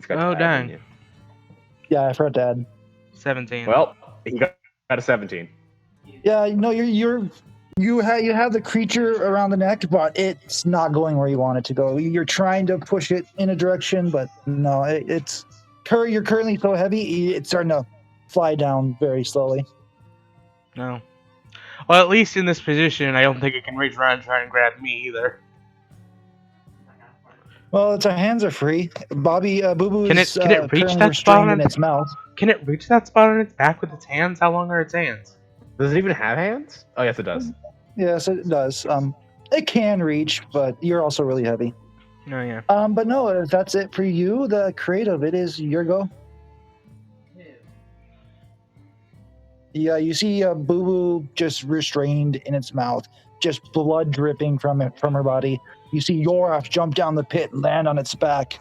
You forgot Oh, to add, didn't dang. you? Yeah, I forgot to add. 17. Well, he got a 17. Yeah, no, you have the creature around the neck, but it's not going where you want it to go. You're trying to push it in a direction, but no, you're currently so heavy, it's starting to fly down very slowly. No. Well, at least in this position, I don't think it can reach around and try and grab me either. Well, its hands are free. Bobby, Boo Boo Can is it reach currently that spot restrained on in its mouth. Can it reach that spot on its back with its hands? How long are its hands? Does it even have hands? Oh, yes, it does. Yes, it does. It can reach, but you're also really heavy. Oh, yeah. But no, if that's it for you, the creative, it is your go. Yeah, you see Boo Boo just restrained in its mouth, just blood dripping from her body. You see Yoraf jump down the pit and land on its back.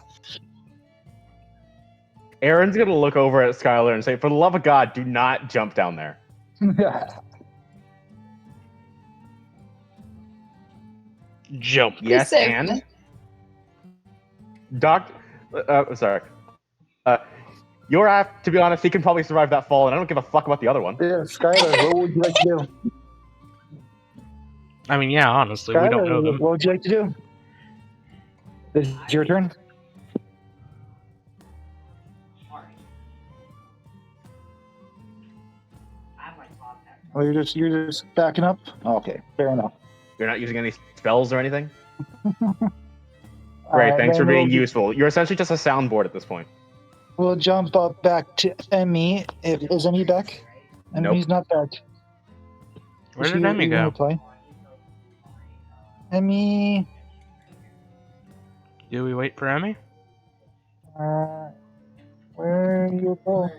Aaron's gonna look over at Skylar and say, "For the love of God, do not jump down there." Jump. Yes, and sorry. Yoraf, to be honest, he can probably survive that fall, and I don't give a fuck about the other one. Yeah, Skylar, what would you like to do? I mean, yeah, honestly, we don't know them. What would you like to do? Is it your turn? Oh, you're just backing up? Okay, fair enough. You're not using any spells or anything? All Great, right, thanks for then being useful. You're essentially just a soundboard at this point. We'll jump up back to Emmy. Is Emmy back? Nope. Emmy's not back. Where did Emmy go? Emmy. Do we wait for Emmy? Where you go?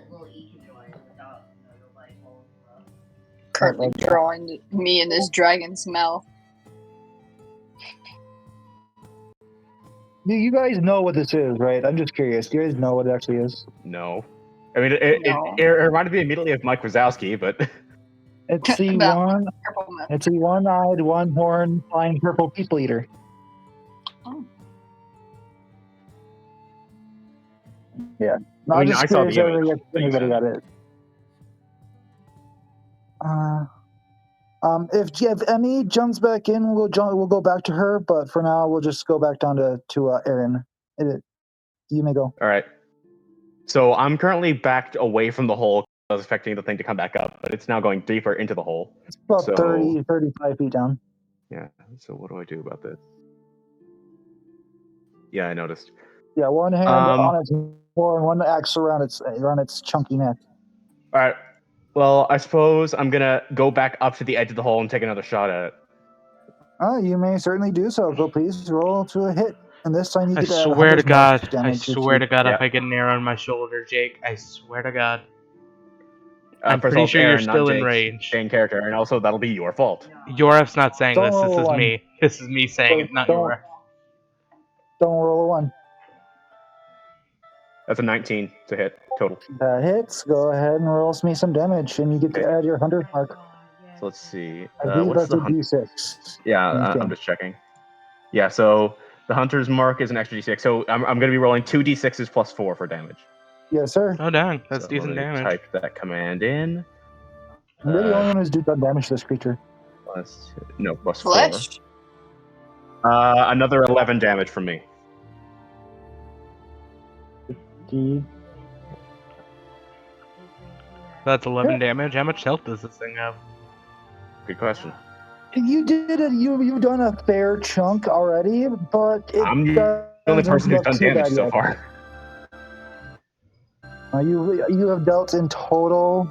Currently drawing me in this dragon's mouth. You guys know what this is, right? I'm just curious. Do you guys know what it actually is? No. I mean, No. it reminded me immediately of Mike Wazowski, but... It's the one. It's a one-eyed, one-horned, flying purple people eater. Oh. Yeah. No, I mean, I saw the image. if anybody got it. If Emmy jumps back in, we'll go back to her. But for now, we'll just go back down to Aaron. You may go. All right. So I'm currently backed away from the hole. I was expecting the thing to come back up, but it's now going deeper into the hole. It's about 30, 35 feet down. Yeah. So what do I do about this? Yeah, I noticed. Yeah, one hand on its floor and one axe around its chunky neck. All right. Well, I suppose I'm gonna go back up to the edge of the hole and take another shot at it. You may certainly do so. Go, please roll to a hit, and this time you I get to add swear to 100 God. damage. I swear to God, Yeah. if I get an arrow on my shoulder, Jake, I swear to God. I'm First of pretty all, sure Aaron, you're still not in Jake, range. Same character, and also that'll be your fault. Yoraf's not saying Don't this. This roll is one. me. This is me saying it, not Yoraf. Don't roll a 1. That's a 19 to hit total. That hits. Go ahead and roll me some damage, and you get to add your 100 mark. So let's see. I believe What's that's the a D6. Yeah, I'm just checking. Yeah, so the hunter's mark is an extra D6. So I'm going to be rolling 2 D6s plus 4 for damage. Yes, sir. Oh, dang. That's So decent let me damage. Type that command in. You're the only one who's done damage to this creature. Plus 4. Flesh. Another 11 damage from me. That's 11 damage. How much health does this thing have? Good question. You did it. You've done a fair chunk already, but I'm the only person who's done damage so far. You have dealt in total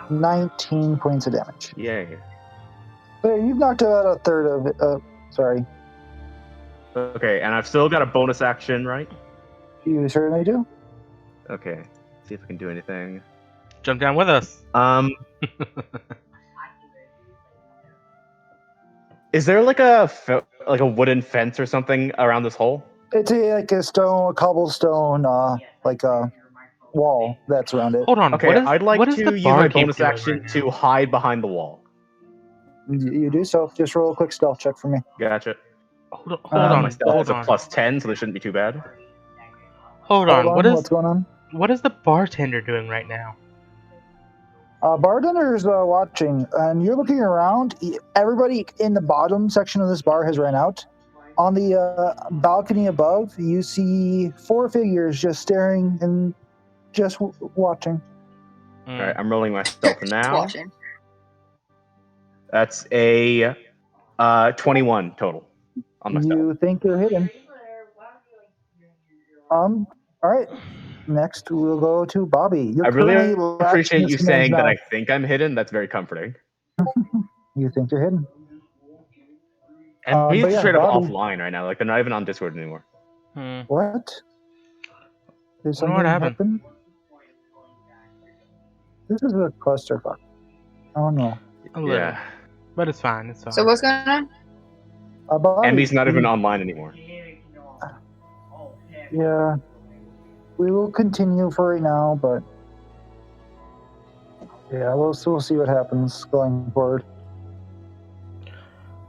19 points of damage. Yay. But you've knocked out a third of it. Sorry. Okay, and I've still got a bonus action, right? You certainly do. Okay. See if I can do anything. Jump down with us. Is there like a wooden fence or something around this hole? It's a cobblestone, like a wall that's around it. Hold on. Okay, I'd like to use my barkeep bonus doing action right to hide behind the wall. You do so. Just roll a quick stealth check for me. Gotcha. Hold on. My stealth is a plus 10, so this shouldn't be too bad. Hold on. What's going on? What is the bartender doing right now? Bartender's watching, and you're looking around. Everybody in the bottom section of this bar has ran out. On the balcony above, you see 4 figures just staring and just watching. Hmm. All right, I'm rolling myself Just now. watching. That's a 21 total on my stealth. You think you're hidden. All right. Next, we'll go to Bobby. You're I really currently latched appreciate into you this man's saying that I mouth. think I'm hidden. That's very comforting. You think you're hidden. And but he's yeah, straight up Bobby. offline right now. Like they're not even on Discord anymore. Hmm. What? Did Wonder something what happened. happen? This is a clusterfuck. Oh no. A little. Yeah. But it's fine. It's fine. So what's going on? Bobby, And he's not even online anymore. Yeah. We will continue for right now, but yeah, we'll see what happens going forward.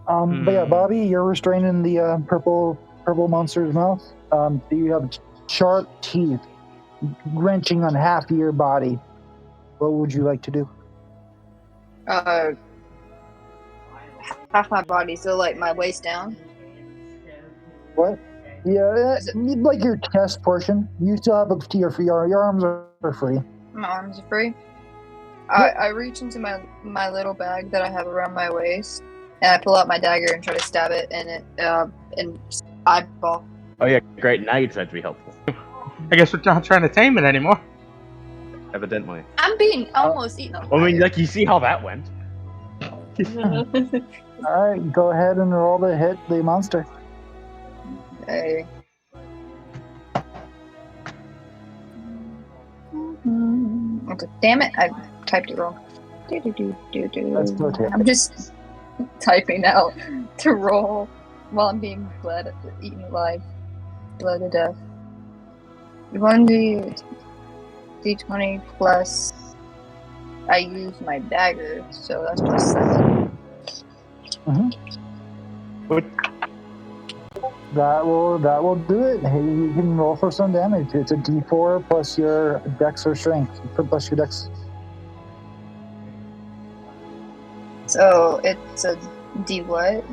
But yeah, Bobby, you're restraining the purple monster's mouth. You have sharp teeth wrenching on half of your body. What would you like to do? Half my body, so like my waist down. What? Yeah, Is it- like your chest portion. You still have your arms are free. My arms are free. I reach into my little bag that I have around my waist, and I pull out my dagger and try to stab it, and it and eyeball. Oh yeah, great. Now you decide to be helpful. I guess we're not trying to tame it anymore. Evidently. I'm being almost eaten on I fire. mean, like you see how that went. All right, go ahead and roll to hit the monster. Okay. Okay, damn it! I typed it wrong. That's okay. I'm just typing out to roll while I'm being eaten alive, bled to death. 1d20 plus. I use my dagger, so that's plus 7. What? That will do it. Hey, you can roll for some damage. It's a D4 plus your dex or strength, plus your dex. So it's a D what?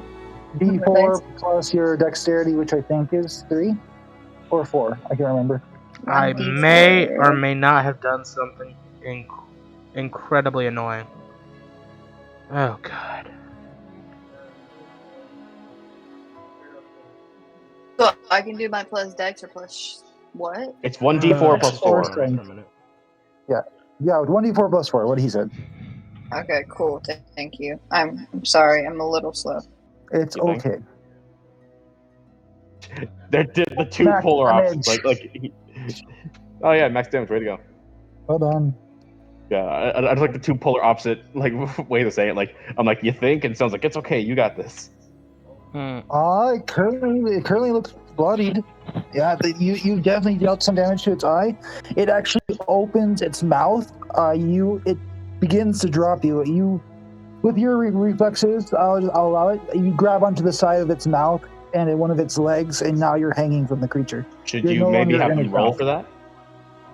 D4 plus your dexterity, which I think is 3 or 4. I can't remember. I 1d4. may or may not have done something incredibly annoying. Oh god. So I can do my plus dex or plus what? It's 1d4 plus 4. Four strength. Yeah, 1d4 plus 4. What he said. Okay, cool. Thank you. I'm sorry. I'm a little slow. It's You think? okay. They're the two Max polar damage. opposites. Oh yeah, max damage. Way to go. Well done. Yeah, I like the two polar opposite way to say it. Like I'm like, you think, and it sounds like it's okay. You got this. It currently looks bloodied. Yeah, you definitely dealt some damage to its eye. It actually opens its mouth. It begins to drop you. You, with your reflexes, I'll allow it. You grab onto the side of its mouth and one of its legs, and now you're hanging from the creature. Should You're you no maybe longer have in them its roll mouth. for that?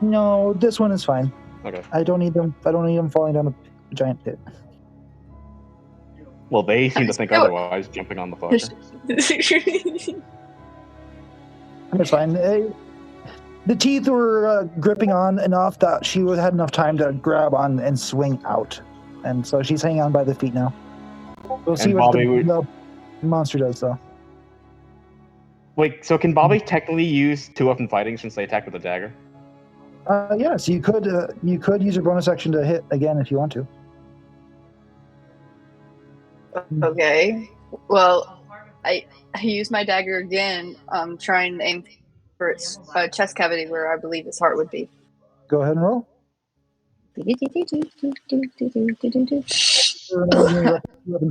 No, this one is fine. Okay. I don't need them falling down a giant pit. Well, they seem to think otherwise, jumping on the fucker. It's fine. The teeth were gripping on enough that she had enough time to grab on and swing out. And so she's hanging on by the feet now. We'll see And what Bobby the monster does, though. Wait, so can Bobby technically use 2-weapon fighting since they attack with a dagger? Yes, you could use your bonus action to hit again if you want to. Okay. Well, I use my dagger again. Trying to aim for its chest cavity where I believe its heart would be. Go ahead and roll. Weapon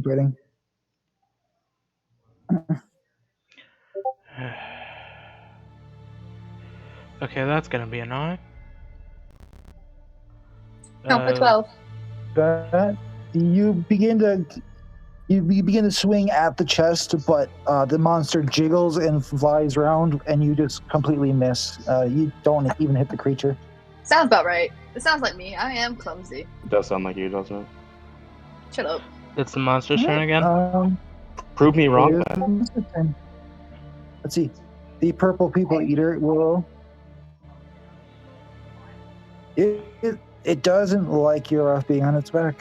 fighting. Okay, that's gonna be annoying. No, for 12. That you begin to You begin to swing at the chest, but the monster jiggles and flies around, and you just completely miss. You don't even hit the creature. Sounds about right. It sounds like me. I am clumsy. It does sound like you, doesn't it? Shut up. It's the monster's turn again. Prove me wrong, It is then. the monster's turn. Let's see. The purple people eater will. It doesn't like Yoraf being on its back.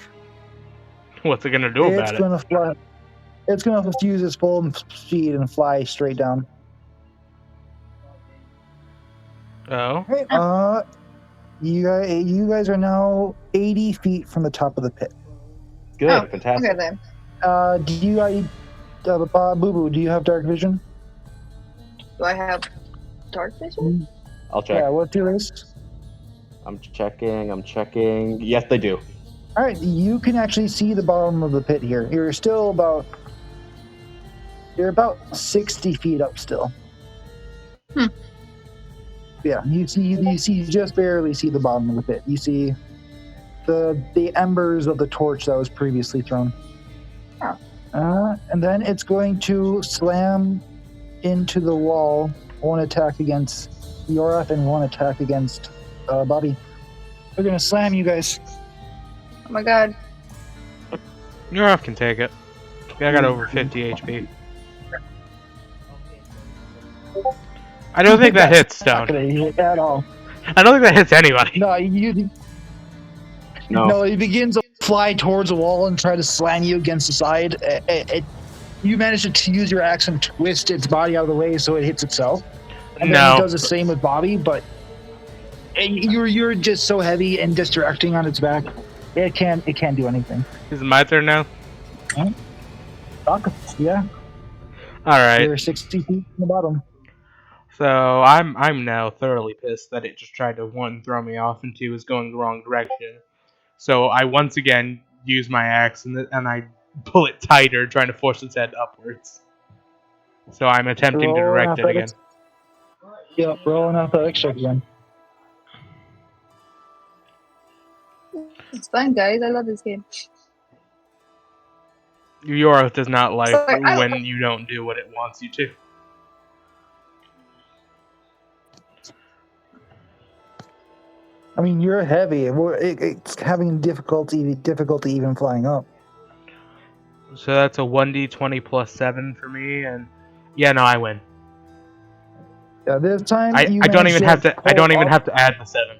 What's it gonna do about It's it? gonna fly. It's gonna use its full speed and fly straight down. Oh, Right. You guys are now 80 feet from the top of the pit. Good, Oh, fantastic. Okay then. Do you Boo Boo? Do you have dark vision? Do I have dark vision? I'll check. Yeah. What's your race? I'm checking. Yes, they do. All right. You can actually see the bottom of the pit here. You're about 60 feet up still. Yeah, you just barely see the bottom of the pit. You see the embers of the torch that was previously thrown. Oh. And then it's going to slam into the wall. One attack against Yoraf and one attack against Bobby. They're going to slam you guys. Oh my god. Yoraf can take it. I got over 50 HP. I don't think that hits Not Stone. going to hit at all. I don't think that hits anybody. No, it begins to fly towards the wall and try to slam you against the side. You manage to use your axe and twist its body out of the way so it hits itself. And then it does the same with Bobby, but you're just so heavy and distracting on its back. It can't do anything. Is it my turn now? Yeah, Alright. you're 60 feet from the bottom. So I'm now thoroughly pissed that it just tried to one throw me off and two was going the wrong direction. So I once again use my axe and I pull it tighter, trying to force its head upwards. So I'm attempting to Roll direct it again. athletics. Yep, roll an athletics check again. It's fun, guys. I love this game. Yoraf does not like Sorry, when you don't do what it wants you to. I mean, you're heavy. It's having difficulty even flying up. So that's a 1d20 plus 7 for me, and yeah, no, I win. Yeah, this time I don't even have to. I don't even pull up. have to add the 7.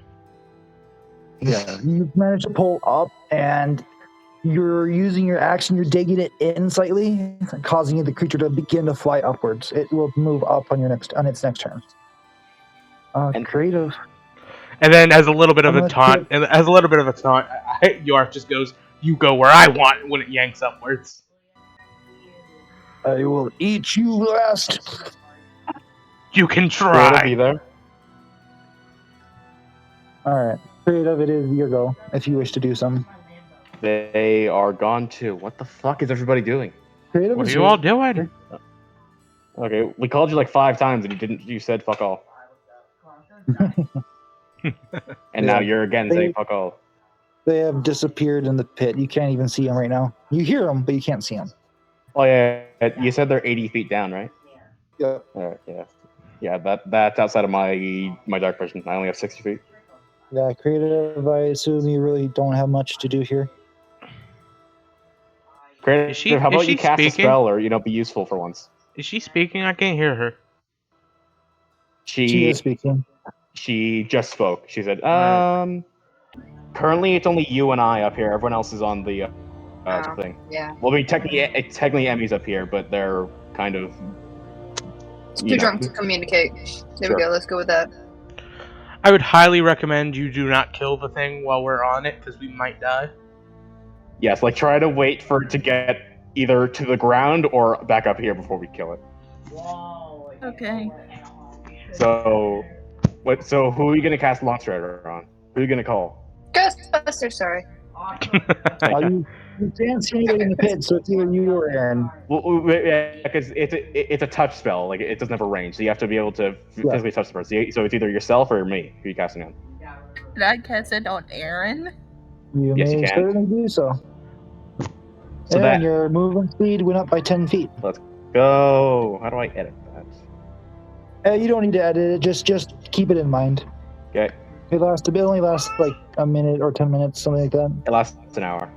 Yeah, you managed to pull up, and you're using your action. You're digging it in slightly, causing the creature to begin to fly upwards. It will move up on its next turn. Creative. And then, as a little bit of I'm a gonna taunt, Yorf just goes, "You go where I want" when it yanks upwards. I will eat you last. You can Creative, try. be there. All right, creative. It is your go if you wish to do some. They are gone too. What the fuck is everybody doing? Creative. What are is you all doing? Okay, we called you like 5 times and you said fuck all. And now you're again saying fuck all. They have disappeared in the pit. You can't even see them right now. You hear them, but you can't see them. Oh yeah, you said they're 80 feet down, right? Yeah. Yeah. That's outside of my dark vision. I only have 60 feet. Yeah, creative. I assume you really don't have much to do here. Creative, how about you cast speaking? a spell or be useful for once? Is she speaking? I can't hear her. She is speaking. She just spoke. She said, Right. Currently it's only you and I up here. Everyone else is on the thing. Yeah. Well, I mean, technically Emmy's up here, but they're kind of Too drunk to communicate. There we go. Let's go with that. I would highly recommend you do not kill the thing while we're on it, because we might die. Yes, like try to wait for it to get either to the ground or back up here before we kill it. Okay. So, who are you gonna cast Longstrider on? Who are you gonna call? Ghostbusters, sorry. You can't see anybody in the pit, so it's either you or Aaron. Well, yeah, because it's a touch spell. Like it doesn't have a range, so you have to be able to physically touch the person. So it's either yourself or me who you casting on. Did I cast it on Aaron? You Yes, may you can. certainly do so. So and that your movement speed went up by 10 feet. let's go. How do I edit that? You don't need to edit it. Just keep it in mind. Okay, It only lasts like a minute or 10 minutes, something like that. it lasts an hour.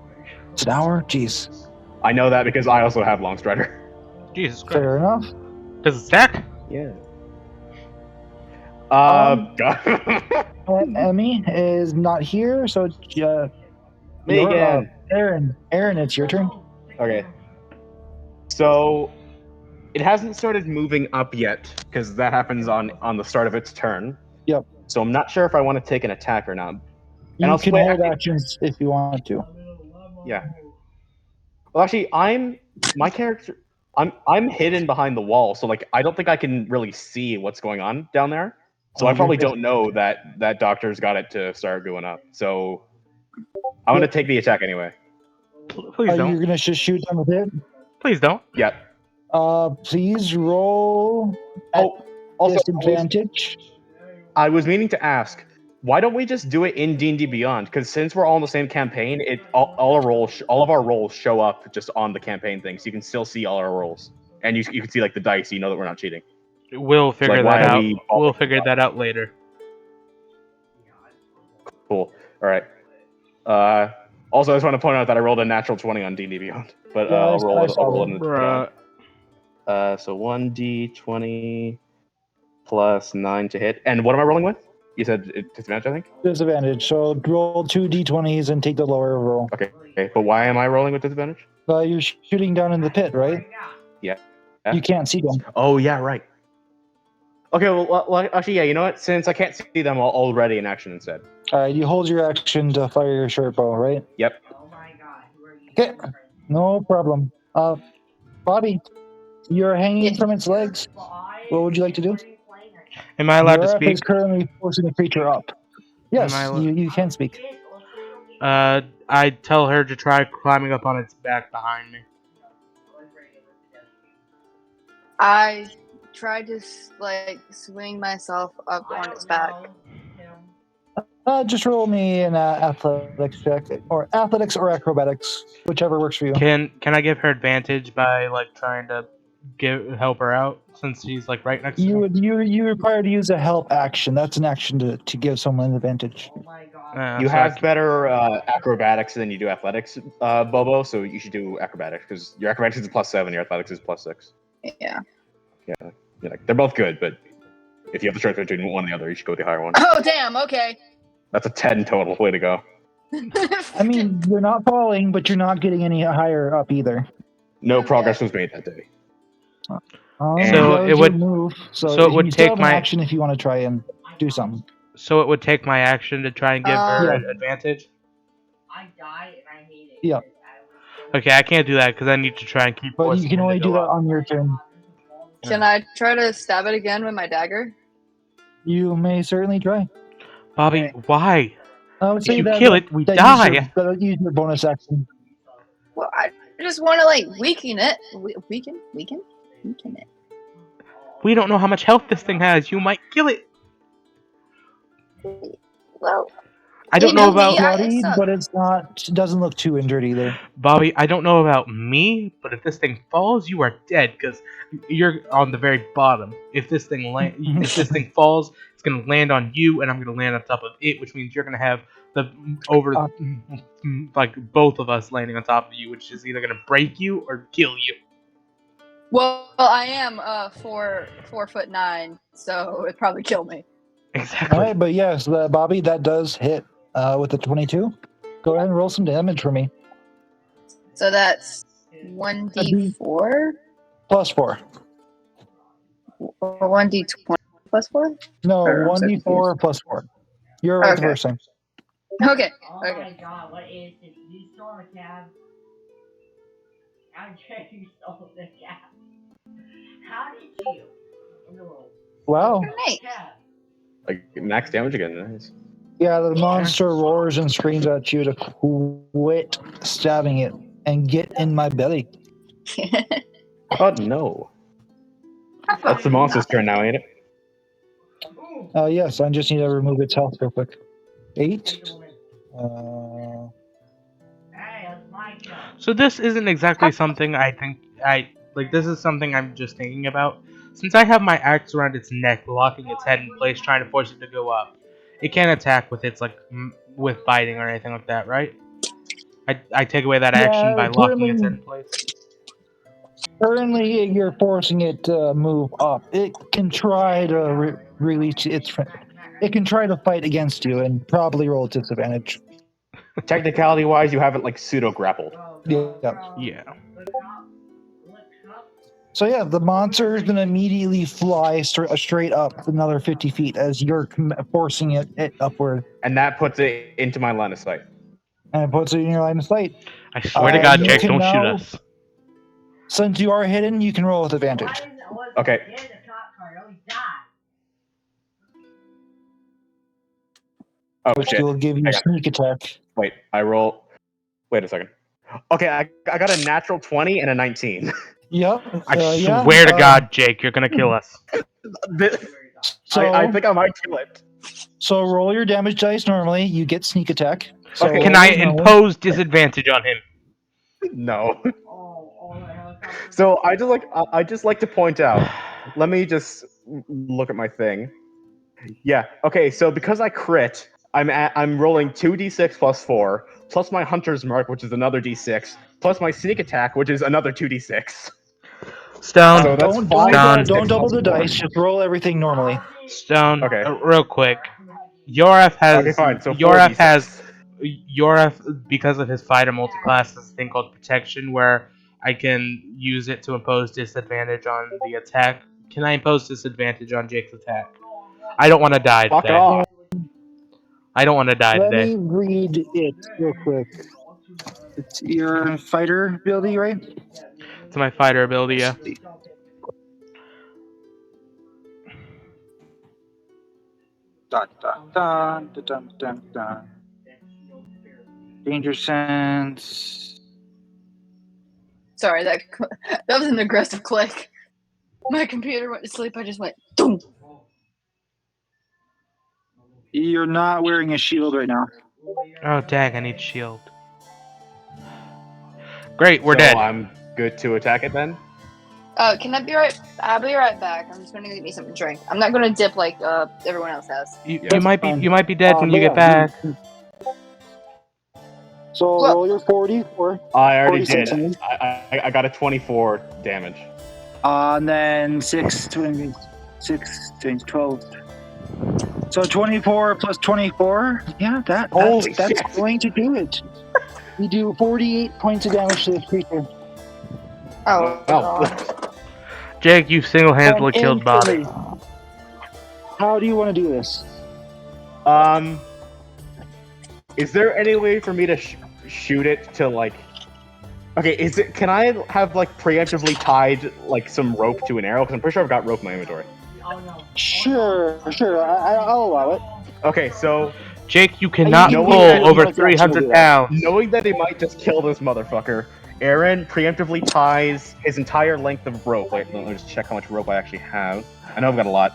It's an hour. Jeez. I know that because I also have Long Strider. Jesus Christ. Fair enough. Does it stack? Yeah. Emmy is not here, so Me again. Aaron, it's your turn. Okay. So it hasn't started moving up yet because that happens on the start of its turn. Yep. So I'm not sure if I want to take an attack or not. You I'll can split- hold actions if you want to. Yeah. Well, actually, my character. I'm hidden behind the wall, so like I don't think I can really see what's going on down there. So I probably don't know that doctor's got it to start going up. So I'm gonna take the attack anyway. Please don't. You're gonna just shoot them with it. Please don't. Yeah. Please roll at Also, disadvantage. I was meaning to ask, why don't we just do it in D&D Beyond? Because since we're all in the same campaign, all of our rolls show up just on the campaign thing, so you can still see all our rolls, and you can see like the dice. So you know that we're not cheating. We'll figure why that are out. we- We'll figure that out later. Cool. All right. Also, I just want to point out that I rolled a natural 20 on D&D Beyond, but Yeah, I'll roll I it. saw I'll roll that. it. Bruh. So 1d20 plus 9 to hit. And what am I rolling with? You said disadvantage, I think? Disadvantage. So roll 2 d20s and take the lower roll. Okay. But why am I rolling with disadvantage? You're shooting down in the pit, right? Yeah. You can't see them. Oh, yeah, right. Okay, well, actually, yeah, you know what? Since I can't see them, I'll already in action instead. All right, you hold your action to fire your short bow, right? Yep. Okay, no problem. Bobby, you're hanging from its legs. What would you like to do? Am I allowed to Europe speak? is currently forcing the creature up. Yes, Am I you can speak. I tell her to try climbing up on its back behind me. I tried to swing myself up on its back. Just roll me an athletics check, or athletics or acrobatics, whichever works for you. Can I give her advantage by like trying to help her out since she's like right next to me? You require to use a help action. That's an action to give someone an advantage. You have better acrobatics than you do athletics, Bobo, so you should do acrobatics, because your acrobatics is +7, your athletics is +6. Yeah. Yeah, they're both good, but if you have the choice between one and the other, you should go with the higher one. Oh, damn, okay. That's a 10 total. Way to go. I mean, you're not falling, but you're not getting any higher up either. No progress was made that day. So that it was would- your move. So it would you still take have an my- action if you want to try and do something. So it would take my action to try and give her Yeah. advantage? I die and I hate it. Yeah. Okay, I can't do that because I need to try and keep But forcing you can him to only go do that up. on your turn. Can I try to stab it again with my dagger? You may certainly try. Bobby, why? I would say If you that, kill it, we that die. Use your bonus action. Well, I just want to weaken it. Weaken it. We don't know how much health this thing has. You might kill it. Well, I don't You know know about me, I- Bloodied, not- but it doesn't look too injured either. Bobby. I don't know about me, but if this thing falls, you are dead because you're on the very bottom. If this thing if this thing falls, it's gonna land on you, and I'm gonna land on top of it, which means you're gonna have both of us landing on top of you, which is either gonna break you or kill you. Well, I am 4'9", so it'd probably kill me. Exactly. All right, but yes, Bobby, that does hit with the 22. Go ahead and roll some damage for me. So that's 1d4 +4. or 1d20 plus 4. No, Or I'm so 1d4 +4. You're right the Okay. first time. Okay. Oh Okay. my god, what is this? You stole a cab? How dare you stole the cab? How did you? In the world. Wow. Nice. Cab. Like max damage again. Nice. Yeah, the monster roars and screams at you to quit stabbing it and get in my belly. Oh no. That's the monster's turn now, ain't it? Yes, I just need to remove its health real quick. 8. Hey, that's my So this isn't exactly something I think this is something I'm just thinking about. Since I have my axe around its neck, locking its head in place, trying to force it to go up, it can't attack with its with biting or anything like that, right? I take away that action Yeah, by locking its head in place. currently you're forcing it to move up. It can try to release its friend. It can try to fight against you and probably roll a disadvantage. Technicality wise, you haven't like pseudo grappled. Yeah. Yeah. So yeah, the monster is going to immediately fly straight up another 50 feet as you're forcing it upward, And that puts it into my line of sight. and it puts it in your line of sight. I swear to God, you Jake, can don't shoot now- us. Since you are hidden, you can roll with advantage, Okay. Oh which shit. will give you Hang on. sneak attack. Wait, I roll. Wait a second. Okay, I got a natural 20 and a 19. Yep. I yeah. swear to God, Jake, you're gonna kill us. So I think I might kill it. So roll your damage dice normally. You get sneak attack. So Okay. Can roll I those normally. impose disadvantage on him? No. So I just like to point out. Let me just look at my thing. Yeah. Okay. So because I crit, I'm rolling 2d6 plus 4 plus my hunter's mark, which is another d6, plus my sneak attack, which is another 2d6. Stone. So that's Don't five. don't double the plus four. dice. Just roll everything normally. Stone. Okay. Real quick. Yoref has. Okay, fine. So Yoref 4d6. has. Yoref, because of his fighter multiclass, has a thing called protection where I can use it to impose disadvantage on the attack. Can I impose disadvantage on Jake's attack? I don't want to die Fuck today. off. I don't want to die Let today. me read it real quick. It's your fighter ability, right? It's my fighter ability, yeah. Dun, dun, dun, dun, dun, dun, dun. Danger sense. Sorry, that was an aggressive click. My computer went to sleep. I just went. Doom. You're not wearing a shield right now. Oh, dang, I need shield. Great, we're So dead. I'm good to attack it then. Can I be right? I'll be right back. I'm just gonna get me something to drink. I'm not gonna dip like everyone else has. You That's might fine. be dead when you But get back. So Well- roll your 40 or I already 46 did. I got a 24 damage. and then 6, 20, 6, 20, 12. So 24 plus 24. Yeah, Holy that's shit. going to do it. You do 48 points of damage to this creature. Oh, Well, God. Jake, you single-handedly And killed Bobby. instantly. How do you want to do this? Is there any way for me to shoot it to like? Okay, Can I have like preemptively tied like some rope to an arrow? Because I'm pretty sure I've got rope in my inventory. Sure. I'll allow it. Okay, so Jake, you cannot You can pull do it. over You can actually 300 do that. pounds. knowing that he might just kill this motherfucker, Aaron preemptively ties his entire length of rope. Wait, let me just check how much rope I actually have. I know I've got a lot.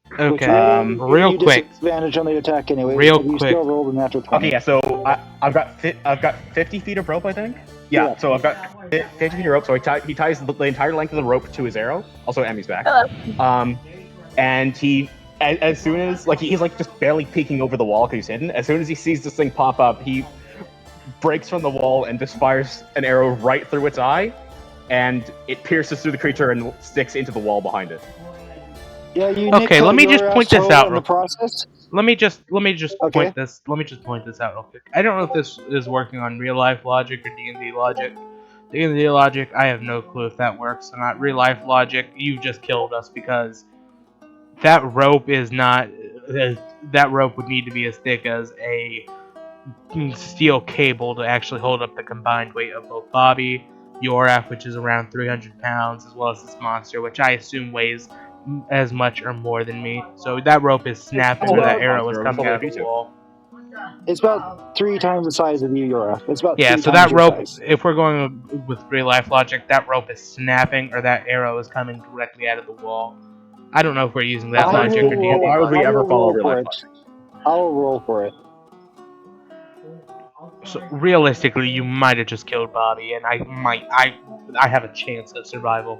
Which Okay, will give real you quick. disadvantage on the attack anyway. Real but you quick. still rolled a natural 20. Okay, yeah. So I've got 50 feet of rope, I think. Yeah. Yeah. So I've got 50 feet of rope. So he ties the entire length of the rope to his arrow. Also, Emmy's back. And he, as soon as like he's like just barely peeking over the wall because he's hidden. As soon as he sees this thing pop up, he breaks from the wall and just fires an arrow right through its eye, and it pierces through the creature and sticks into the wall behind it. Yeah, you Okay, let me just point this out in real the process. Let me just Okay. point this. Let me just point this out real quick. I don't know if this is working on real life logic or D&D logic. D&D logic, I have no clue if that works or not. Real life logic, you just killed us because that rope is not. That rope would need to be as thick as a steel cable to actually hold up the combined weight of both Bobby, Yoraf, which is around 300 pounds, as well as this monster, which I assume weighs as much or more than me. So that rope is snapping where that arrow is coming out of the wall. It's about 3 times the size of you, Yora. It's about Yeah, 3 so times that your rope, size. if we're going with real life logic, that rope is snapping or that arrow is coming directly out of the wall. I don't know if we're using that I logic will or D&D roll- Why would we I ever will follow roll real for life it. logic? I'll roll for it. So realistically, you might have just killed Bobby, and I have a chance of survival.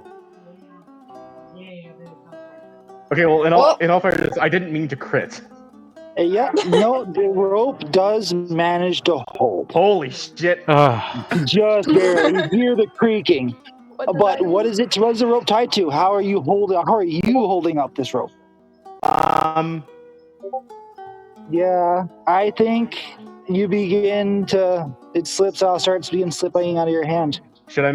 Okay, well, Well- in all fairness, I didn't mean to crit. Yeah, no, the rope does manage to hold. Holy shit! Ugh. Just barely. You hear the creaking. But what is it? What is the rope tied to? How are you holding up this rope? Yeah, I think you begin to. It slips out, starts slipping out of your hand. Should I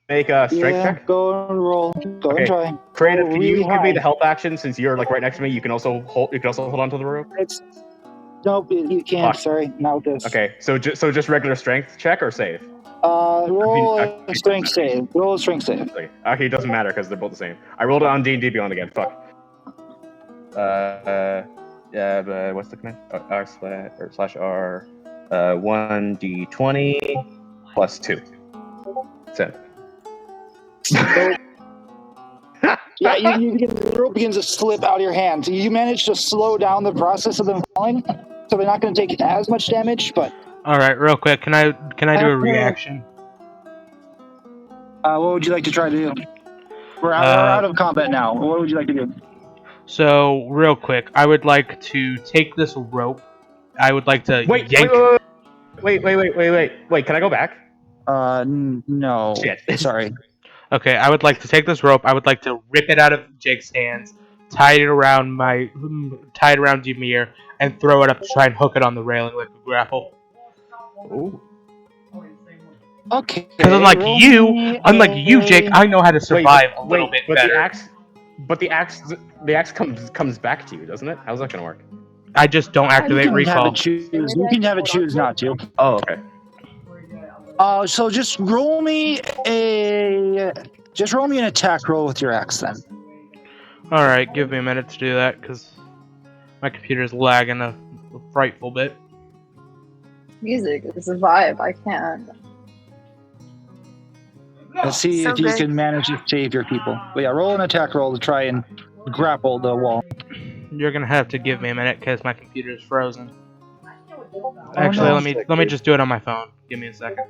make a strength check? Go and roll. Go Okay. and try. Creative, Roll can you really give me high. the help action since you're like right next to me? You can also hold. You can also hold onto the rope. Nope, you can't. Fuck. Sorry, not with this. Okay, so just regular strength check or save? Roll I mean, a strength save. Roll a strength save. Okay, it doesn't matter because they're both the same. I rolled it on D&D Beyond again. Fuck. Yeah, but what's the command? R//R. 1d20 plus 2. 10. Yeah, the rope begins to slip out of your hand. You manage to slow down the process of them falling, so they're not going to take as much damage. But All right, real quick, can I do a reaction? what would you like to try to do? We're out of combat now. What would you like to do? So real quick, I would like to take this rope. I would like to Wait, yank. wait. Can I go back? No. Shit. Sorry. Okay, I would like to take this rope. I would like to rip it out of Jake's hands, tie it around Demir, and throw it up to try and hook it on the railing like a grapple. Ooh. Okay. Because unlike you, Jake, I know how to survive a little bit but better. the axe comes back to you, doesn't it? How's that gonna work? I just don't activate recall. You can have it choose not to. Oh, okay. So just roll me an attack roll with your axe then. All right, give me a minute to do that because my computer's lagging a frightful bit. Music is a vibe. I can't. Let's see So if you good. can manage to save your people. But yeah, roll an attack roll to try and grapple the wall. You're gonna have to give me a minute because my computer's frozen. Oh, Actually, no. let me just do it on my phone. Give me a second.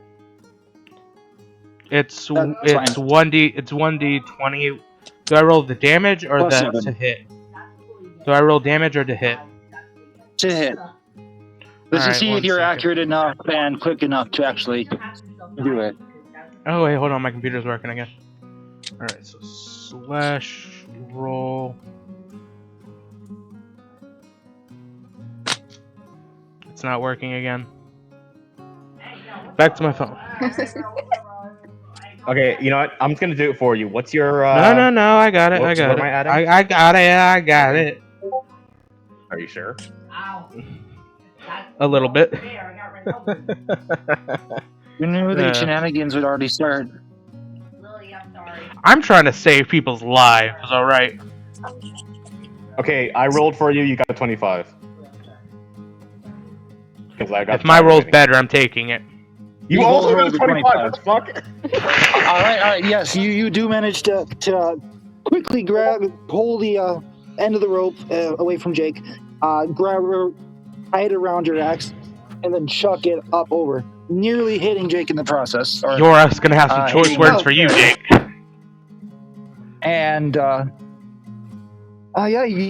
It's That's it's fine. 1d20. Do I roll the damage or Plus the 7. to hit? Do I roll damage or to hit? To hit. Let's Alright, just see one if you're second. accurate enough and quick enough to actually do it. Oh wait, hold on, my computer's working again. Alright, so slash roll. It's not working again. Back to my phone. Okay, you know what? I'm just gonna do it for you. What's your No, I got it, what am I adding? I got it. Are you sure? A little bit. You knew the Yeah. shenanigans would already start. Lily, I'm sorry. I'm trying to save people's lives, alright? Okay, I rolled for you. You got a 25. Because I got. If my roll's better, I'm taking it. You You also rolled got a a 25. What the fuck? All right. Yes, you do manage to quickly pull the end of the rope away from Jake, grab her, tie it around your axe, and then chuck it up over, nearly hitting Jake in the process. You're us gonna have some choice hey, words no. for you, Jake. And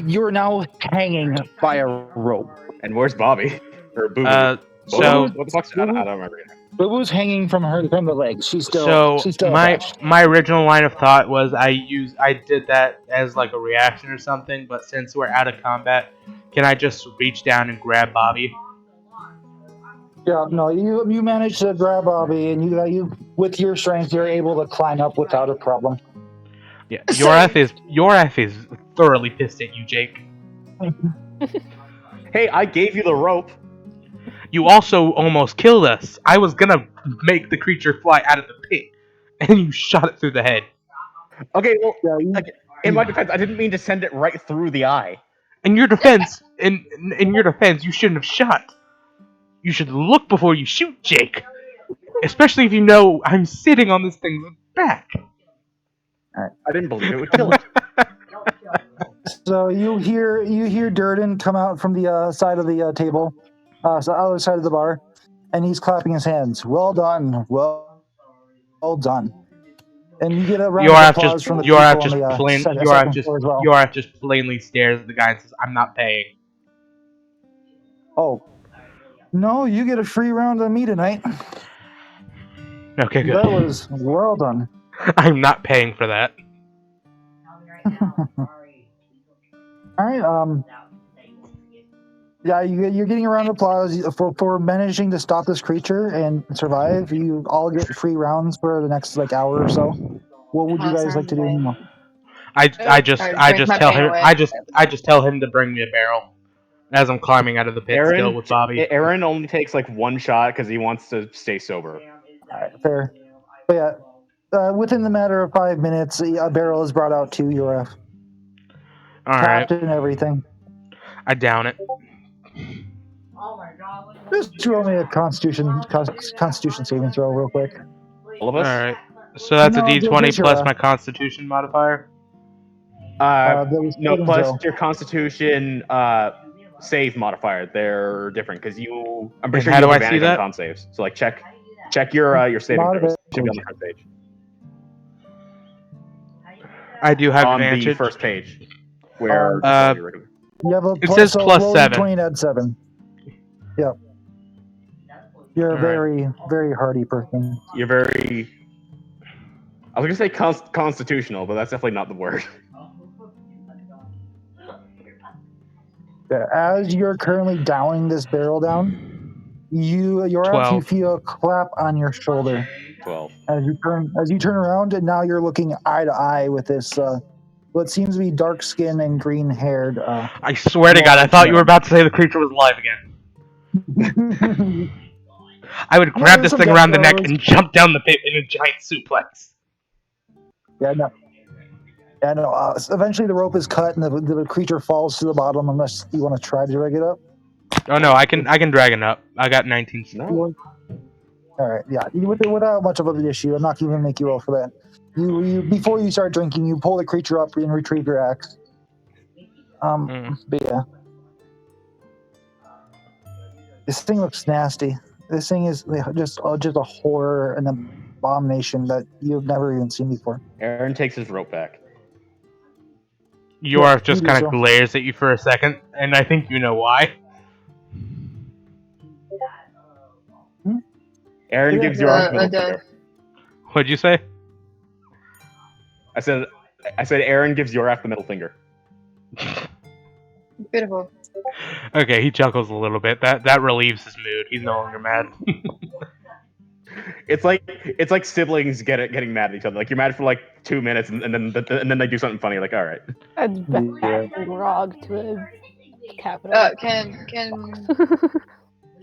you're now hanging by a rope. And where's Bobby? Or Boo Boo? So What the fuck's I don't remember. Boo Boo's hanging from the legs. She's still my attached. my original line of thought was I did that as like a reaction or something, but since we're out of combat, can I just reach down and grab Bobby? Yeah, no, you managed to grab Bobby, and you with your strength, you're able to climb up without a problem. Yeah, your F is thoroughly pissed at you, Jake. Hey, I gave you the rope. You also almost killed us. I was gonna make the creature fly out of the pit, and you shot it through the head. Okay, well, Yeah, like, in my defense, I didn't mean to send it right through the eye. In your defense, you shouldn't have shot. You should look before you shoot, Jake. Especially if you know I'm sitting on this thing's back. I didn't believe it would kill it. So you hear Durden come out from the side of the table, so other side of the bar, and he's clapping his hands. Well done, well done. And you get a round of applause from the people on the second floor as well. Yoraf just plainly stares at the guy and says, "I'm not paying." Oh, no, you get a free round of me tonight. Okay, good. That was well done. I'm not paying for that. All right. Yeah, you're getting a round of applause for managing to stop this creature and survive. You all get free rounds for the next hour or so. What would you guys like to do? I just drink my tell pain him away. I just tell him to bring me a barrel as I'm climbing out of the pit still with Bobby. Aaron only takes one shot because he wants to stay sober. All right, fair. But yeah, within the matter of 5 minutes, a barrel is brought out to Yoraf. All right. Tapped and everything. I down it. Just roll me a Constitution saving throw real quick. All of All us. right. So that's a No, D20 just plus your, my Constitution modifier. that was No, saving plus throw. your Constitution save modifier. They're different because you. I'm pretty And sure how you do have I see advantage on that? con saves. So check your saving Not throws. Should be advantage. on the first page. I do have On advantage. the first page, where your regular. You have a It says so plus roll 7. D20 and add 7. Yep. You're a All very, very hardy person. You're very. I was gonna say constitutional, but that's definitely not the word. Yeah, as you're currently downing this barrel down, you 12. feel a clap on your shoulder 12. as you turn around, and now you're looking eye to eye with this what seems to be dark skin and green haired. I swear to God, I thought you were about to say the creature was alive again. I would grab this thing around the neck and jump down the pit in a giant suplex. Yeah, no. Yeah, no. Eventually, the rope is cut and the creature falls to the bottom. Unless you want to try to drag it up. Oh no, I can drag it up. I got 19. No. All right, yeah. Without much of an issue, I'm not even make you roll for that. You before you start drinking, you pull the creature up and retrieve your axe. But yeah, this thing looks nasty. This thing is just a horror and abomination that you've never even seen before. Aaron takes his rope back. Yorf just kind of glares at you for a second, and I think you know why. Aaron gives Yoraf the middle finger. What'd you say? I said Aaron gives Yoraf the middle finger. Beautiful. Okay, he chuckles a little bit. That relieves his mood. He's no longer mad. It's like siblings getting mad at each other. Like you're mad for 2 minutes, and then they do something funny. You're like, all right. That's better than Rog to a capital.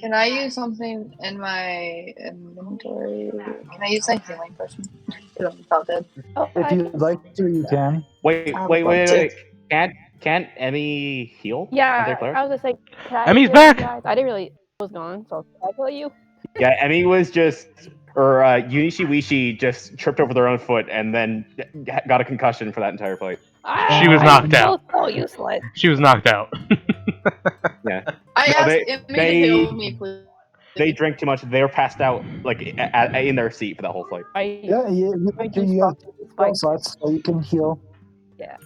Can I use something in my inventory? Can I use my healing person? Because I'm about dead. If you'd like to, you can. Wait. Can't Emmy heal? Yeah, I was just like, Emmy's back! Guys? I didn't really was gone, so can I kill you? Yeah, Emmy was Unishi Wishi just tripped over their own foot and then got a concussion for that entire fight. She was knocked out. So useless. She was knocked out. Yeah. I asked Emmy to heal me, please. They drank too much. They were passed out in their seat for that whole fight. You have spell slots, so you can heal. Yeah.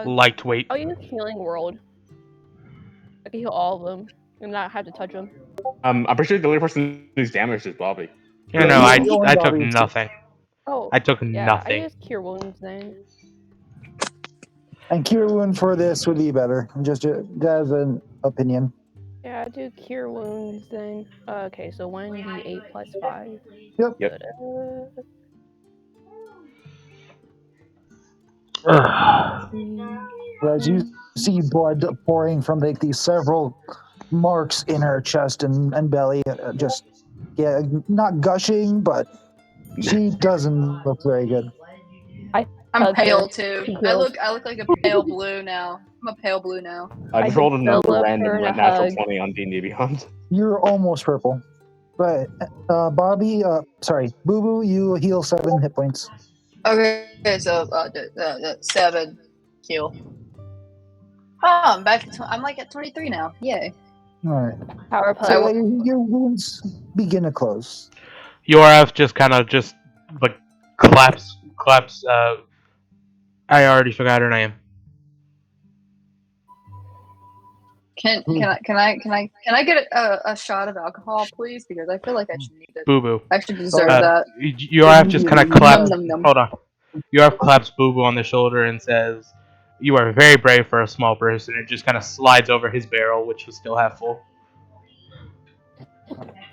Lightweight. I'll use Healing World. I can heal all of them and not have to touch them. I'm pretty sure the only person who's damaged is Bobby. Yeah, no, I took nothing. Oh. I took yeah, nothing. I used Cure Wounds then. And Cure Wound for this would be better. Just as an opinion. Yeah, I do Cure Wounds then. Okay, so 1d8 plus 5. Yep. As you see blood pouring from these several marks in her chest and belly, not gushing, but she doesn't look very good. I'm pale too. I look like a pale blue now. I'm a pale blue now. I just rolled a random natural 20 on D&D Beyond. You're almost purple. But Bobby, Boo Boo, you heal 7 hit points. Okay, so 7 heal. Oh, I'm back. I'm at 23 now. Yay! All right. Power So play. your wounds begin to close. Yoraf just kind of just like claps. I already forgot her name. Can I get a shot of alcohol, please? Because I feel like I should need it. Boo Boo. I should deserve Uh, that. Yoraf just kind of claps. Num, num, num. Hold on. Yoraf claps Boo Boo on the shoulder and says, "You are very brave for a small person." And just kind of slides over his barrel, which was still half full.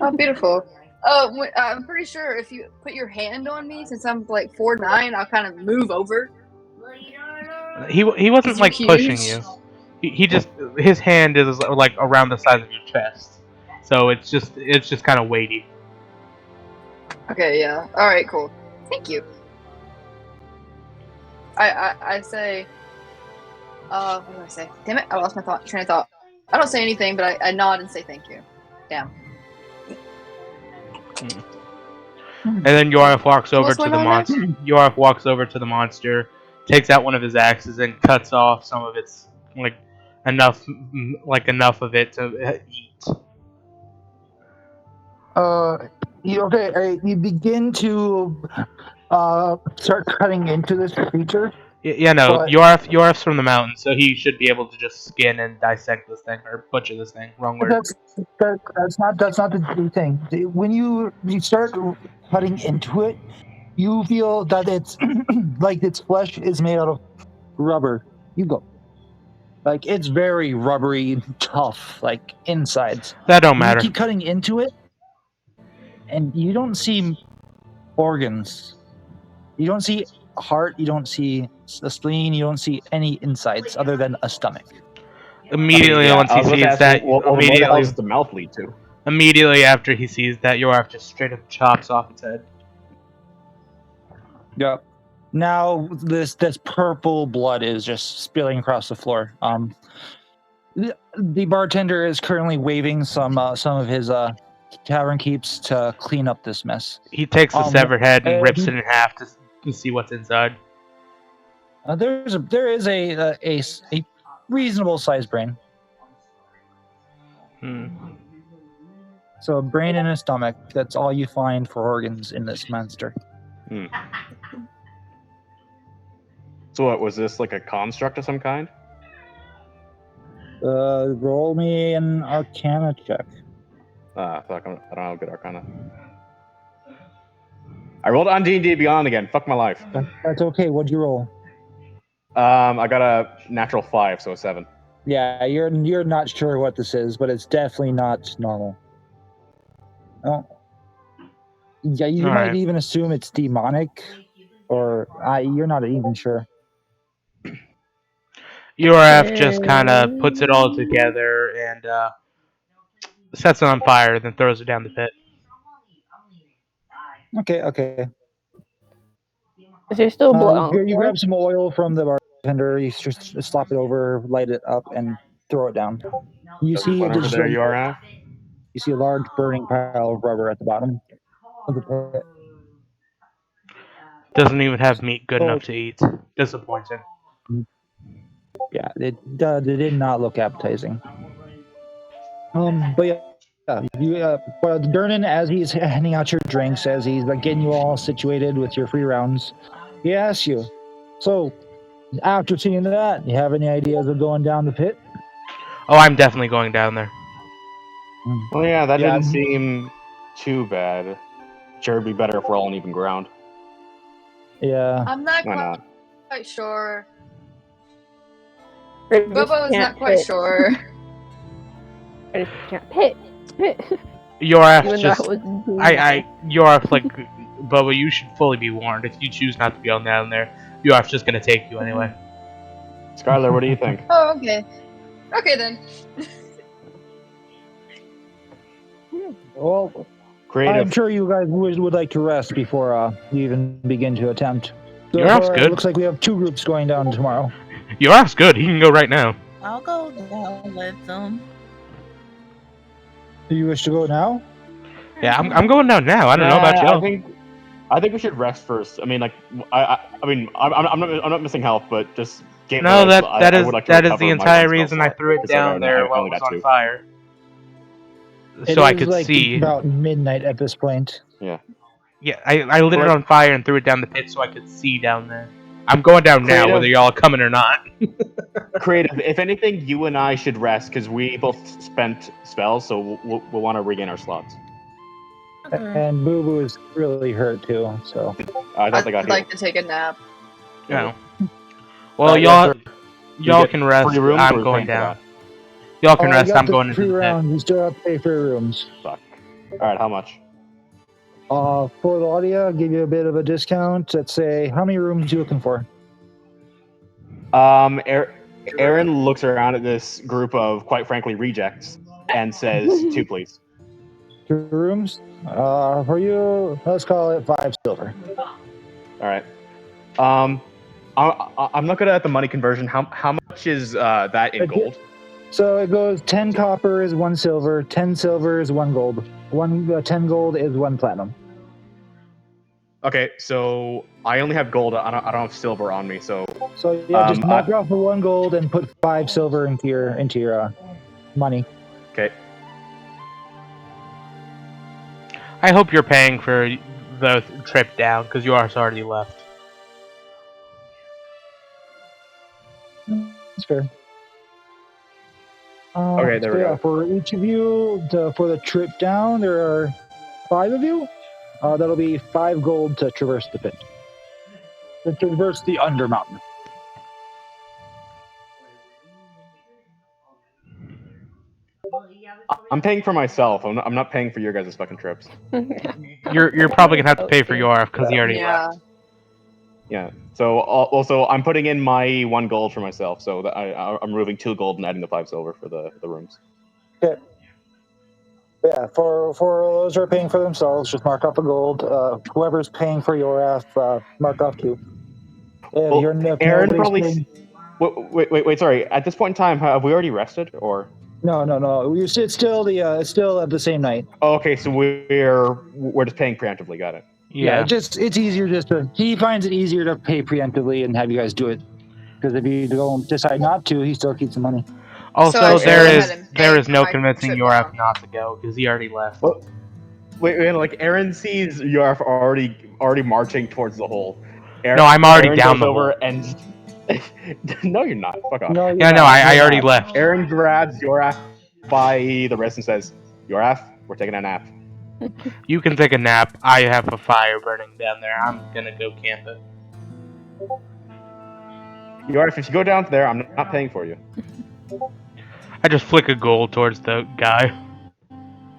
Oh, beautiful. I'm pretty sure if you put your hand on me, since I'm like 4'9", I'll kind of move over. He wasn't You're like pushing huge. you. He just his hand is like around the size of your chest, so it's just kind of weighty. Okay, yeah. All right, cool. Thank you. I say. What do I say? Damn it! I lost my train of thought. I don't say anything, but I nod and say thank you. Damn. And then Yoraf walks over What's to going the on monster. Yoraf walks over to the monster, takes out one of his axes, and cuts off some of its enough of it to eat. You begin to start cutting into this creature. Yeah, no, But- Yoraf's from the mountains, so he should be able to just skin and dissect this thing or butcher this thing. Wrong word. That's not the thing. When you start cutting into it, you feel that it's like its flesh is made out of rubber. You go. Like it's very rubbery and tough, like insides. That don't You matter. keep cutting into it, and you don't see organs. You don't see a heart. You don't see a spleen. You don't see any insides other than a stomach. Immediately once he sees that, where the hell does the mouth lead to? immediately after he sees that, Yoraf just straight up chops off its head. Yep. Now this purple blood is just spilling across the floor. The bartender is currently waving some of his tavern keeps to clean up this mess. He takes the severed head and rips he- it in half to see what's inside. There is a reasonable sized brain. So a brain and a stomach. That's all you find for organs in this monster. So what, was this like a construct of some kind? Roll me an Arcana check. I don't know, good Arcana. I rolled on D&D Beyond again. Fuck my life. That's okay. What'd you roll? I got a natural 5, so a 7. Yeah, you're not sure what this is, but it's definitely not normal. Oh. Yeah, you All might right. even assume it's demonic, or you're not even sure. Yoraf just kind of puts it all together and sets it on fire, then throws it down the pit. Okay. Is there still blood on the You floor? grab some oil from the bartender, you just slop it over, light it up, and throw it down. You see Whenever there you are at. You see a large burning pile of rubber at the bottom of the pit. Doesn't even have meat good enough to eat. Disappointing. Yeah, it did not look appetizing. But yeah, Durnan, as he's handing out your drinks, as he's getting you all situated with your free rounds, he asks you, so after seeing that, you have any ideas of going down the pit? Oh, I'm definitely going down there. Well, yeah, that didn't seem too bad. Sure, it'd be better if we're all on even ground. Yeah. I'm not Why not? quite sure. I just Bobo is can't not quite pit. sure. I just can't pit. Yoraf Even just... though it was Yoraf, like, Bubba, you should fully be warned. If you choose not to go down there, Yoraf's just gonna take you anyway. Skylar, what do you think? Oh, okay. Okay then. Well, Creative. I'm sure you guys would like to rest before you even begin to attempt. So Yoraf's far, good. It looks like we have 2 groups going down tomorrow. Yoraf's good. He can go right now. I'll go down with them. Do you wish to go now? Yeah, I'm going down now. I don't know about y'all. I think we should rest first. I mean, like, I'm not missing health, but just No, that is I would like to that is recover the my entire spell reason I slot, threw it because down there I while only it was got on 2. fire. so I is could like see. about midnight at this point. Yeah, I lit it Like- on fire and threw it down the pit so I could see down there. I'm going down now, Creative. whether y'all are coming or not. Creative. If anything, you and I should rest because we both spent spells, so we'll want to regain our slots. Okay. And Boo Boo is really hurt too. So I don't think I I'd like to take a nap. No. Well, yes, sir. y'all get can rest. free rooms, or I'm we're going paying for down. Y'all can you rest. got I'm the going into free the pit. round. You still have to pay for your rooms. Fuck. All right, how much? For the audio, I'll give you a bit of a discount. Let's say, how many rooms are you looking for? Aaron looks around at this group of, quite frankly, rejects and says, 2, please. 2 rooms. For you, let's call it 5 silver. All right. I'm not good at the money conversion. How much is that in gold? So it goes 10 copper is 1 silver, 10 silver is 1 gold, 10 gold is 1 platinum. Okay, so I only have gold. I don't have silver on me. So So yeah, just mark off the 1 gold and put 5 silver into your money. okay. I hope you're paying for the trip down because yours already left. That's fair. Okay, there we go. For each of you, for the trip down, there are 5 of you. That'll be 5 gold to traverse the pit. To traverse the under mountain. I'm paying for myself. I'm not paying for your guys' fucking trips. You're probably gonna have to pay for yours because he already Yeah. left. Yeah. So also, I'm putting in my 1 gold for myself. So that I'm removing 2 gold and adding the 5 silver for the rooms. Okay. Yeah, for those who are paying for themselves, just mark off a gold. Whoever's paying for your mark off 2. Well, Aaron nobody's probably. paying- Wait. Sorry. At this point in time, have we already rested or? No. It's still the same night. Oh, okay, so we're just paying preemptively. Got it. Yeah. It's easier he finds it easier to pay preemptively and have you guys do it. Because if you don't decide not to, he still keeps the money. Also, So I should there go is ahead and there pay is for no my convincing trip Yoraf down. not to go because he already left. Well, wait. Like Aaron sees Yarf already marching towards the hole. No, I'm already Aaron down goes the over hole. and. No, you're not. Fuck off. No, you're Yeah, no, not. I You're already not. left. Aaron grabs Yoraf by the wrist and says, "Yoraf, we're taking a nap." You can take a nap. I have a fire burning down there. I'm gonna go camp it. Yoraf, if you go down there, I'm not paying for you. I just flick a gold towards the guy.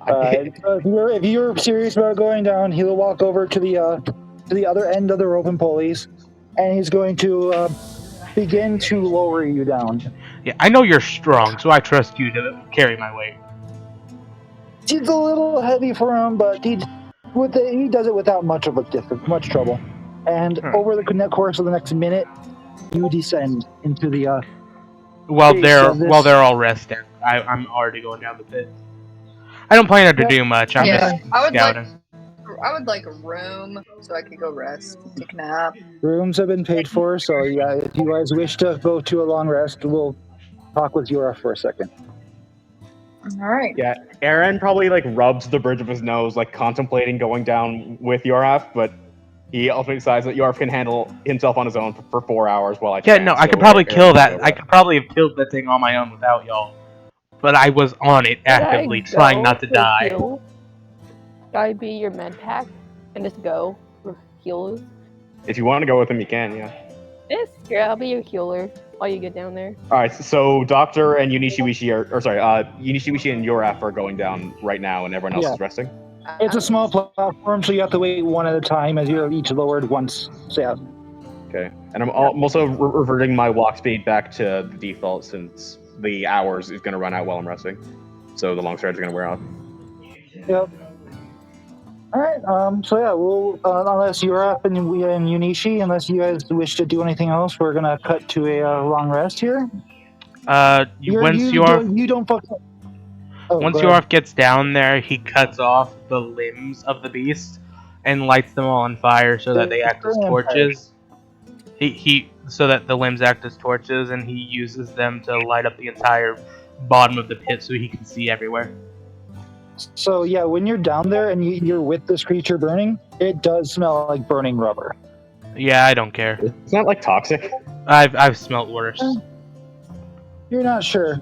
So if you're serious about going down, he'll walk over to the other end of the rope and pulleys, and he's going to begin to lower you down. Yeah, I know you're strong, so I trust you to carry my weight. It's a little heavy for him, but he does it without much trouble. And over the course of the next minute, you descend into the. While base they're of this- while they're all resting, I'm already going down the pit. I don't plan to do much. I'm Yeah, just I would scouting. I would like a room so I could go rest, take a nap. Rooms have been paid for, so yeah. If you guys wish to go to a long rest, we'll talk with Yura for a second. All right. Yeah, Aaron probably like rubs the bridge of his nose, like contemplating going down with Yoraf, but he ultimately decides that Yoraf can handle himself on his own for 4 hours while I. Yeah, no, I could probably kill that. I could probably have killed that thing on my own without y'all. But I was on it actively, trying not to die. Should I be your med pack and just go for heals? If you want to go with him, you can. Yeah. Yes, yeah, I'll be your healer while you get down there. All right, so Doctor and Unishiwishi Unishiwishi and Yoraf are going down right now, and everyone else is resting. It's a small platform, so you have to wait one at a time as you're each lowered once. So yeah. Okay, and I'm also reverting my walk speed back to the default since the hours is going to run out while I'm resting, so the long strides are going to wear off. Yep. All right. So yeah, we'll unless you're up and Unishi, unless you guys wish to do anything else, we're gonna cut to a long rest here. Once Yorf gets down there, he cuts off the limbs of the beast and lights them all on fire so that they act as torches. So that the limbs act as torches, and he uses them to light up the entire bottom of the pit so he can see everywhere. So yeah, when you're down there and you're with this creature burning, it does smell like burning rubber. Yeah, I don't care. It's not like toxic. I've smelt worse. You're not sure.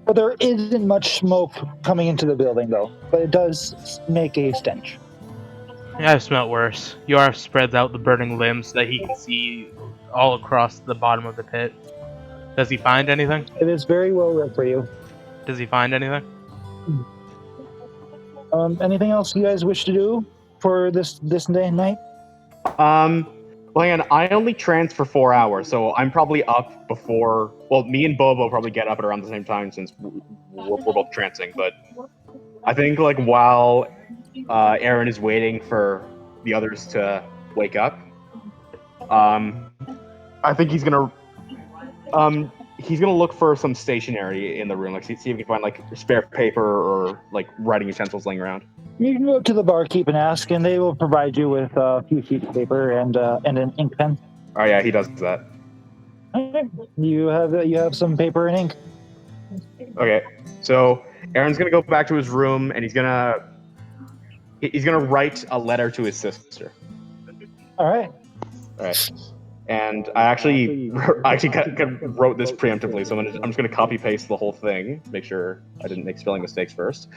But there isn't much smoke coming into the building, though. But it does make a stench. Yeah, I've smelt worse. Yorf spreads out the burning limbs so that he can see all across the bottom of the pit. Does he find anything? It is very well lit for you. Does he find anything? Anything else you guys wish to do for this day and night? Well, hang on, I only trance for 4 hours, so I'm probably up before. Well, me and Bobo probably get up at around the same time since we're both trancing. But I think like while Aaron is waiting for the others to wake up, I think he's gonna look for some stationery in the room, like see if he can find like spare paper or like writing utensils laying around. You can go to the barkeep and ask, and they will provide you with a few sheets of paper and an ink pen. Oh yeah, he does that. Okay. You have some paper and ink. Okay, so Aaron's gonna go back to his room and he's gonna write a letter to his sister. All right. And I actually wrote this preemptively, so I'm just gonna copy paste the whole thing, make sure I didn't make spelling mistakes first,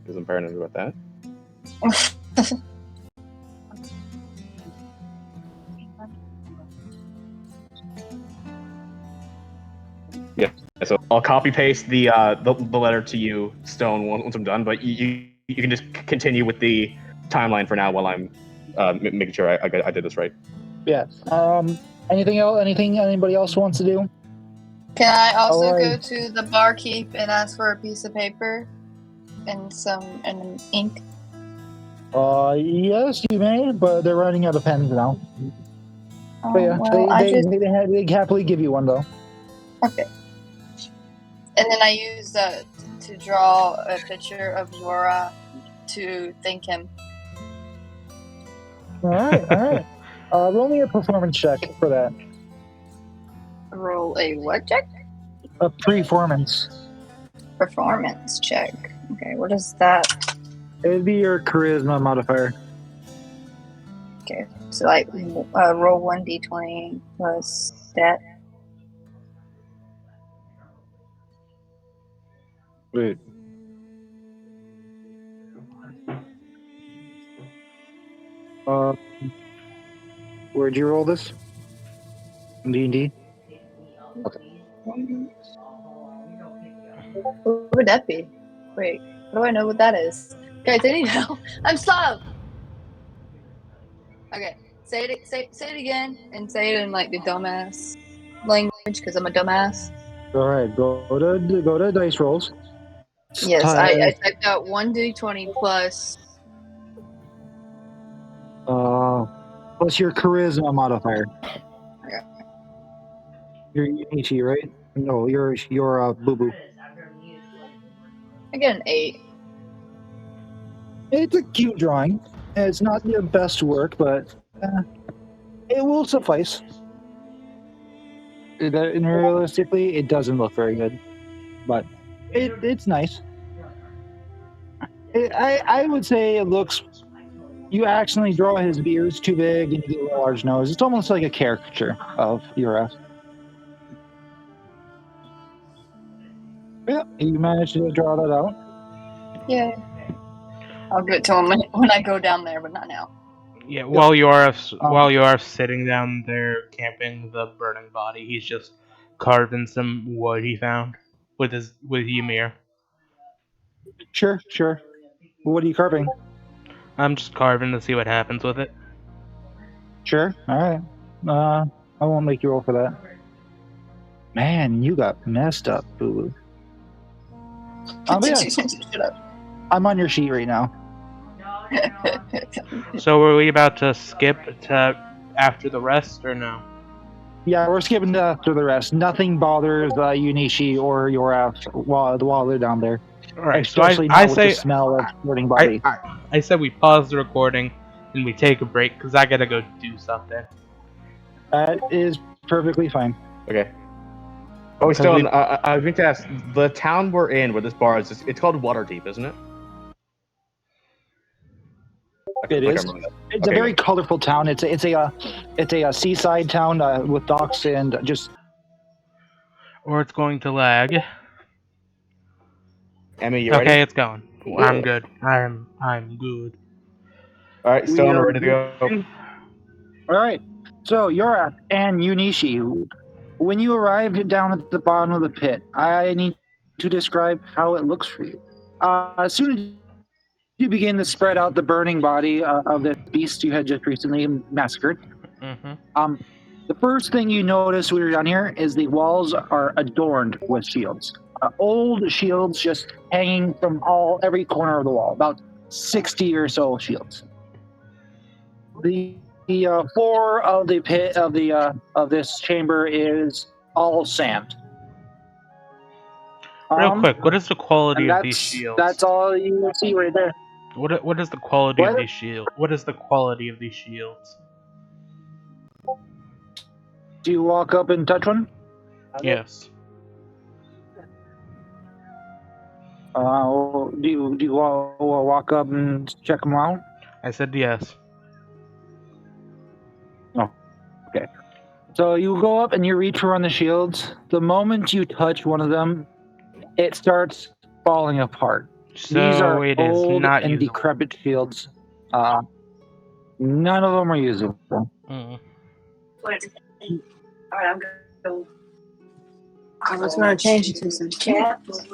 because I'm paranoid about that. Yeah, so I'll copy paste the letter to you, Stone, once I'm done. But you can just continue with the timeline for now while I'm making sure I did this right. Yeah. Anything else? Anything anybody else wants to do? Can I also Alright. go to the barkeep and ask for a piece of paper and an ink? Yes, you may, but they're running out of pens now. But yeah, Well, they happily give you one though. Okay. And then I use that to draw a picture of Yora to thank him. All right. Roll me a performance check for that. Roll a what check? A performance. Performance check. Okay, what is that? It'd be your charisma modifier. Okay, so like roll 1d20 plus that. Wait. Where'd you roll this? D&D? What would that be? Wait, how do I know what that is? Guys, I need help. I'm slow. Okay, say it again, and say it in like the dumbass language, because I'm a dumbass. All right, go to dice rolls. Yes, I typed out 1d20 plus. Plus your charisma modifier. Okay. You're Unichi, right? No, you're Boo Boo. I get an 8. It's a cute drawing. It's not your best work, but it will suffice. And realistically, it doesn't look very good, but it's nice. I would say it looks. You accidentally draw his ears too big and you get a large nose. It's almost like a caricature of Ura. Yeah, you managed to draw that out. Yeah. I'll give it to him when I go down there, but not now. Yeah, while you're sitting down there camping the burning body, he's just carving some wood he found with Ymir. Sure. What are you carving? I'm just carving to see what happens with it. Sure. All right. I won't make you roll for that. Man, you got messed up, Boo Boo. Shut up. I'm on your sheet right now. So were we about to skip to after the rest or no? Yeah, we're skipping to after the rest. Nothing bothers Unishi or Yoraf while they're down there. All right. Especially So I not with say the smell of burning body. I said we pause the recording and we take a break because I gotta go do something. That is perfectly fine. Okay. Oh, Because Stone, I was going to ask, the town we're in, where this bar is, it's called Waterdeep, isn't it? It Like I is. remember that. It's Okay, a very good. colorful town. It's a seaside town with docks and just. or it's going to lag. Emmy, you Okay, ready? it's going. I'm good. I'm good. All right, We Stone, are ready to go. All right. So Yorak and Unishi, when you arrived down at the bottom of the pit, I need to describe how it looks for you. As soon as you begin to spread out the burning body of the beast you had just recently massacred, Mm-hmm. the first thing you notice when you're down here is the walls are adorned with shields. Old shields just hanging from every corner of the wall, about 60 or so shields. The floor of the pit of this chamber is all sand. Real quick, what is the quality and of these shields? that's all you see right there. What is the quality of What? these shields? What is the quality of these shields? Do you walk up and touch one? Yes. Do you walk up and check them out? I said yes. Okay. So you go up and you reach for one of the shields. The moment you touch one of them, it starts falling apart. So These are it is old not and usable. decrepit shields. None of them are usable. Mm. Alright, I'm going. I was going to change it to some cats.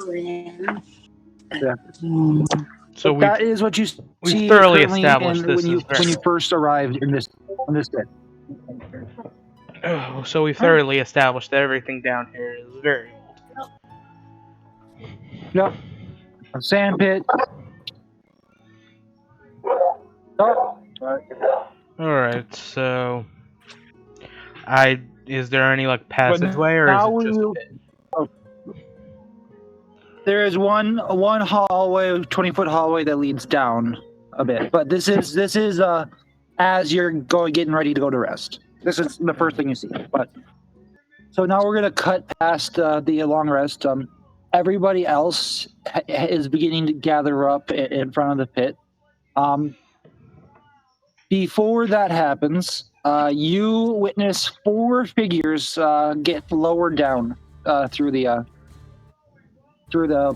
Yeah. So But that is what you we've see thoroughly currently established this when you is very first arrived in this bit. so we've thoroughly established that everything down here is very old. Yep. A sand pit. Oh. Alright, so is there any like passageway or is now it just we- a pit? There is one hallway, 20-foot hallway that leads down a bit, but this is as you're getting ready to go to rest. This is the first thing you see. But so now we're gonna cut past the long rest. Everybody else is beginning to gather up in front of the pit. Before that happens, you witness 4 figures get lowered down through the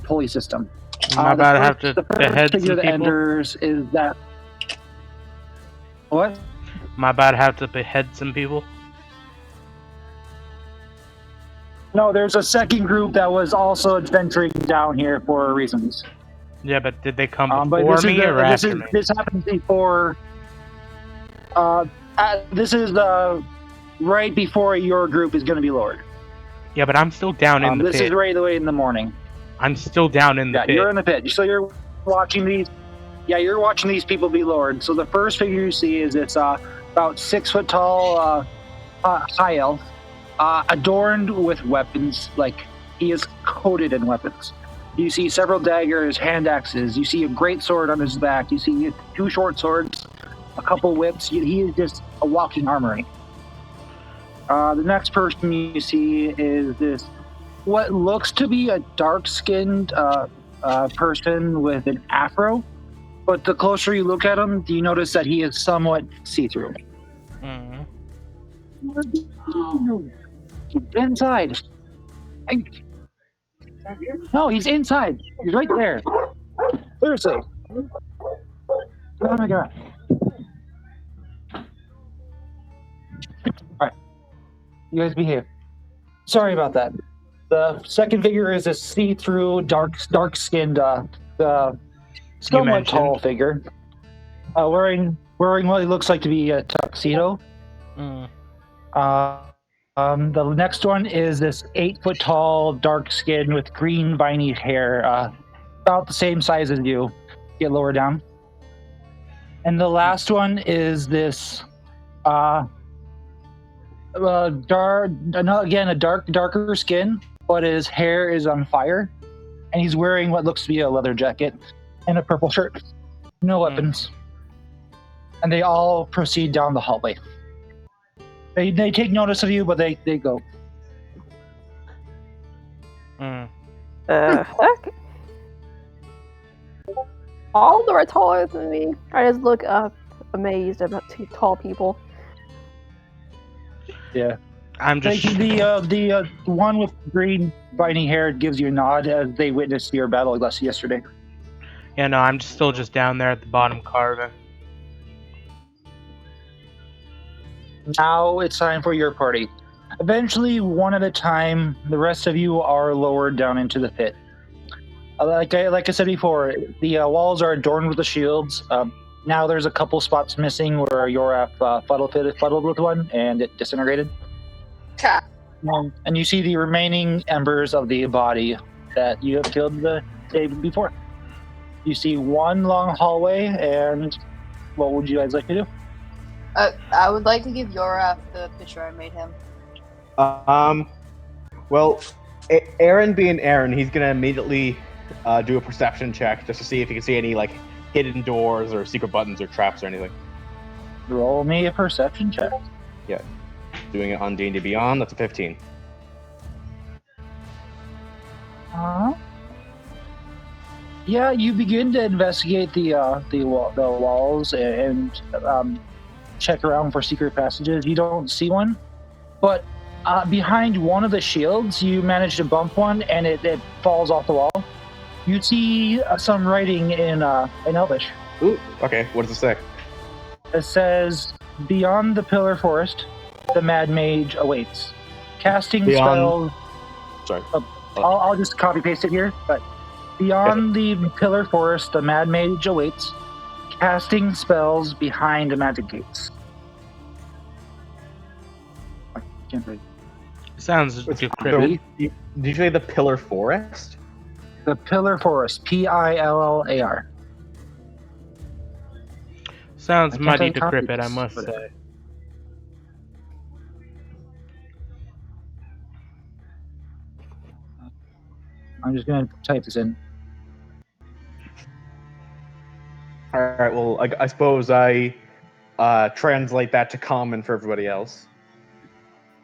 pulley system. Am I about to have to The first behead figure some that people? enters is that. What? Am I about to have to behead some people? No, there's a second group that was also adventuring down here for reasons. Yeah, but did they come But before me or after me? This happens before. This is right before your group is going to be lowered. Yeah, but I'm still down in the This pit. is right away in the morning. I'm still down in the Yeah, pit. you're in the pit. So you're watching these. Yeah, you're watching these people be lowered. So the first figure you see is it's about 6 foot tall, high elf, adorned with weapons. Like he is coated in weapons. You see several daggers, hand axes. You see a great sword on his back. You see 2 short swords, a couple whips. He is just a walking armory. The next person you see is this, what looks to be a dark-skinned person with an afro. But the closer you look at him, do you notice that he is somewhat see-through? Mhm. Inside. No, he's inside. He's right there. Seriously. Oh my god. Alright. You guys behave. Sorry about that. The second figure is a see-through, dark-skinned, somewhat tall figure. Wearing what looks like to be a tuxedo. Mm. The next one is this 8 foot tall, dark skin with green viney hair, about the same size as you. Get lower down. And the last one is this darker skin, but his hair is on fire, and he's wearing what looks to be a leather jacket and a purple shirt. No weapons. And they all proceed down the hallway. They take notice of you, but they go. Mm. Heck? All of them are taller than me. I just look up, amazed about two tall people. Yeah. I'm just. The one with green spiny hair gives you a nod as they witnessed your battle yesterday. Yeah, no, I'm still just down there at the bottom carving. Now it's time for your party. Eventually, one at a time, the rest of you are lowered down into the pit. Like I said before, the walls are adorned with the shields. Now there's a couple spots missing where Yoraf fuddled with one and it disintegrated. Ta. And you see the remaining embers of the body that you have killed the day before. You see one long hallway, and what would you guys like to do? I would like to give Yoraf the picture I made him. Well, Aaron being Aaron, he's gonna immediately do a perception check just to see if he can see any like hidden doors or secret buttons or traps or anything. Roll me a perception check. Yeah, doing it on D&D Beyond. That's a 15. Yeah, you begin to investigate the walls and check around for secret passages. You don't see one, but behind one of the shields, you manage to bump one, and it falls off the wall. You see some writing in Elvish. Ooh, okay. What does it say? It says, "Beyond the Pillar Forest, the Mad Mage awaits. Casting Beyond- spells." Sorry. I'll just copy paste it here. But beyond the Pillar Forest, the Mad Mage awaits. Casting spells behind the magic gates. I can't read. Sounds What's- decrepit. Did you say the Pillar Forest? The Pillar Forest, Pillar. Sounds I can't mighty tell you copy decrepit, I this, must but- say. I'm just going to type this in. All right. Well, I suppose I translate that to common for everybody else.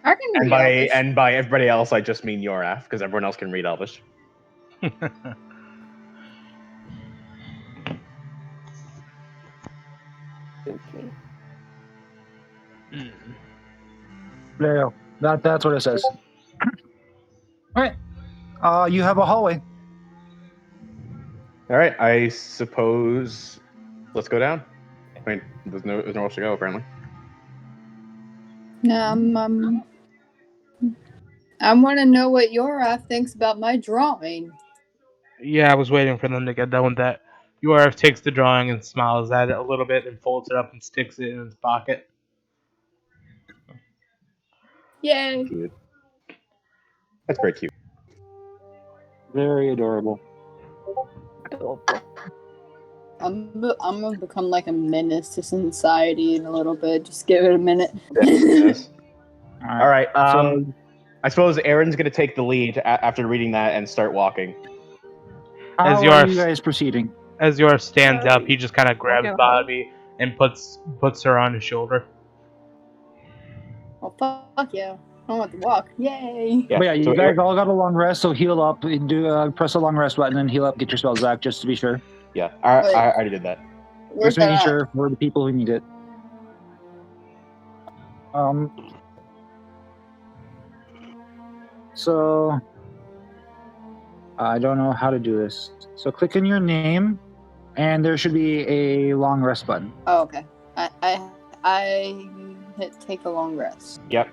I can And read Elvish. by everybody else, I just mean Yoraf, because everyone else can read Elvish. Okay. Mm. There you go. That's what it says. All right. You have a hallway. All right. I suppose let's go down. I mean, there's nowhere else to go apparently. I want to know what Yoraf thinks about my drawing. Yeah, I was waiting for them to get done with that. URF takes the drawing and smiles at it a little bit and folds it up and sticks it in his pocket. Yay! Cute. That's very cute. Very adorable. Adorable. I'm gonna become like a menace to society in a little bit. Just give it a minute. Yes. All right. So I suppose Aaron's gonna take the lead after reading that and start walking. how As are Yorf- you guys proceeding? As Yorf stands up, he just kind of grabs Okay. Bobby and puts her on his shoulder. Oh fuck yeah! I want to walk. Yay! Yeah. But yeah, you so guys all got a long rest, so heal up. Do press the long rest button and heal up. Get your spells back, just to be sure. yeah. I already did that. Where's Just making that? sure for the people who need it. So I don't know how to do this. So click on your name, and there should be a long rest button. Oh okay. I hit take a long rest. Yep.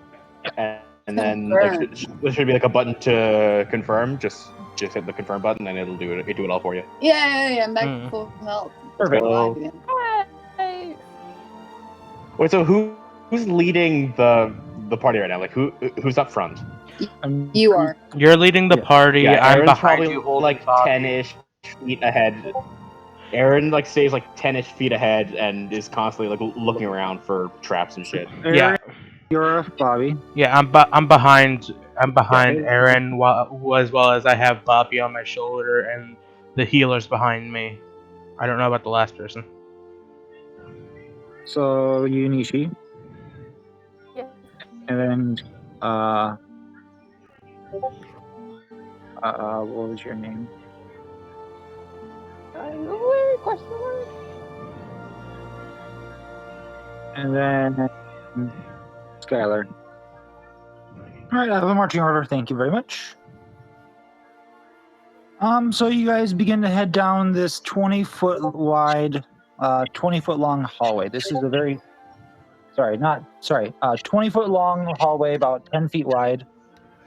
And then there should be like a button to confirm. Just hit the confirm button and it'll do it. It do it all for you. Yay! I'm back to full health. Perfect. Alive again. Hey. Wait. So who's leading the party right now? Like who's up front? You are. You're leading the Yeah. party. Yeah. I'm Aaron's behind probably you, holding like Bobby. 10-ish feet ahead. Aaron like stays like 10-ish feet ahead and is constantly like looking around for traps and shit. Yeah, You're Bobby. yeah. I'm behind Yeah. Aaron, as well as I have Bobby on my shoulder and the healers behind me. I don't know about the last person. So you Nishi. Yeah. And then What was your name? Question mark? And then Skylar. All right, I have a marching order. Thank you very much. So you guys begin to head down this 20-foot wide, 20-foot long hallway. This is a 20-foot long hallway, about 10 feet wide,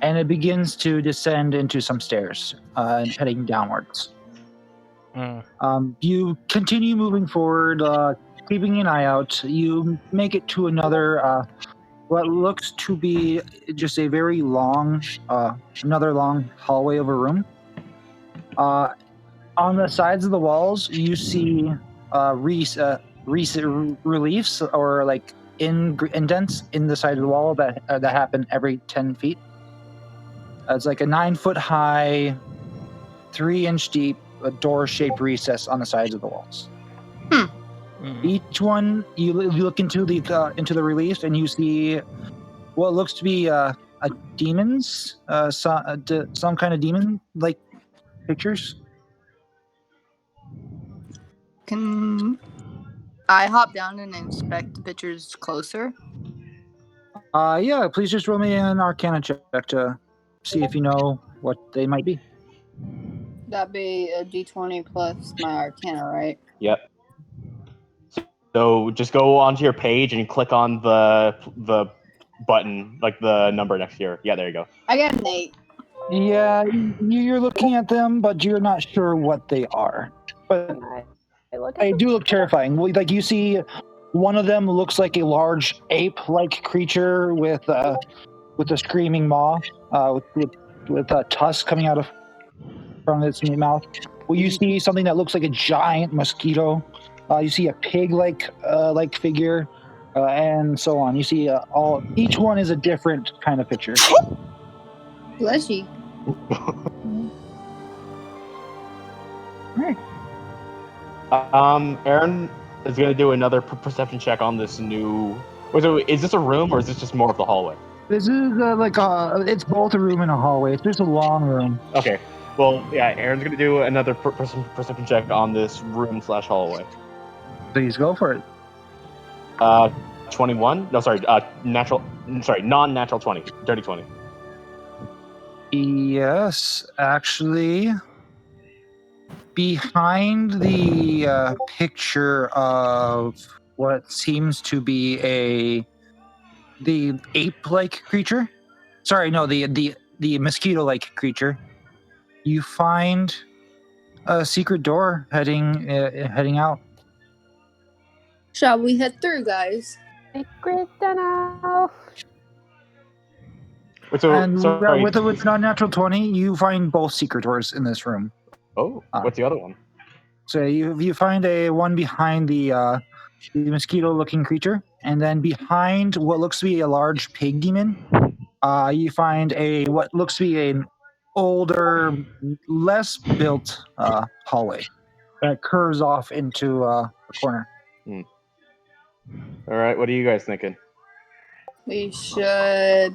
and it begins to descend into some stairs, heading downwards. You continue moving forward, keeping an eye out. You make it to another, what looks to be just a very long, another long hallway of a room. On the sides of the walls, you see reliefs or like indents in the side of the wall that happen every 10 feet. It's like a 9-foot high, 3-inch deep, door-shaped recess on the sides of the walls. Each one, you look into the reliefs and you see what looks to be a demon's, some kind of demon-like pictures. Can I hop down and inspect the pictures closer? Yeah, please just roll me an Arcana check to see if you know what they might be. That'd be a d20 plus my Arcana, right? Yep. So just go onto your page and click on the button, like the number next to your. Yeah, there you go. I got an 8. Yeah, you're looking at them, but you're not sure what they are. But they do look terrifying. Like you see, one of them looks like a large ape-like creature with a screaming maw, with a tusk coming out from its mouth. Well, you see something that looks like a giant mosquito. You see a pig-like figure, and so on. You see each one is a different kind of picture. Bless you. Aaron is going to do another perception check on this new. Wait, so is this a room or is this just more of the hallway? This is it's both a room and a hallway. It's just a long room. Okay. Well, yeah, Aaron's going to do another perception check on this room/hallway. Please go for it. 21? No, sorry, non-natural 20. Dirty 20. Yes, actually, behind the picture of what seems to be the ape-like creature. Sorry, no, the mosquito-like creature. You find a secret door heading out. Shall we head through, guys? Secret tunnel. Wait, so, And sorry. with a non-natural 20, you find both secret doors in this room. Oh, what's the other one? So you find one behind the mosquito-looking creature, and then behind what looks to be a large pig demon, you find what looks to be an older, less built hallway that curves off into a corner. All right, what are you guys thinking? We should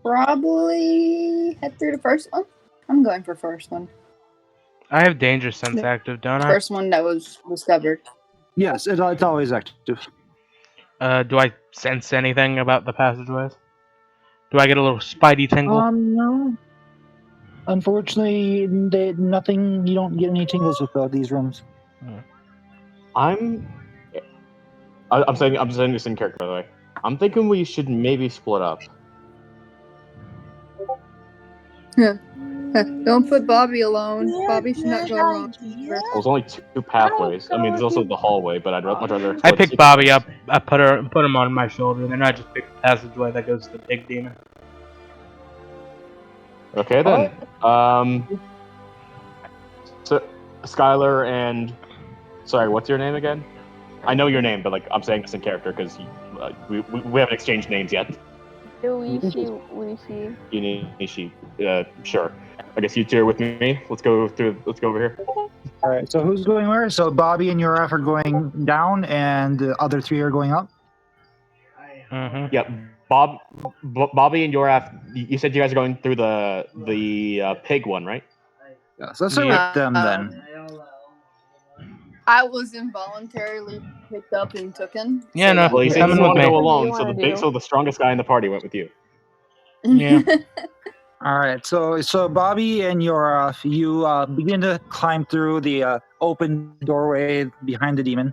probably head through the first one. I'm going for first one. I have danger sense active, don't I? First one that was discovered. Yes, it's always active. Do I sense anything about the passageways? Do I get a little spidey tingle? No. Unfortunately, nothing. You don't get any tingles with these rooms. I'm saying this in character, by the way. I'm thinking we should maybe split up. Don't put Bobby alone. Yeah, Bobby should not go alone. Well, there's only 2 pathways. I mean, there's also the hallway, but I'd much rather. I pick Bobby up, I put him on my shoulder, and then I just pick the passageway that goes to the pig demon. Okay then. So Skylar and sorry, what's your name again? I know your name, but like I'm saying this in character because we haven't exchanged names yet. Lucy. Unishi. Sure. I guess you two are with me. Let's go over here. All right. So who's going where? So Bobby and Uraf are going down, and the other 3 are going up. Yep. Bobby and Yoraf, you said you guys are going through the pig one, right? Yeah, so let's start with them then. I was involuntarily picked up and taken. Yeah, so no. Well, you You're said you coming didn't want with to me. go What do you alone, wanna do? so the strongest guy in the party went with you. Yeah. All right, so Bobby and Yoraf, you begin to climb through the open doorway behind the demon.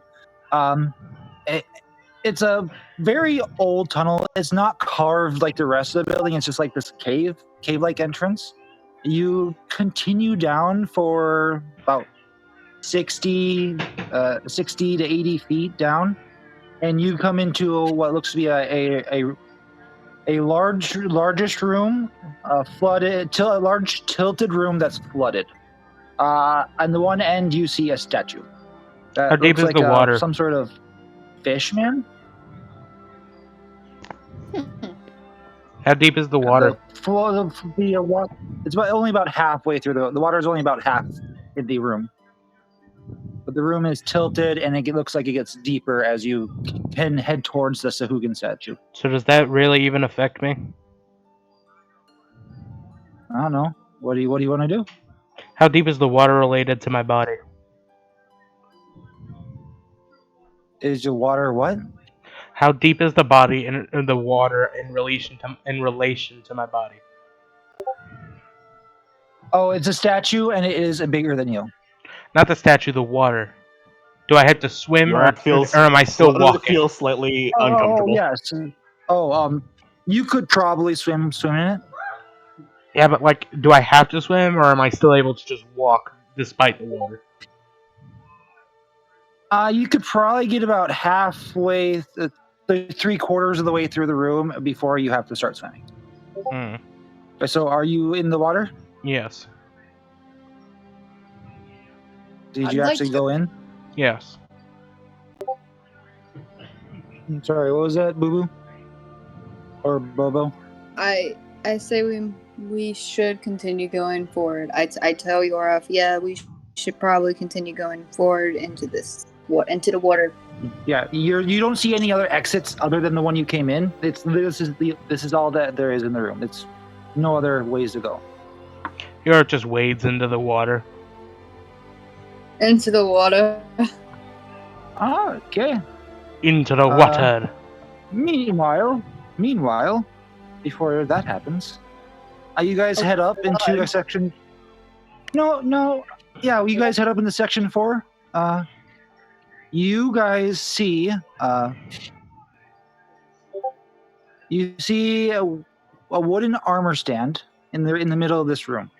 It's a very old tunnel. It's not carved like the rest of the building. It's just like this cave-like entrance. You continue down for about 60 to 80 feet down, and you come into what looks to be a largest room, flooded, a large tilted room that's flooded. On the one end, you see a statue How that deep looks is like the water? some sort of fish man. How deep is the water? It's only about halfway through the water is only about half in the room, but the room is tilted and it looks like it gets deeper as you can head towards the Sahugan statue. So does that really even affect me? I don't know. What do you want to do? How deep is the water related to my body? Is your water what? How deep is the body in the water in relation to my body? Oh, it's a statue and it is bigger than you. Not the statue, the water. Do I have to swim or Yoraf am I still walking? feels slightly Oh uncomfortable. yes. You could probably swim in it. Yeah, but like, do I have to swim or am I still able to just walk despite the water? You could probably get about halfway, 3/4 of the way through the room before you have to start swimming. Hmm. So, are you in the water? Yes. Did you actually go in? Yes. Sorry, what was that, Boo Boo? Or Bobo? I say we should continue going forward. I tell Yoraf, yeah, we should probably continue going forward into the water. Yeah, you don't see any other exits other than the one you came in. This is all that there is in the room. It's no other ways to go. You're just wades into the water. Into the water. Okay. Into the water. Meanwhile, before that happens, you guys head up into a section. No. Yeah, you guys head up into section 4. You guys see. You see a wooden armor stand in the middle of this room.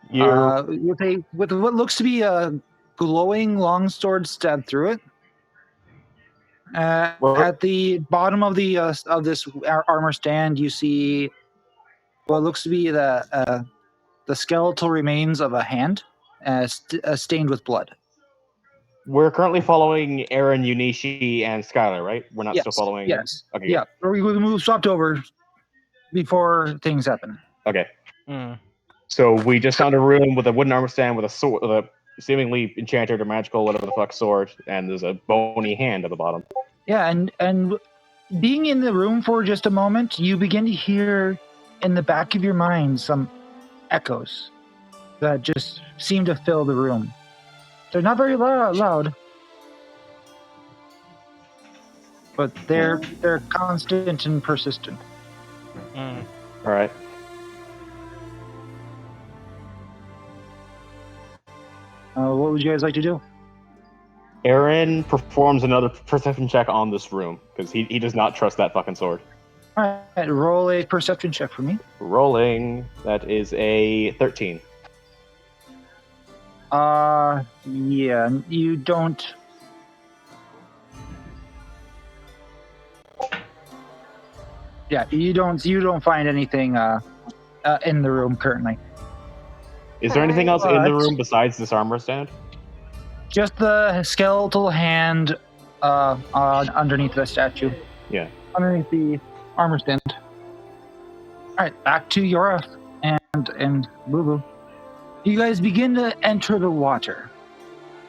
With what looks to be a glowing longsword stabbed through it. At the bottom of this armor stand, you see what looks to be the skeletal remains of a hand, stained with blood. We're currently following Aaron, Unishi, and Skylar, right? We're not still following. Yes. Okay. Yeah. We swapped over before things happen. Okay. Mm. So we just found a room with a wooden armor stand with a sword, with a seemingly enchanted or magical, whatever the fuck, sword, and there's a bony hand at the bottom. Yeah, and being in the room for just a moment, you begin to hear in the back of your mind some echoes that just seem to fill the room. They're not very loud, but they're constant and persistent. Mm. All right. What would you guys like to do? Aaron performs another perception check on this room because he does not trust that fucking sword. All right, roll a perception check for me. Rolling. That is a 13. Yeah, you don't. Yeah, you don't find anything in the room currently. Is there anything else in the But- room besides this armor stand? Just the skeletal hand underneath the statue. Yeah. Underneath the armor stand. All right, back to Yoraf and Boo Boo. You guys begin to enter the water.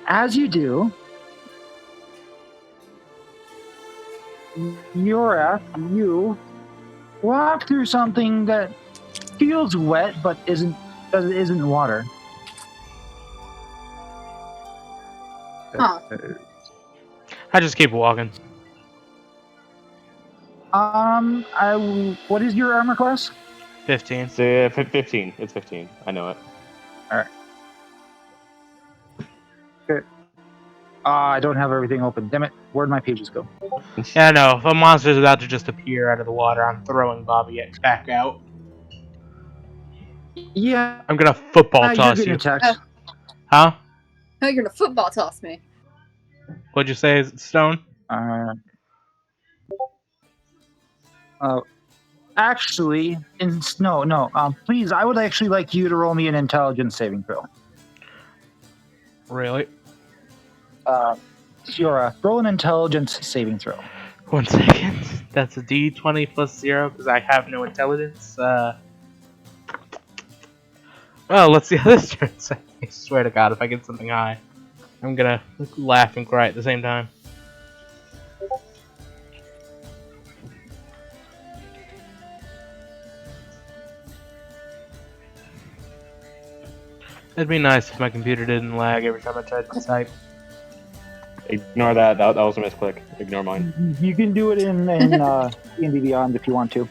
As you do, Yoraf, you walk through something that feels wet but isn't water. Huh. I just keep walking. What is your armor class? 15. It's 15. It's 15. I know it. I don't have everything open. Damn it! Where'd my pages go? Yeah, no. If a monster's about to just appear out of the water, I'm throwing Bobby back out. Yeah, I'm gonna football you're toss getting you. attacked. Huh? Oh, you're gonna football toss me. What'd you say, Stone? Actually, no. Please, I would actually like you to roll me an intelligence saving throw. Really? Shiora, roll an intelligence saving throw. 1 second. That's a D20 plus 0 because I have no intelligence. Well, let's see how this turns out. I swear to God, if I get something high, I'm gonna laugh and cry at the same time. It'd be nice if my computer didn't lag every time I tried to type. Ignore that. That was a misclick. Ignore mine. You can do it in D&D Beyond if you want to.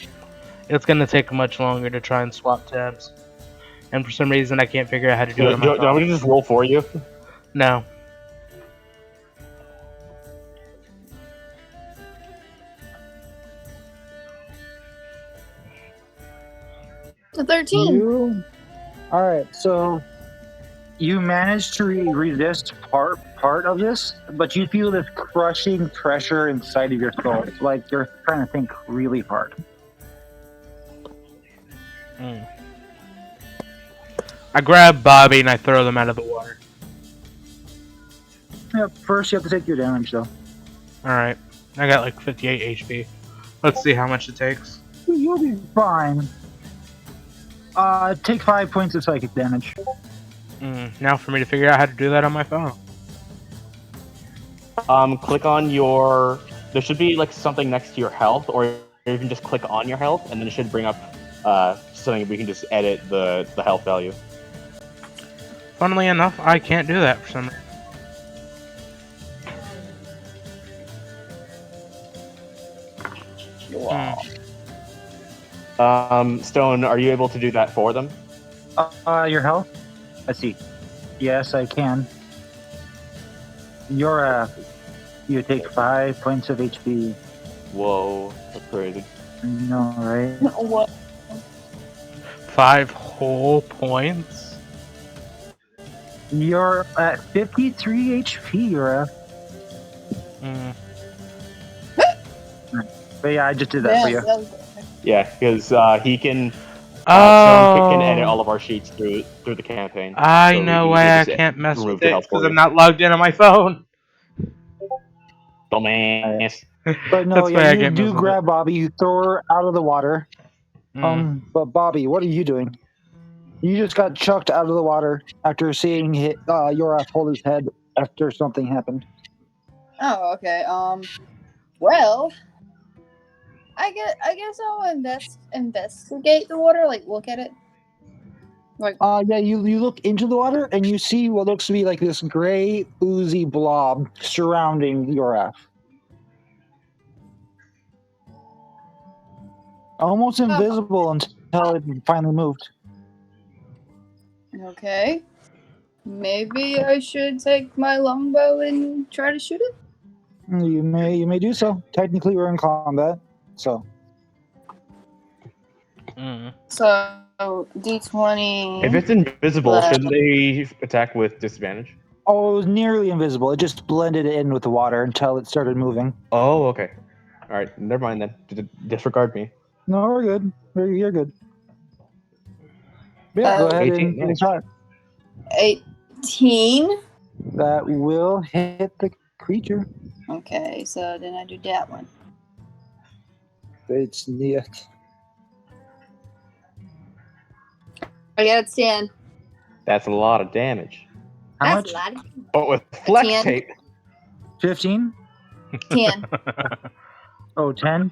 It's gonna take much longer to try and swap tabs. And for some reason, I can't figure out how to do Do it on my you want me phone. to just roll for you? No. A 13. All right, so you managed to resist part of this, but you feel this crushing pressure inside of your soul. It's like you're trying to think really hard. I grab Bobby and I throw them out of the water. Yep, first you have to take your damage, though. Alright. I got like 58 HP. Let's see how much it takes. You'll be fine. Take 5 points of psychic damage. Now for me to figure out how to do that on my phone. Click on your. There should be like something next to your health, or you can just click on your health, and then it should bring up something we can just edit the health value. Funnily enough, I can't do that for some reason. Stone, are you able to do that for them? Your health? Let's see. Yes, I can. You take 5 points of HP. Whoa, that's crazy. No, right? What? 5 whole points? You're at 53 HP, Yura. But yeah, I just did that for you. Yeah, because he can. Oh, Stone can edit all of our sheets through the campaign. I So know he why I just can't mess remove with the it health for because you. I'm not logged in on my phone. Dumbass. But no, That's why yeah, I you get do most of grab Bobby, you throw her out of the water. But Bobby, what are you doing? You just got chucked out of the water after seeing Yorath hold his head after something happened. Oh, okay. Well, I guess I'll investigate the water. Like, look at it. Like, Yeah, you look into the water and you see what looks to be like this gray, oozy blob surrounding Yorath. Almost invisible until it finally moved. okay. Maybe I should take my longbow and try to shoot it. You may do so. Technically, we're in combat, so. So D20. If it's invisible, shouldn't they attack with disadvantage? Oh, it was nearly invisible. It just blended in with the water until it started moving. Oh, okay. All right, never mind then. Disregard me. No, we're good. You're good. Yeah, go ahead 18, and nice. try. 18. That will hit the creature. Okay, so then I do that one. It's neat. I got 10. That's a lot of damage. How That's much? a lot. But with flex 10. tape. 15? 10. Oh, 10?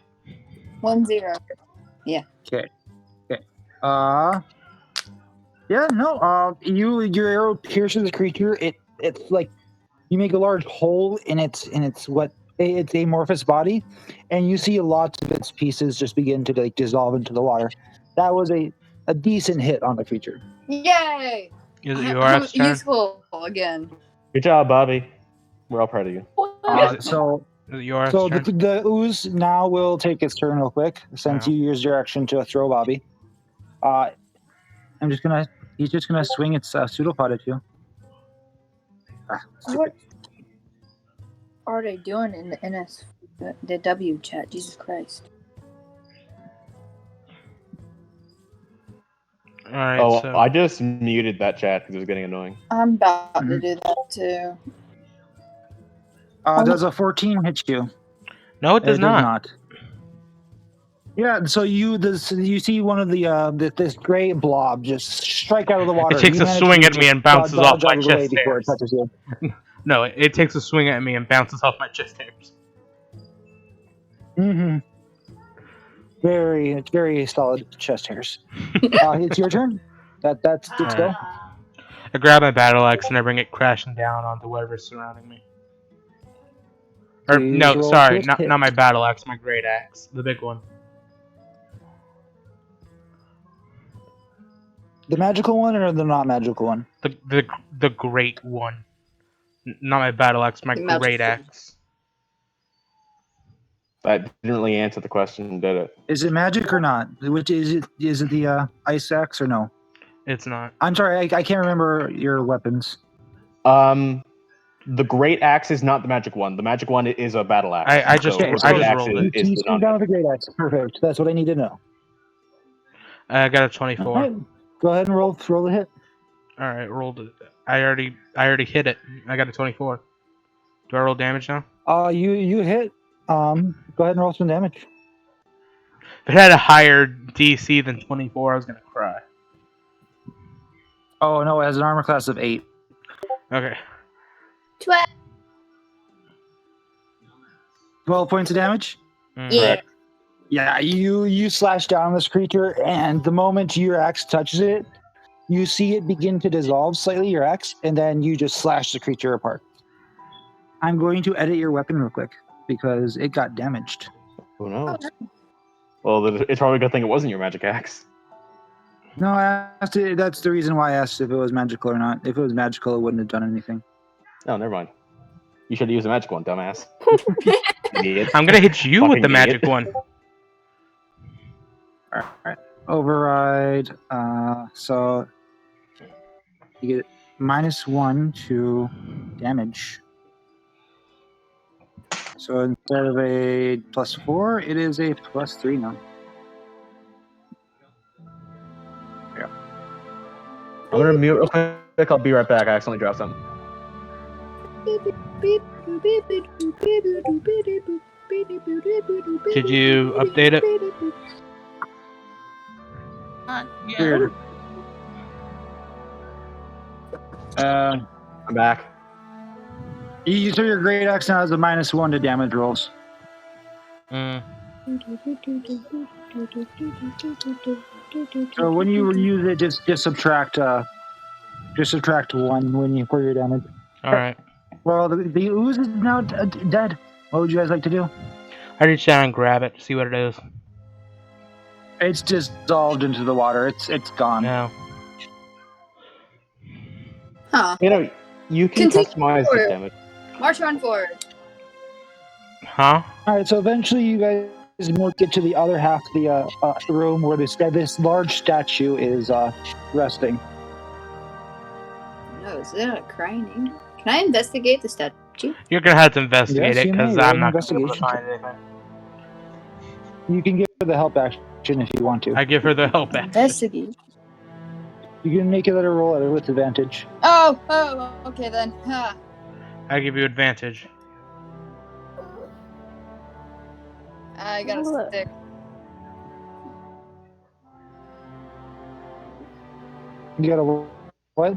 1-0. Okay. Yeah, no. Your arrow pierces the creature. It's like you make a large hole in its amorphous body, and you see lots of its pieces just begin to like dissolve into the water. That was a decent hit on the creature. Yay! Is it I'm yours turn? useful again. Good job, Bobby. We're all proud of you. So Is it yours So turn? the ooze now will take its turn real quick since Yeah. you used your action to throw Bobby. He's just gonna swing its pseudopod at you. What are they doing in the the W chat? Jesus Christ. Alright, Oh, so I just muted that chat because it was getting annoying. I'm about to do that too. Does a 14 hit you? no, it does not. not. Yeah, so you see one of this gray blob just strike out of the water. It takes You a manage swing to at me just and bounces off dodge my out of the way chest before it hairs. touches you. No, it takes a swing at me and bounces off my chest hairs. Mm-hmm. Very solid chest hairs. It's your turn. That's let's go. I grab my battle axe and I bring it crashing down onto whatever's surrounding me. Or Please no, roll sorry, to not hit. my battle axe, my great axe, the big one. The magical one or the not magical one? The great one. Not my battle axe, my The magical great one. axe. That didn't really answer the question, did it? Is it magic or not? Which is it? Is it the ice axe or no? It's not. I'm sorry, I can't remember your weapons. The great axe is not the magic one. The magic one is a battle axe. I just the I great just axe rolled You it. is the swing down non. with the great axe. Perfect. That's what I need to know. I got a All 24. right, go ahead and roll the hit. Alright, rolled it. I already hit it. I got a 24. Do I roll damage now? You hit. Go ahead and roll some damage. If it had a higher DC than 24, I was gonna cry. Oh no, it has an armor class of 8. Okay. 12 points of damage. Yeah. Yeah, you slash down on this creature, and the moment your axe touches it, you see it begin to dissolve slightly, your axe, and then you just slash the creature apart. I'm going to edit your weapon real quick because it got damaged. Who knows? Well, it's probably a good thing it wasn't your magic axe. No, that's the reason why I asked if it was magical or not. If it was magical, it wouldn't have done anything. No, never mind. You should have used the magic one, dumbass. Idiot. I'm gonna hit you with the Fucking magic idiot. one. All right. Override. So you get -1 to damage. So instead of a +4, it is a +3 now. Yeah. I'm gonna mute real quick. I'll be right back. I accidentally dropped something. Did you update it? Yeah. Weird. I'm back. You so your great axe now has a -1 to damage rolls. Mm. So when you use it, just subtract 1 for your damage. Alright. Well, the ooze is now dead. What would you guys like to do? I reach down and grab it to see what it is. It's dissolved into the water. It's gone. No. Huh. You know, you can Continue customize the forward. damage. March on forward. Huh? All right. So eventually, you guys will get to the other half of the room where this large statue is resting. No, is it a crying? Can I investigate the statue? You're gonna have to investigate Yes, it you may. because Roll I'm an not gonna be able to investigation find anything. You can give her the help action if you want to. I give her the help action. Investigate. You can make another roll at it with advantage. Oh, okay then. Huh. I give you advantage. I got a 6. You got a what?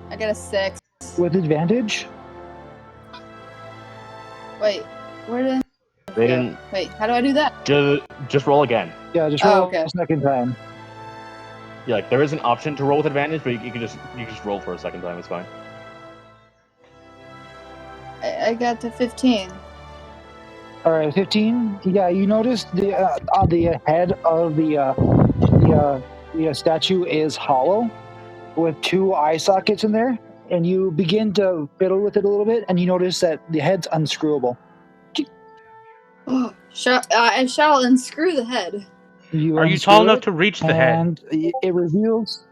I got a 6. With advantage? Wait, where did? They didn't. Wait, how do I do that? Just roll again. Yeah, just Oh, roll okay. a second time. Yeah, like there is an option to roll with advantage, but you can just roll for a second time. It's fine. I got to 15. All right, 15. Yeah, you notice the head of the statue is hollow, with 2 eye sockets in there, and you begin to fiddle with it a little bit, and you notice that the head's unscrewable. I shall unscrew the head. Are you tall enough to reach the head? And it reveals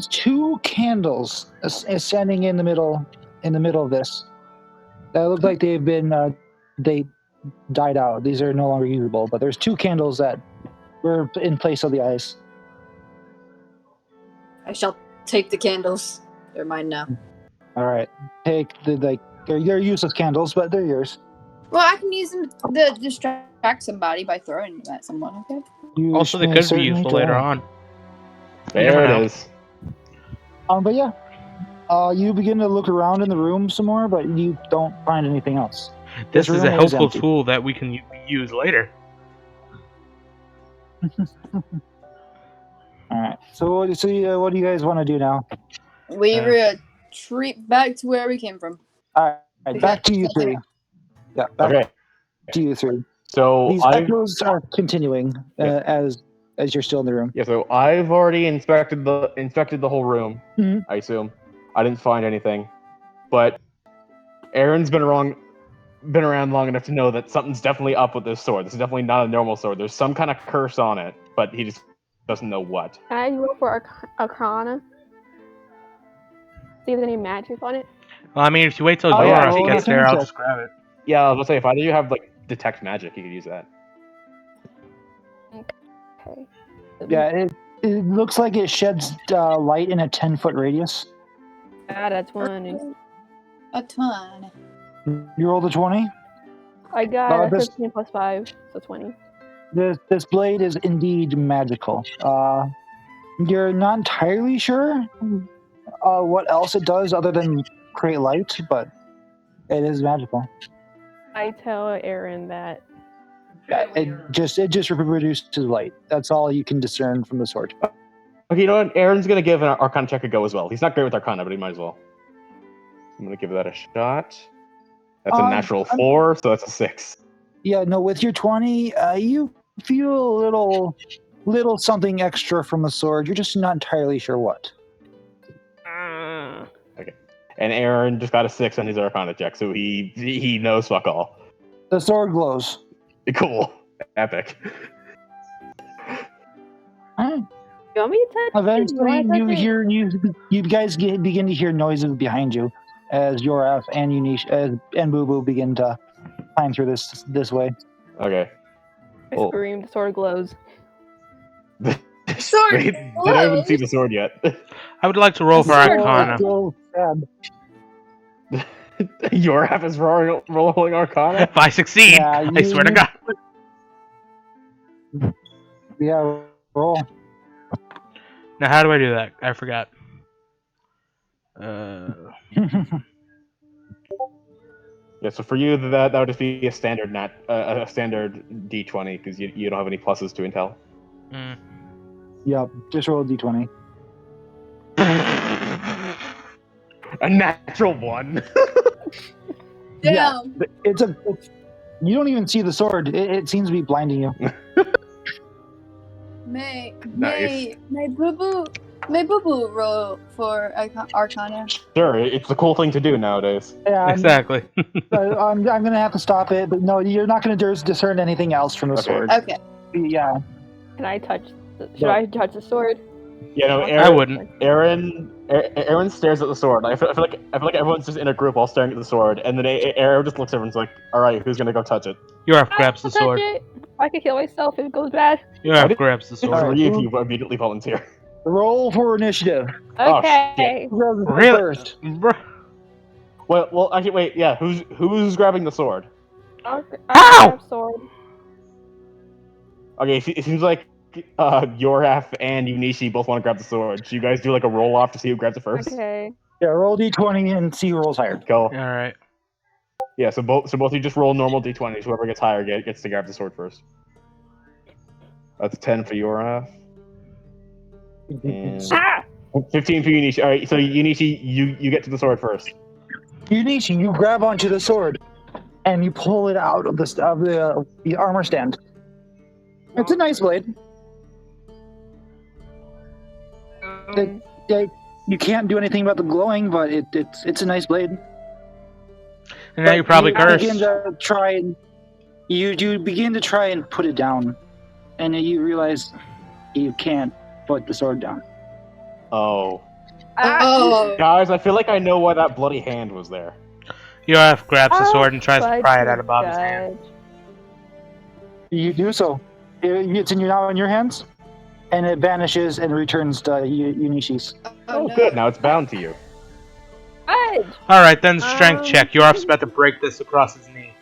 2 candles standing in the middle of this. That look like they've been they died out. These are no longer usable, but there's 2 candles that were in place of the eyes. I shall take the candles. They're mine now. All right, take they're useless candles, but they're yours. Well, I can use them to distract somebody by throwing them at someone, okay? You Also, they may could be certainly useful try. later on. There it is. But yeah, you begin to look around in the room some more, but you don't find anything else. This is room a helpful empty. tool that we can use later. All right. So what do you guys want to do now? We retreat back to where we came from. All right, back to you 3. Yeah, back Okay. to you 3. So These echoes are continuing as you're still in the room. Yeah, so I've already inspected the whole room. Mhm. I assume I didn't find anything, but Aaron's been around long enough to know that something's definitely up with this sword. This is definitely not a normal sword. There's some kind of curse on it, but he just doesn't know what. Can I roll for Arcana? See if there's any magic on it. Well, I mean, if you wait till Oh, yeah, Dora roll gets an there, I'll check. just grab it. Yeah, I was gonna say if either you have like detect magic, you could use that. Okay. Yeah, it looks like it sheds light in a 10-foot radius. That's 20. A ton. You rolled a 20. I got a this- 15 plus 5, so 20. This blade is indeed magical. You're not entirely sure what else it does other than create light, but it is magical. I tell Aaron that. It just reproduces light. That's all you can discern from the sword. Okay, you know what? Aaron's gonna give an Arcana check a go as well. He's not great with Arcana, but he might as well. I'm gonna give that a shot. That's a natural 4, so that's a 6. Yeah, no, with your 20, you feel a little something extra from the sword. You're just not entirely sure what. Okay. And Aaron just got a 6 on his Arcana check, so he knows fuck all. The sword glows. Cool. Epic. All right. You want me to touch Eventually, it? you guys begin to hear noises behind you as Yoraf and Unish and Boo Boo begin to climb through this way. Okay. I Oh. scream, the sword glows. Sword Wait, did I even see the sword yet? I would like to roll for Sure. Arcana. Still sad. Your app is rolling Arcana? If I succeed, Yeah, I swear to God. Yeah, roll. Now, how do I do that? I forgot. Yeah, so for you, that would just be a standard a standard D20 because you don't have any pluses to intel. Yep, just roll a d20. A natural 1. Yeah, Damn. you don't even see the sword. It seems to be blinding you. May Nice. Boo Boo roll for Arcana. Sure, it's the cool thing to do nowadays. Yeah, Exactly. I'm gonna have to stop it, but no, you're not gonna discern anything else from the Okay. sword. Okay. Yeah, Can I touch? Should I touch the sword? You know, I wouldn't. Aaron stares at the sword. I feel like everyone's just in a group all staring at the sword, and then Aaron just looks at everyone's like, "All right, who's gonna go touch it?" Yoraf grabs the I'll touch sword. it. I can kill myself if it goes bad. Yoraf grabs the It's sword. for Alright. you if you immediately volunteer. roll for initiative. Oh, Okay. Whoever's Really? First. Bruh. Well, actually, wait. Yeah, who's grabbing the sword? I'll Ow! grab sword. Okay, it seems like Yoraf and Unishi both want to grab the sword. So you guys do like a roll off to see who grabs it first. Okay. Yeah, roll d20 and see who rolls higher. Go. All right. Yeah, so both of you just roll normal d20s. Whoever gets higher gets to grab the sword first. That's 10 for Yoraf. And Ah! 15 for Unishi. All right, so Unishi, you get to the sword first. Unishi, you grab onto the sword and you pull it out of the armor stand. It's a nice blade. You can't do anything about the glowing, but it's a nice blade. And now you're probably cursed. Begin to try and you begin to try and put it down, and then you realize you can't put the sword down. Oh. Oh. Guys, I feel like I know why that bloody hand was there. Yoraf grabs the sword and tries to pry it out of Bobby's hand. You do so. It's now in your hands, and it vanishes and returns to Unishi's. Oh, no. Good. Now it's bound to you. Alright, then strength check. Yoraf's about to break this across his knee.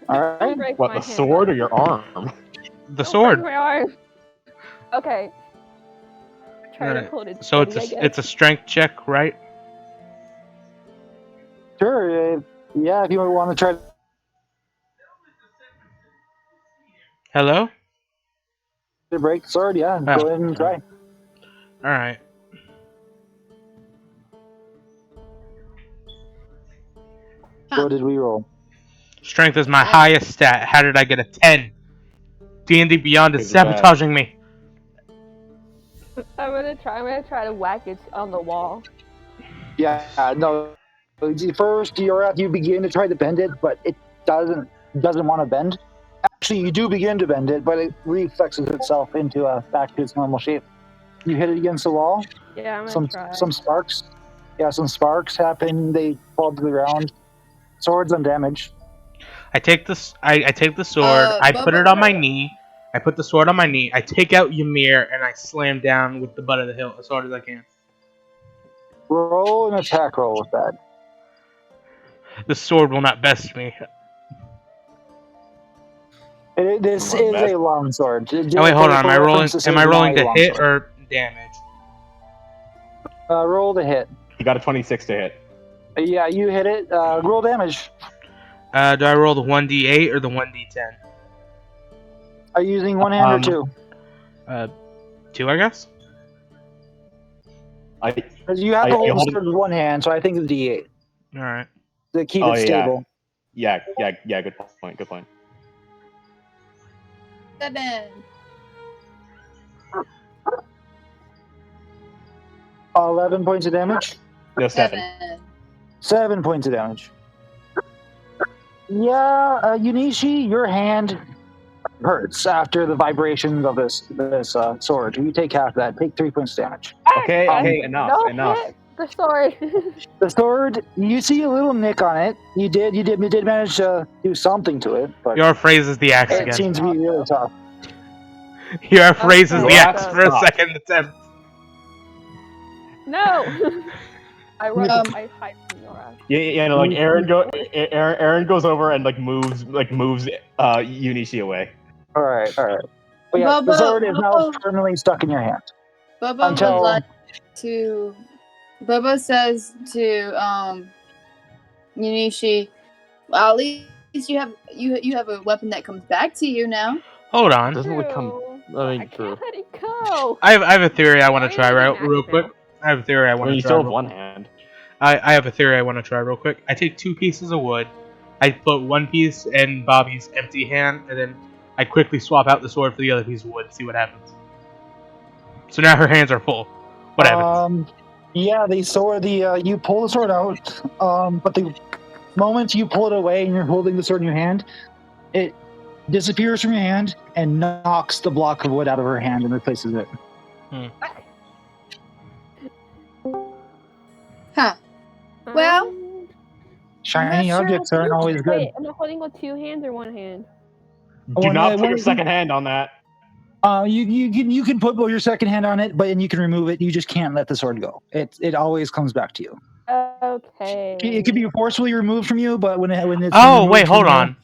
Alright. What, the sword or your arm? The sword. My arm. Okay. Try to hold it So steady, it's a strength check, right? Sure. Yeah, if you want to try Hello? to break the sword, yeah, go ahead and try. Alright. What did we roll? Strength is my highest stat. How did I get a 10? D&D Beyond is sabotaging me. I'm gonna try to whack it on the wall. Yeah, no. First, you begin to try to bend it, but it doesn't want to bend. Actually, you do begin to bend it, but it reflexes itself into back to its normal shape. You hit it against the wall. Yeah, I'm gonna try. Some sparks. Yeah, some sparks happen. They fall to the ground. Sword's undamaged. I take this. I take the sword. I put it on my knee. I put the sword on my knee. I take out Ymir and I slam down with the butt of the hilt as hard as I can. Roll an attack roll with that. The sword will not best me. This is a long sword. Oh, wait, hold on. Am I rolling to hit or damage? Roll to hit. You got a 26 to hit. Yeah, you hit it. Roll damage. Do I roll the 1d8 or the 1d10? Are you using one hand or two? 2, I guess. You have to hold the sword with one hand, so I think it's D8. All right. To keep it stable. Yeah. Good point. 7. 11 points of damage? No, 7. 7 points of damage. Yeah, Unishi, your hand hurts after the vibrations of this sword. You take half that. Take 3 points of damage. Okay, enough. Hit the sword. The sword, you see a little nick on it. You did manage to do something to it, but Your phrase is the axe again. It seems to be really tough. Your phrase is the axe for a second attempt. No. I hide from your ass. Yeah. No, like Aaron goes over and moves Unishi away. All right. But yeah, the sword is now permanently stuck in your hand. Bubba says to Unishi, well, at least you have a weapon that comes back to you now. Hold on. Doesn't really come. I mean, true. Let it go. I have a theory I want to try real quick. I have a theory I want to try. You still have one hand. I have a theory I want to try real quick. I take 2 pieces of wood. I put 1 piece in Bobby's empty hand, and then I quickly swap out the sword for the other piece of wood and see what happens. So now her hands are full. What happens? Yeah, you pull the sword out, but the moment you pull it away and you're holding the sword in your hand, it disappears from your hand and knocks the block of wood out of her hand and replaces it. Huh. Well, shiny objects aren't always good. Wait, am I holding with 2 hands or 1 hand? Do not put your second hand on that. You can put your second hand on it, but you can remove it. You just can't let the sword go. It always comes back to you. Okay. It can be forcefully removed from you, but when it's wait, hold on.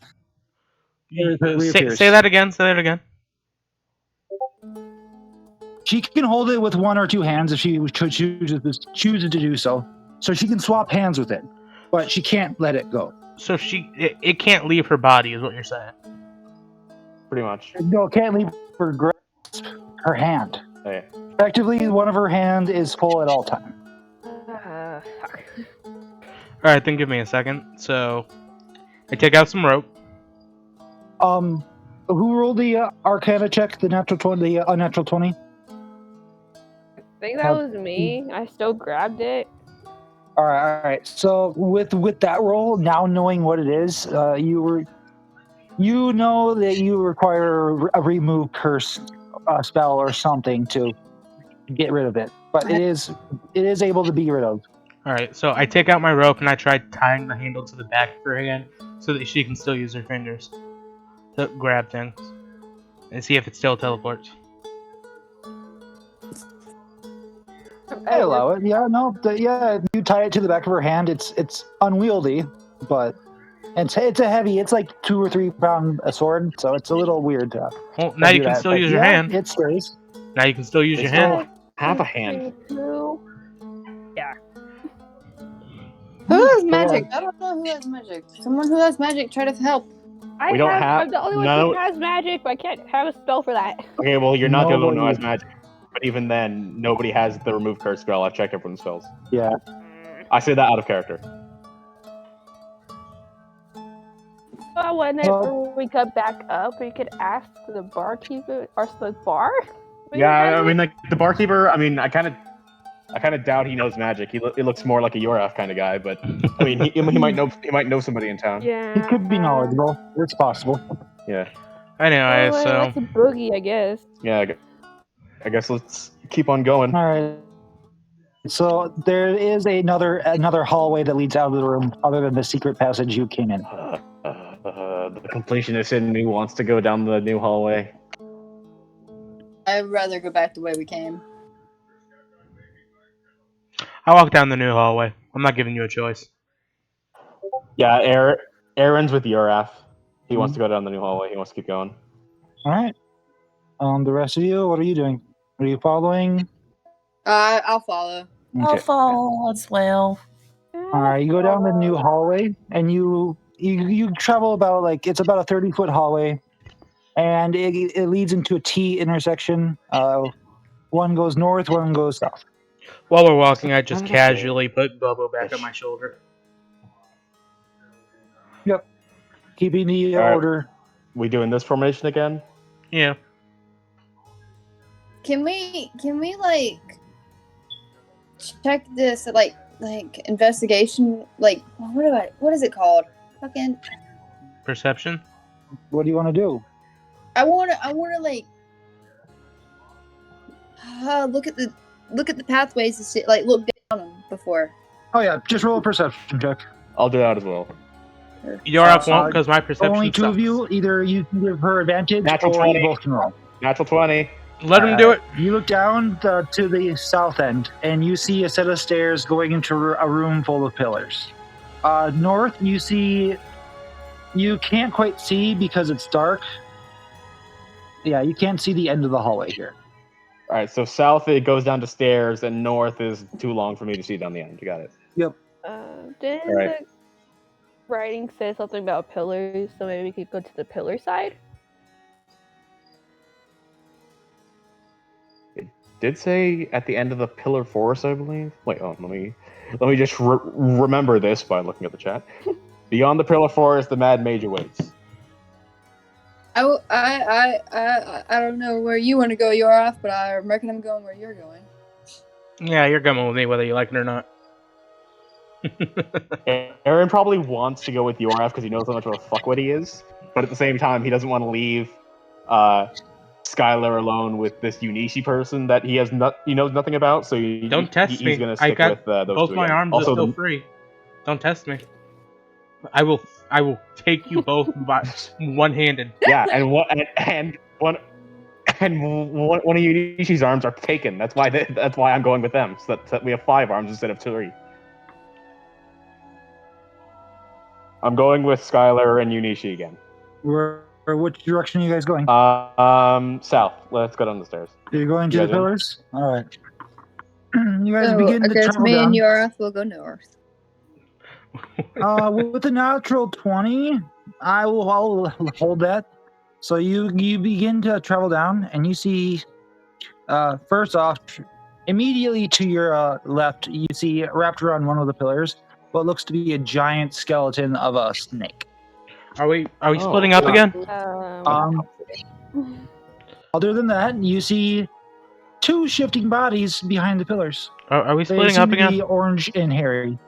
Say that again. Say that again. She can hold it with 1 or 2 hands if she chooses to do so. So she can swap hands with it, but she can't let it go. So it can't leave her body, is what you're saying. Pretty much. No, it can't leave her grasp her hand. Okay. Effectively, one of her hands is full at all times. Fuck. Alright, then give me a second. So, I take out some rope. Who rolled the Arcana check? The natural 20, the unnatural 20. I think that was me. I still grabbed it. All right. So with that roll, now knowing what it is, you know that you require a remove curse spell or something to get rid of it, but it is able to be rid of. Alright, so I take out my rope and I try tying the handle to the back of her hand so that she can still use her fingers to grab things and see if it still teleports. I allow it. Yeah, no, if you tie it to the back of her hand, it's unwieldy, but it's a heavy. It's like 2 or 3 pound sword, so it's a little weird. Well, now you can still use your hand. It stays. Now you can still use your hand. Have a hand. Yeah. Who has magic? I don't know who has magic. Someone who has magic, try to help. We don't have- I'm the only one who has magic, but I can't have a spell for that. Okay, well, you're not the only one who has Nobody- magic. But even then, nobody has the remove curse spell. I've checked everyone's spells. Yeah. I say that out of character. Whenever we come back up, we could ask the barkeeper or the bar. Yeah, I mean, like the barkeeper. I mean, I kind of doubt he knows magic. He looks more like a Yoraf kind of guy. But I mean, he might know somebody in town. Yeah. He could be knowledgeable. It's possible. Yeah. Anyway, Oh, so like a boogie, I guess. Yeah. I guess let's keep on going. All right. So there is another hallway that leads out of the room, other than the secret passage you came in. The completionist in me wants to go down the new hallway. I'd rather go back the way we came. I walk down the new hallway. I'm not giving you a choice. Yeah, Aaron's with Yoraf. He wants to go down the new hallway. He wants to keep going. All right. The rest of you, what are you doing? Are you following? I'll follow. I'll Okay. follow as well. All right. You go down the new hallway, and you travel about it's about a 30-foot hallway, and it leads into a T intersection. One goes north, one goes south. While we're walking, I just casually put Bobo back on my shoulder. Keeping the All right. order. We doing this formation again? Yeah. Can we check this like investigation what is it called? Fucking Perception? What do you want to do? I wanna look at the pathways and see, look down them before. Oh yeah, just roll a perception check. I'll do that as well. Yoraf won't because my perception Only 2 sucks. of you. Either you can give her advantage, Natural or 20. you both can roll. Natural 20. Let him do it. You look down to the south end, and you see a set of stairs going into a room full of pillars. North, you can't quite see because it's dark. Yeah, you can't see the end of the hallway here. All right, so south it goes down to stairs, and north is too long for me to see down the end. You got it. Didn't Alright. the writing say something about pillars, so maybe we could go to the pillar side? Did say at the end of the pillar forest, I believe. Wait, let me just remember this by looking at the chat. Beyond the pillar forest, the Mad Mage awaits. I don't know where you want to go, you're off, but I reckon I'm going where you're going. Yeah, you're coming with me whether you like it or not. Aaron probably wants to go with Yoraf because he knows how much of a fuckwit he is, but at the same time, he doesn't want to leave Skylar alone with this Unishi person that he knows nothing about. So Don't test me. He's gonna I stick got with those both two my again. arms Also, are still free. Don't test me. I will take you both one-handed. Yeah, and one of Unishi's arms are taken. That's why I'm going with them. So that we have 5 arms instead of 3. I'm going with Skylar and Unishi again. Which direction are you guys going? South. Let's go down the stairs. You're going to you the guys in? pillars? All right. You guys So begin I to guess travel me down. and Yorath will go north. With a natural 20, I'll hold that. So you begin to travel down, and you see, first off, immediately to your left, you see wrapped around one of the pillars what looks to be a giant skeleton of a snake. Are we Oh, splitting up wow. again? Other than that, you see two shifting bodies behind the pillars. Are we They splitting seem up to again? be orange and hairy.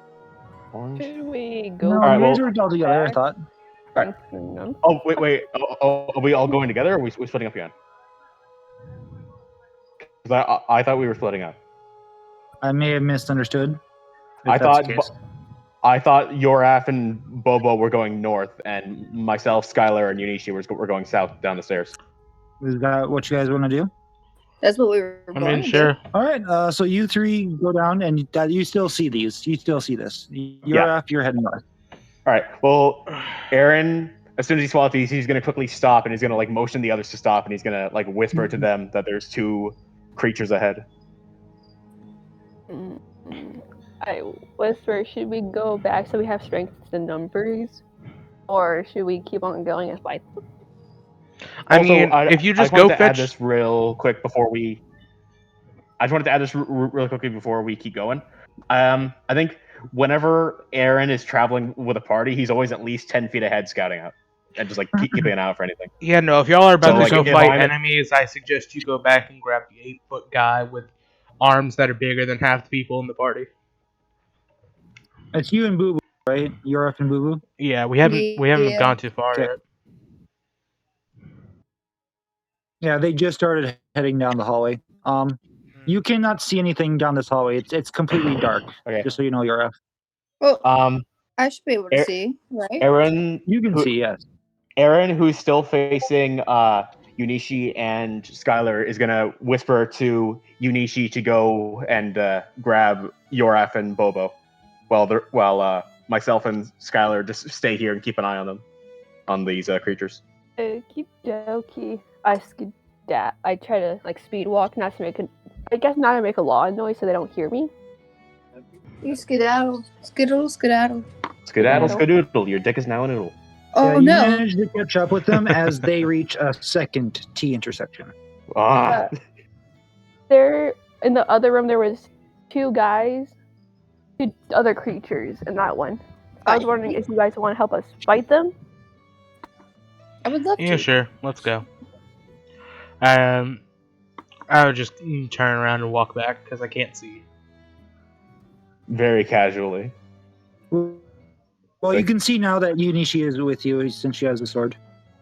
Orange. Should we go? No, All right, you guys well- were all together, I thought. strengthen them? Oh, wait. Are we all going together, or are we splitting up again? 'Cause I thought we were splitting up. I may have misunderstood. If I that's thought the case. I thought Yoraf and Bobo were going north, and myself, Skylar, and Unishi were going south down the stairs. Is that what you guys want to do? That's what we were I going mean, to sure. All right. So you three go down, and you still see these. You still see this. You're Yeah. off. You're heading north. All right. Well, Aaron, as soon as he swallows these, he's gonna quickly stop, and he's gonna like motion the others to stop, and he's gonna like whisper to them that there's two creatures ahead. I whisper, should we go back so we have strength in numbers? Or should we keep on going and fight them? I mean, if you just go wanted to add fetch. this real quick before we. I just wanted to add this really quickly before we keep going. I think whenever Aaron is traveling with a party, he's always at least 10 feet ahead scouting out and just like keeping an eye out for anything. Yeah, no, if y'all are about So, to like, go if fight I'm- enemies, I suggest you go back and grab the 8-foot guy with arms that are bigger than half the people in the party. It's you and Boo Boo, right? You're up and Boo Boo. Yeah, we haven't Yeah. gone too far Okay. yet. Yeah, they just started heading down the hallway. You cannot see anything down this hallway. It's completely dark. Okay. Just so you know, you're up. Well, Um, I should be able to Air- see, right? Aaron, You can see, yes. Aaron, who's still facing Unishi and Skylar, is gonna whisper to Unishi to go and grab Yoraf and Bobo, while myself and Skylar just stay here and keep an eye on them, on these creatures. Okie dokie. I try to like speed walk, not to make I guess not to make a loud noise so they don't hear me. You skedaddle, skedaddle. Skedaddle, skedoodle, your dick is now a noodle. Oh you no! manage to catch up with them as they reach a second T intersection. Ah, There in the other room there was two other creatures in that one. I was wondering if you guys want to help us fight them. I would love Yeah, to. sure. Let's go. I would just turn around and walk back because I can't see. very casually. Well, you can see now that Unishi is with you since she has a sword.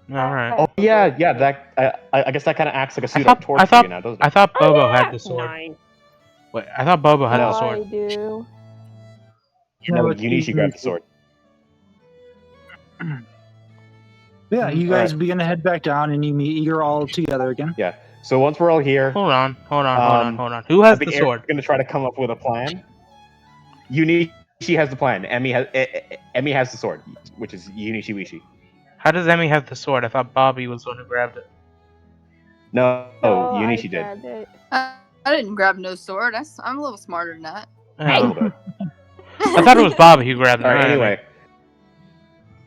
All right. Oh yeah. That I guess that kind of acts like a I pseudo torch for thought you now, doesn't it? I thought Bobo Oh, had yeah. the sword. Nine. Wait, I thought Bobo had No. the I sword. do. No, it's Unishi grabbed the sword. Yeah, you guys begin to head back down, and you're all together again. Yeah. So once we're all here, Hold on. Um, Who I has think the Aaron's sword? going to try to come up with a plan. Unishi has the plan. Emmy has the sword, which is Unishi Wishi. How does Emmy have the sword? I thought Bobby was the one who grabbed it. No, Oh, I Unishi did. grabbed it. I didn't grab no sword. I'm a little smarter than that. A little bit. I thought it was Bobby who grabbed it. All right. Alright. Anyway,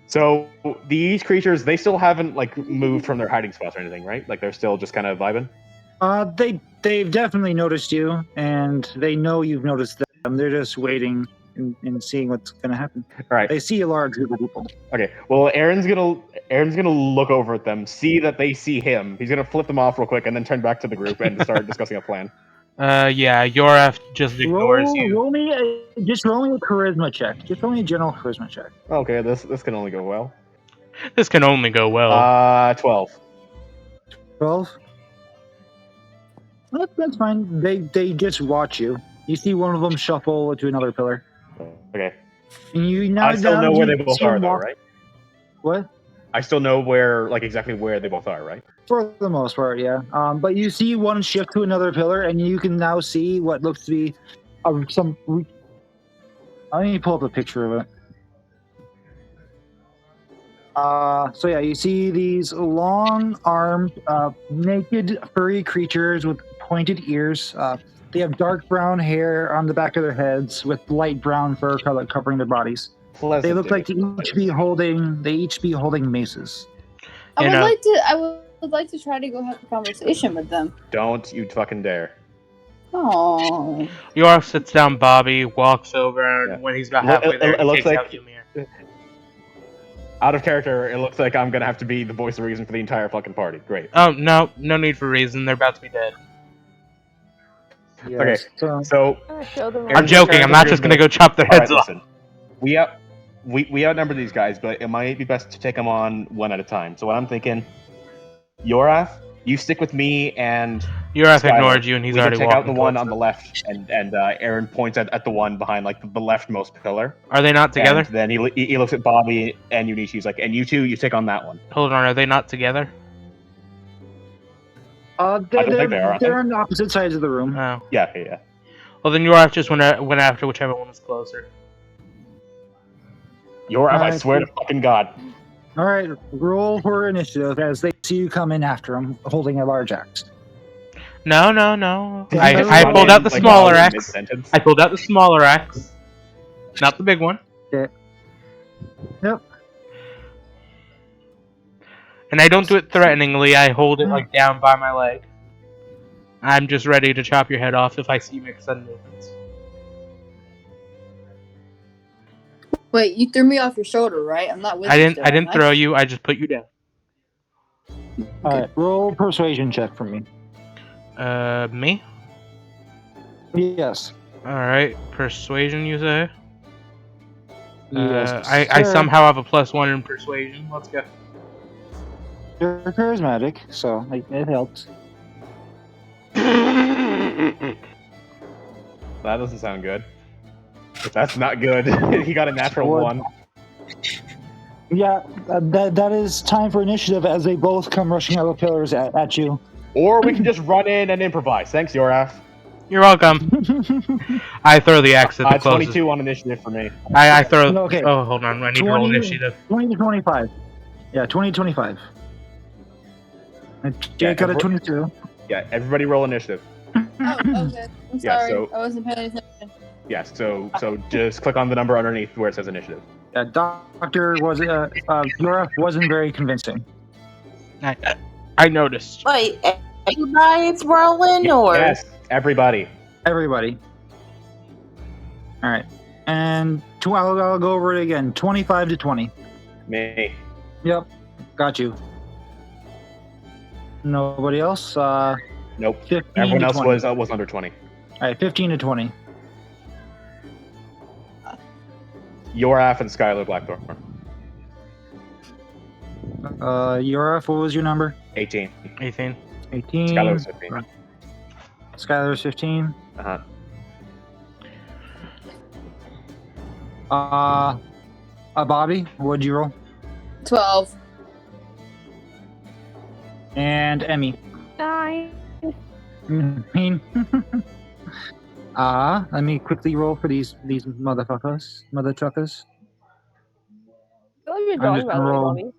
so these creatures, they still haven't like moved from their hiding spots or anything, right? Like they're still just kind of vibing. They've definitely noticed you, and they know you've noticed them. They're just waiting and seeing what's going to happen. All right. They see a large group of people. Okay. Well, Aaron's gonna look over at them, see that they see him. He's gonna flip them off real quick, and then turn back to the group and start discussing a plan. Yeah, Yoraf just ignores you. Roll me a charisma check. Just roll me a general charisma check. Okay, this can only go well. This can only go well. 12. 12. That's fine. They just watch you. You see one of them shuffle to another pillar. Okay. And you now I still know where they both see are, them though, walk- right? What? I still know where, like, exactly where they both are, right? For the most part, yeah. But you see one shift to another pillar, and you can now see what looks to be some. Let me pull up a picture of it. So yeah, you see these long-armed, naked, furry creatures with pointed ears. They have dark brown hair on the back of their heads with light brown fur color covering their bodies. Pleasant They look day. like they each be holding maces. I You would know. like to try to go have a conversation with them. Don't you fucking dare. Oh. Yorf sits down Bobby, walks over, and Yeah. when he's about halfway there, It he looks takes like- out Ymir. Out of character, it looks like I'm gonna have to be the voice of reason for the entire fucking party. Great. Oh, no need for reason. They're about to be dead. Okay, Yes, so Show them. I'm joking. I'm not just gonna go chop their Alright, heads off. listen. We outnumber these guys, but it might be best to take them on one at a time. So what I'm thinking, Yoraf, you stick with me, and Yorf Skylar, ignored you, and he's we can already take walking out the one towards on the them. left, and Aaron points at the one behind like the leftmost pillar. Are they not together? And then he looks at Bobby and Unichi. He's like, and you two, you take on that one. Hold on, are they not together? I don't think they are, aren't they're on opposite sides of the room. Oh. Yeah. Well, then Yorf just went after whichever one is closer. Yoraf, I Alright, swear to fucking God. All right, roll for initiative as they see you come in after them, holding a large axe. No. Yeah, I run pulled in, out the smaller axe. mid-sentence. I pulled out the smaller axe. Not the big one. Yep. And I don't do it threateningly, I hold it like down by my leg. I'm just ready to chop your head off if I see you make sudden movements. Wait, you threw me off your shoulder, right? I'm not with I you didn't still, I didn't am throw you, I just put you down. All right, roll persuasion check for me. Me? Yes. Alright, persuasion you say? Yes. I sir. somehow have a +1 in persuasion. Let's go. You're charismatic, so it helps. That doesn't sound good. That's not good. He got a natural Or- one. Yeah, that is time for initiative as they both come rushing out of the pillars at you. Or we can just run in and improvise. Thanks, Yoraf. You're welcome. I throw the axe at the closest. 22 on initiative for me. I throw. Okay. Oh, hold on. I need to roll 20 initiative. 20 to 25. Yeah, 20 to 25. And Jake got a 22. Yeah, everybody roll initiative. Oh, okay. I'm Yeah, sorry. so- I wasn't paying attention. Yeah, so just click on the number underneath where it says initiative. Yeah, Doctor Yoraf wasn't very convincing. I noticed. Wait, everybody's rolling, or Yes, everybody. Everybody. All right, and I'll go over it again. 25 to 20. Me. Yep, got you. Nobody else. Nope. 15 Everyone to else 20. was under 20. All right, 15 to 20. Yoraf and Skylar Blackthorn. Yoraf, what was your number? 18. 18. 18. Skylar was 15. Skylar's 15. Uh-huh. Bobby, what'd you roll? 12. And Emmy. 9. Let me quickly roll for these motherfuckers. Mother truckers. I love your I'm drawing, just by the gonna way, roll. Bobby.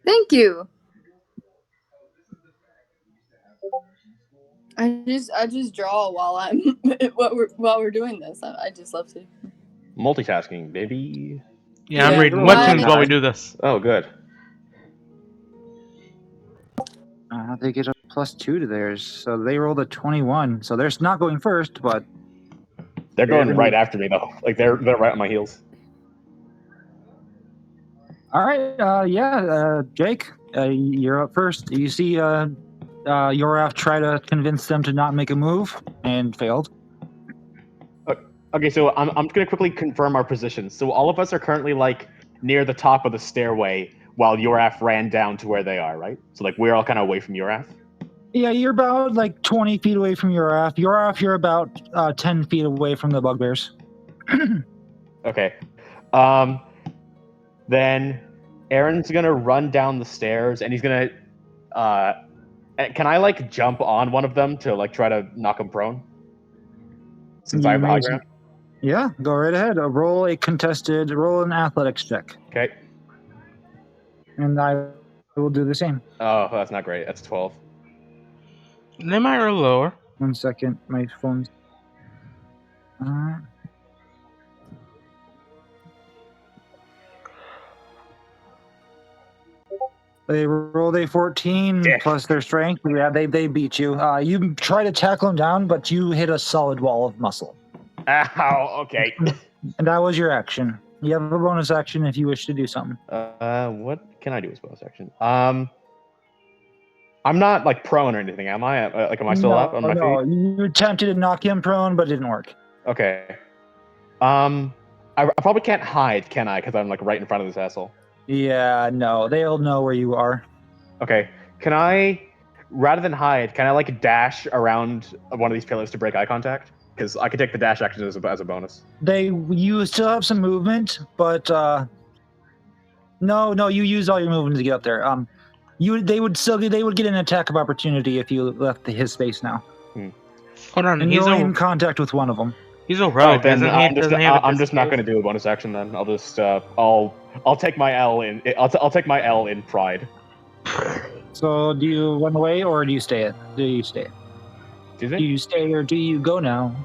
Thank you. I just draw while I'm while we're doing this. I just love to. Multitasking, baby. Yeah, I'm Yeah, reading roll webtoons it. while we do this. Oh, good. They get a +2 to theirs, so they rolled a 21. So they're not going first, but They're going Yeah. right after me, though. Like, they're right on my heels. all right. Jake, you're up first. You see Yoraf try to convince them to not make a move and failed. Okay, so I'm just going to quickly confirm our positions. So all of us are currently, like, near the top of the stairway while Yoraf ran down to where they are, right? So, like, we're all kind of away from Yoraf? Yeah, you're about like 20 feet away from Yoraf. Yoraf, you're about 10 feet away from the bugbears. Okay. Then Aaron's gonna run down the stairs, and he's gonna. Can I like jump on one of them to like try to knock him prone? Since I have the high ground. Yeah, go right ahead. Roll an athletics check, Okay. and I will do the same. Oh, that's not great. That's 12. They might roll lower. 1 second. My phone's. They rolled a 14 Dick. plus their strength. Yeah, they beat you. You try to tackle them down, but you hit a solid wall of muscle. Ow, okay. And that was your action. You have a bonus action if you wish to do something. What can I do as bonus action? I'm not like prone or anything, am I? Like, am I still up on my feet? You attempted to knock him prone, but it didn't work. Okay. I probably can't hide, can I? Because I'm like right in front of this asshole. Yeah, no, they'll know where you are. Okay. Can I, rather than hide, can I like dash around one of these pillars to break eye contact? Because I could take the dash action as a bonus. You still have some movement, but no, you use all your movement to get up there. They would get an attack of opportunity if you left his space now. Hold on, And he's you're in contact with one of them. He's a rogue. Right, then Doesn't he? I'm just not going to do a bonus action. Then I'll just I'll take my L in. I'll take my L in pride. So do you run away or do you stay? Do you stay? Do you stay or do you go now?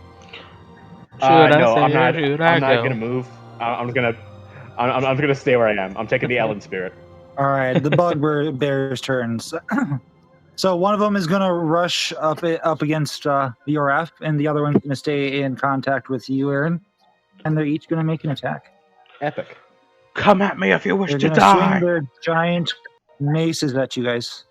No, I'm not gonna move. I'm gonna stay where I am. I'm taking the L in spirit. All right, the bugbear's turns. So one of them is gonna rush up against Yoraf, and the other one's gonna stay in contact with you, Aaron. And they're each gonna make an attack. Epic. Come at me if you wish They're to gonna die. swing their giant maces at you guys.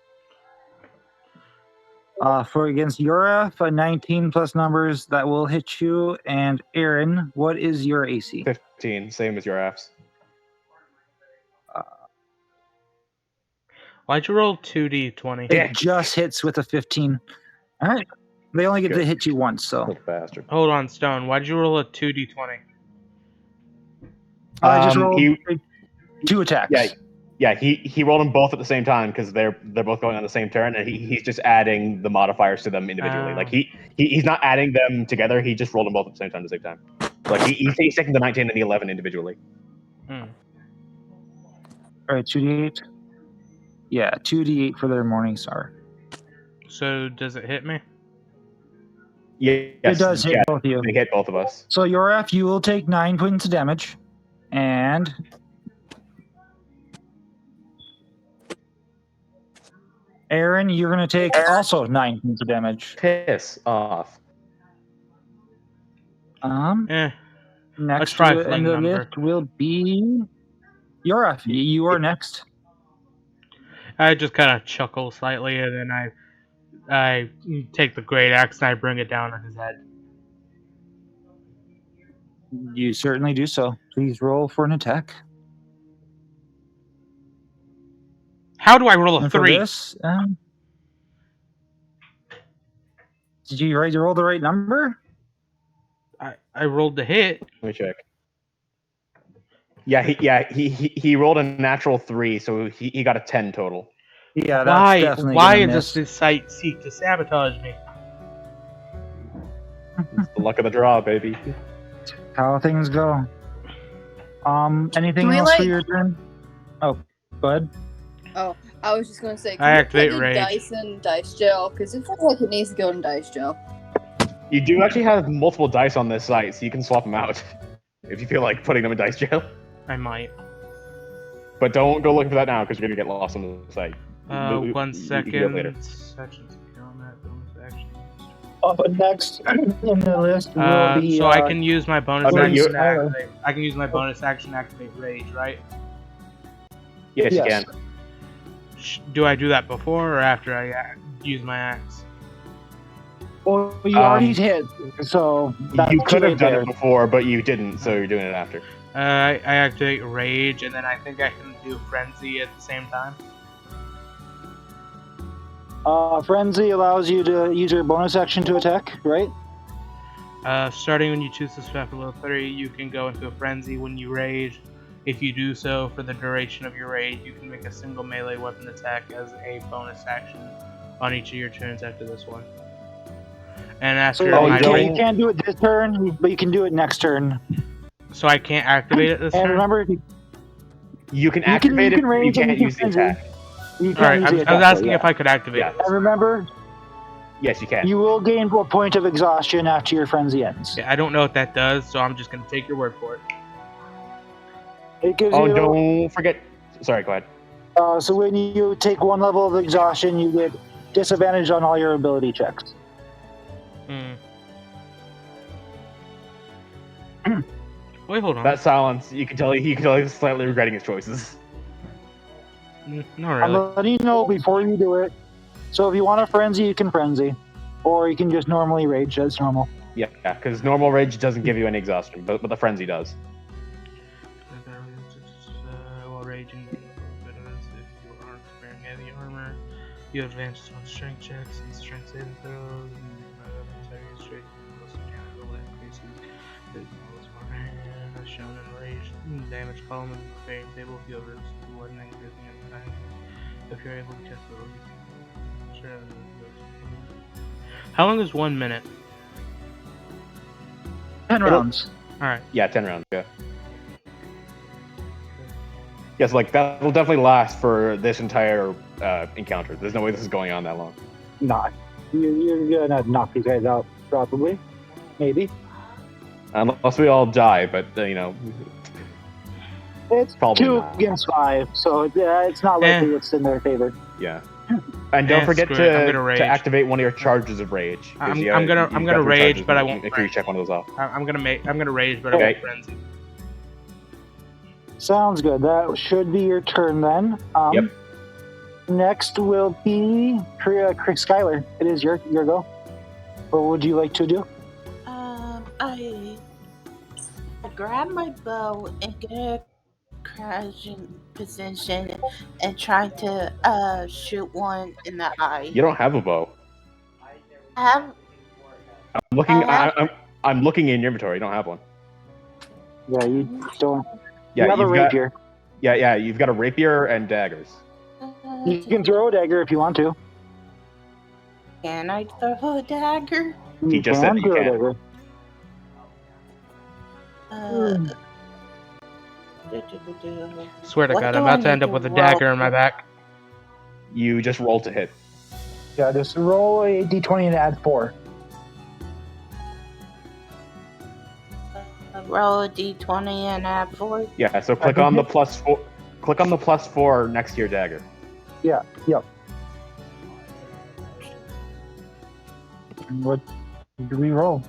For against Yoraf, a 19 plus numbers that will hit you. And Aaron, what is your AC? 15, same as your apps. Why'd you roll 2d20? It just hits with a 15. All right. They only get to hit you once, so. Little bastard. Hold on, Stone. Why'd you roll a 2d20? I just rolled 2 attacks. Yeah. He rolled them both at the same time because they're both going on the same turn, and he's just adding the modifiers to them individually. Like he's not adding them together. He just rolled them both at the same time. Like he's taking the 19 and the 11 individually. All right, 2d8. Yeah, 2d8 for their morning star. So does it hit me? Yes, it does hit both of you. They hit both of us. So Yoraf, you will take 9 points of damage, and Aaron, you're going to take also 9 points of damage. Piss off. Next in the list will be Yoraf. You are next. I just kind of chuckle slightly, and then I take the great axe and I bring it down on his head. You certainly do so. Please roll for an attack. How do I roll a 3? For this, did you roll the right number? I rolled the hit. Let me check. He rolled a natural 3, so he got a 10 total. Yeah, that's definitely why does this site seek to sabotage me? It's the luck of the draw, baby. How things go. Anything else for your turn? Oh, go ahead. Oh, I was just gonna say, I activate put rage. dice in dice jail because it feels like it needs to go in dice jail. You do actually have multiple dice on this site, so you can swap them out if you feel like putting them in dice jail. I might. But don't go looking for that now because you're gonna get lost on the site. 1 second. You can go later. Sections on that bonus action. But next in the list will be. So I can use my bonus action to Tyler. activate. I can use my bonus action to activate rage, right? Yes, you Yes. can. Do I do that before or after I use my axe? Well, you already hit, so You could have done it before, but you didn't, so you're doing it after. I activate rage, and then I think I can do frenzy at the same time. Frenzy allows you to use your bonus action to attack, right? Starting when you choose this weapon level 3, you can go into a frenzy when you rage. If you do so for the duration of your rage, you can make a single melee weapon attack as a bonus action on each of your turns after this one. And after you can't do it this turn, but you can do it next turn. So I can't activate it this and turn? Remember, you can activate it, but you can't use the attack. You Alright, I was asking if I could activate it. And remember, Yes, you can. You will gain a point of exhaustion after your frenzy ends. Yeah, I don't know what that does, so I'm just gonna take your word for it. It gives Oh, you. don't forget. Sorry, go ahead. So when you take one level of exhaustion, you get disadvantage on all your ability checks. Wait, hold on. That silence, you can tell he's slightly regretting his choices. Not I'm really. letting you know before you do it. So if you want to frenzy, you can frenzy, or you can just normally rage as normal. Yeah, because normal rage doesn't give you any exhaustion, but the frenzy does. While raging, if you aren't wearing heavy armor, you have advantage on strength checks and strength saving throws. As shown in rage damage column in the variant table, if you have lightning, gripping, and time. If you're able to cast those. Sure. How long is 1 minute? 10 rounds. Alright. Yeah, 10 rounds. Yeah. Yes, like that will definitely last for this entire encounter. There's no way this is going on that long. Not. You're gonna knock these guys out, probably. Maybe. Unless we all die, but It's probably 2 not. against 5, so it's not likely it's in their favor. Yeah. And don't forget screw it, I'm gonna rage. to activate one of your charges of rage. I'm gonna rage, but I won't. Make sure you check one of those off. I'm gonna rage, but I Okay. won't frenzy. Sounds good. That should be your turn then. Yep. Next will be Chris Skyler. It is your go. What would you like to do? I grab my bow and get a crouching position and try to shoot one in the eye. You don't have a bow. I have I'm looking in your inventory. You don't have one. Yeah, you don't. Yeah, you have a rapier. Yeah. You've got a rapier and daggers. You can throw a dagger if you want to. Can I throw a dagger? He just said you throw a can. dagger. Swear to What God, do I'm I about to need end up to with a roll? dagger in my back. You just roll to hit. Yeah, just roll a d20 and add 4. Roll a d20 and add 4. Yeah, so click on the +4. Click on the +4 next to your dagger. Yeah, yep. What do we roll?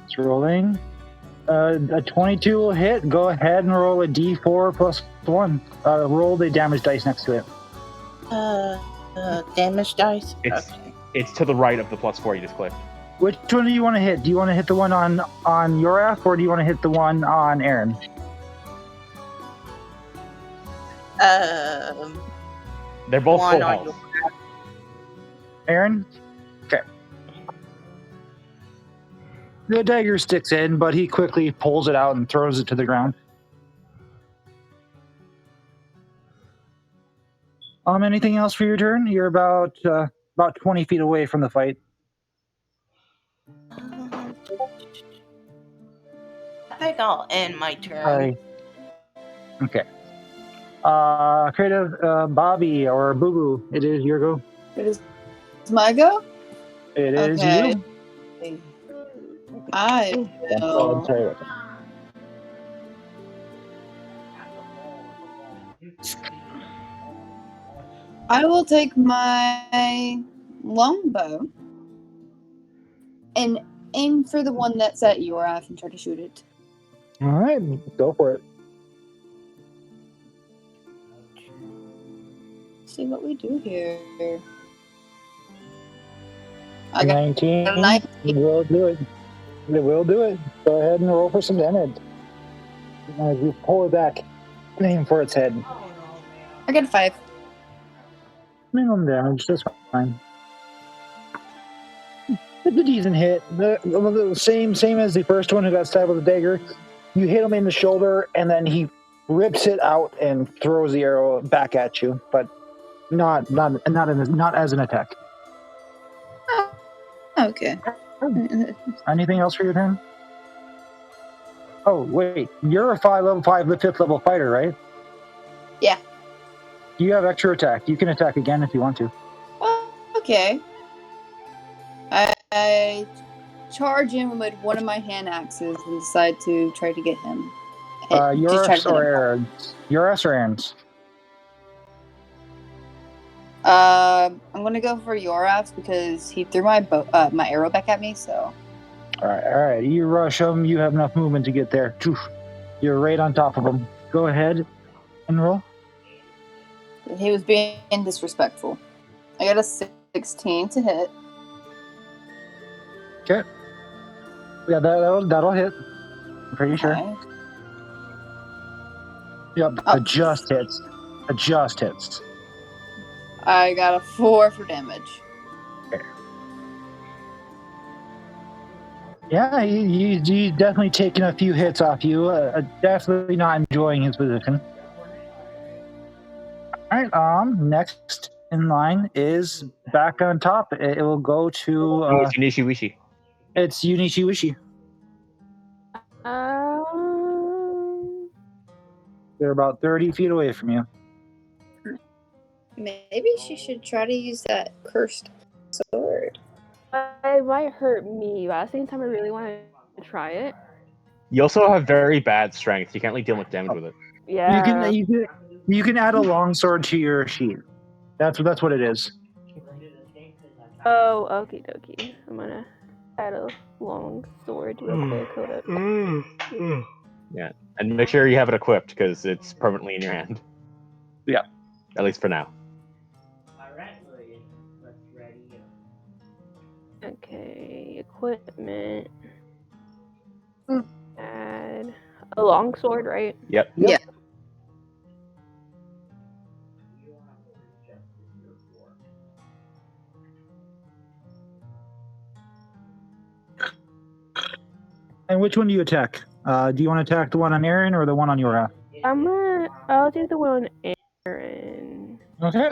It's rolling. A 22 will hit. Go ahead and roll a d4 +1. Roll the damage dice next to it. Damage dice? It's to the right of the +4 you just clicked. Which one do you want to hit? Do you want to hit the one on Yorath, or do you want to hit the one on Aaron? They're both One full on health. Aaron? Okay. The dagger sticks in, but he quickly pulls it out and throws it to the ground. Anything else for your turn? You're about 20 feet away from the fight. I think I'll end my turn. Sorry. Okay. Creative Bobby or Boo Boo, it is your go. It is my go? It is Okay. you. I Oh, will. sorry. I will take my longbow and aim for the one that's at Yorath and try to shoot it. All right, go for it. See what we do here. I got 19. a 19. It will do it. It will do it. Go ahead and roll for some damage. As you pull it back, aim for its head. I got a 5. Minimum damage, that's fine. It's a decent hit. The same as the first one who got stabbed with a dagger. You hit him in the shoulder, and then he rips it out and throws the arrow back at you, but not as an attack. Okay. Anything else for your turn? Oh wait, you're a level 5, the 5th level fighter, right? Yeah. You have extra attack. You can attack again if you want to. Okay. I charge him with one of my hand axes and decide to try to get him. Yours or Aaron's? Yours or Aaron's? I'm gonna go for Yorath's because he threw my my arrow back at me. So. All right. You rush him. You have enough movement to get there. You're right on top of him. Go ahead and roll. He was being disrespectful. I got a 16 to hit. Okay. Yeah, that'll hit. I'm pretty sure. Yep. Oh. Adjust hits. I got a 4 for damage. Okay. Yeah, he's definitely taking a few hits off you. Definitely not enjoying his position. All right. Next in line is back on top. It will go to. It's Unishi-Wishi. It's Unishi-Wishi. They're about 30 feet away from you. Maybe she should try to use that cursed sword. It might hurt me, but at the same time, I really want to try it. You also have very bad strength. You can't really deal much damage with it. Yeah. You can add a longsword to your sheath. That's what it is. Oh, okie dokie. I'm gonna add a long sword real quick. Hold up. Yeah, and make sure you have it equipped because it's permanently in your hand. Yeah. At least for now. Okay, equipment. Add a long sword, right? Yep. Yeah. And which one do you attack? Do you want to attack the one on Aaron or the one on your half? I'll do the one on Aaron. Okay.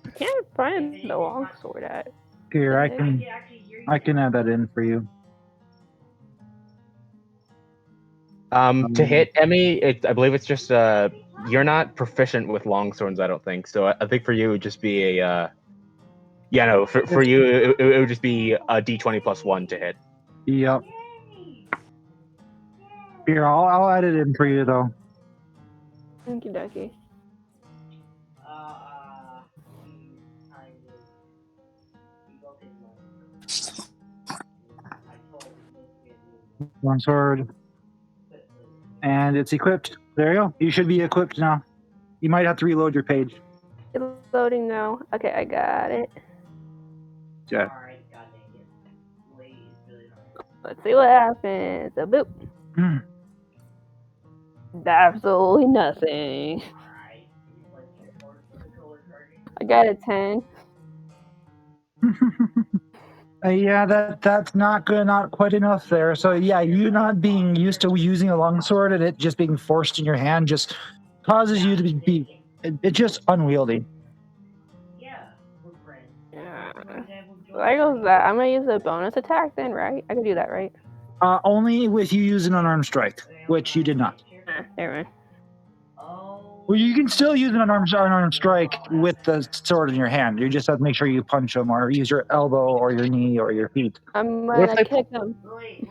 I can't find the long sword at. Here, I can add that in for you. To hit Emmy, I believe it's just you're not proficient with long swords, I don't think. So I think for you it would just be a for you it would just be a D20 plus 1 to hit. Yep. Here, I'll add it in for you though. Thank you, Ducky. One sword. And it's equipped. There you go. You should be equipped now. You might have to reload your page. It's loading now. Okay, I got it. Yeah. Let's see what happens. A boop. Absolutely nothing. I got a 10. Yeah, that's not good, not quite enough there. So yeah, you not being used to using a longsword and it just being forced in your hand just causes you to be it's just unwieldy. Yeah. There goes that. I'm gonna use a bonus attack then, right? I can do that, right? Only if you use an unarmed strike, which you did not. Never mind. Well, you can still use an unarmed strike with the sword in your hand. You just have to make sure you punch them or use your elbow or your knee or your feet. I'm gonna kick them. Lily,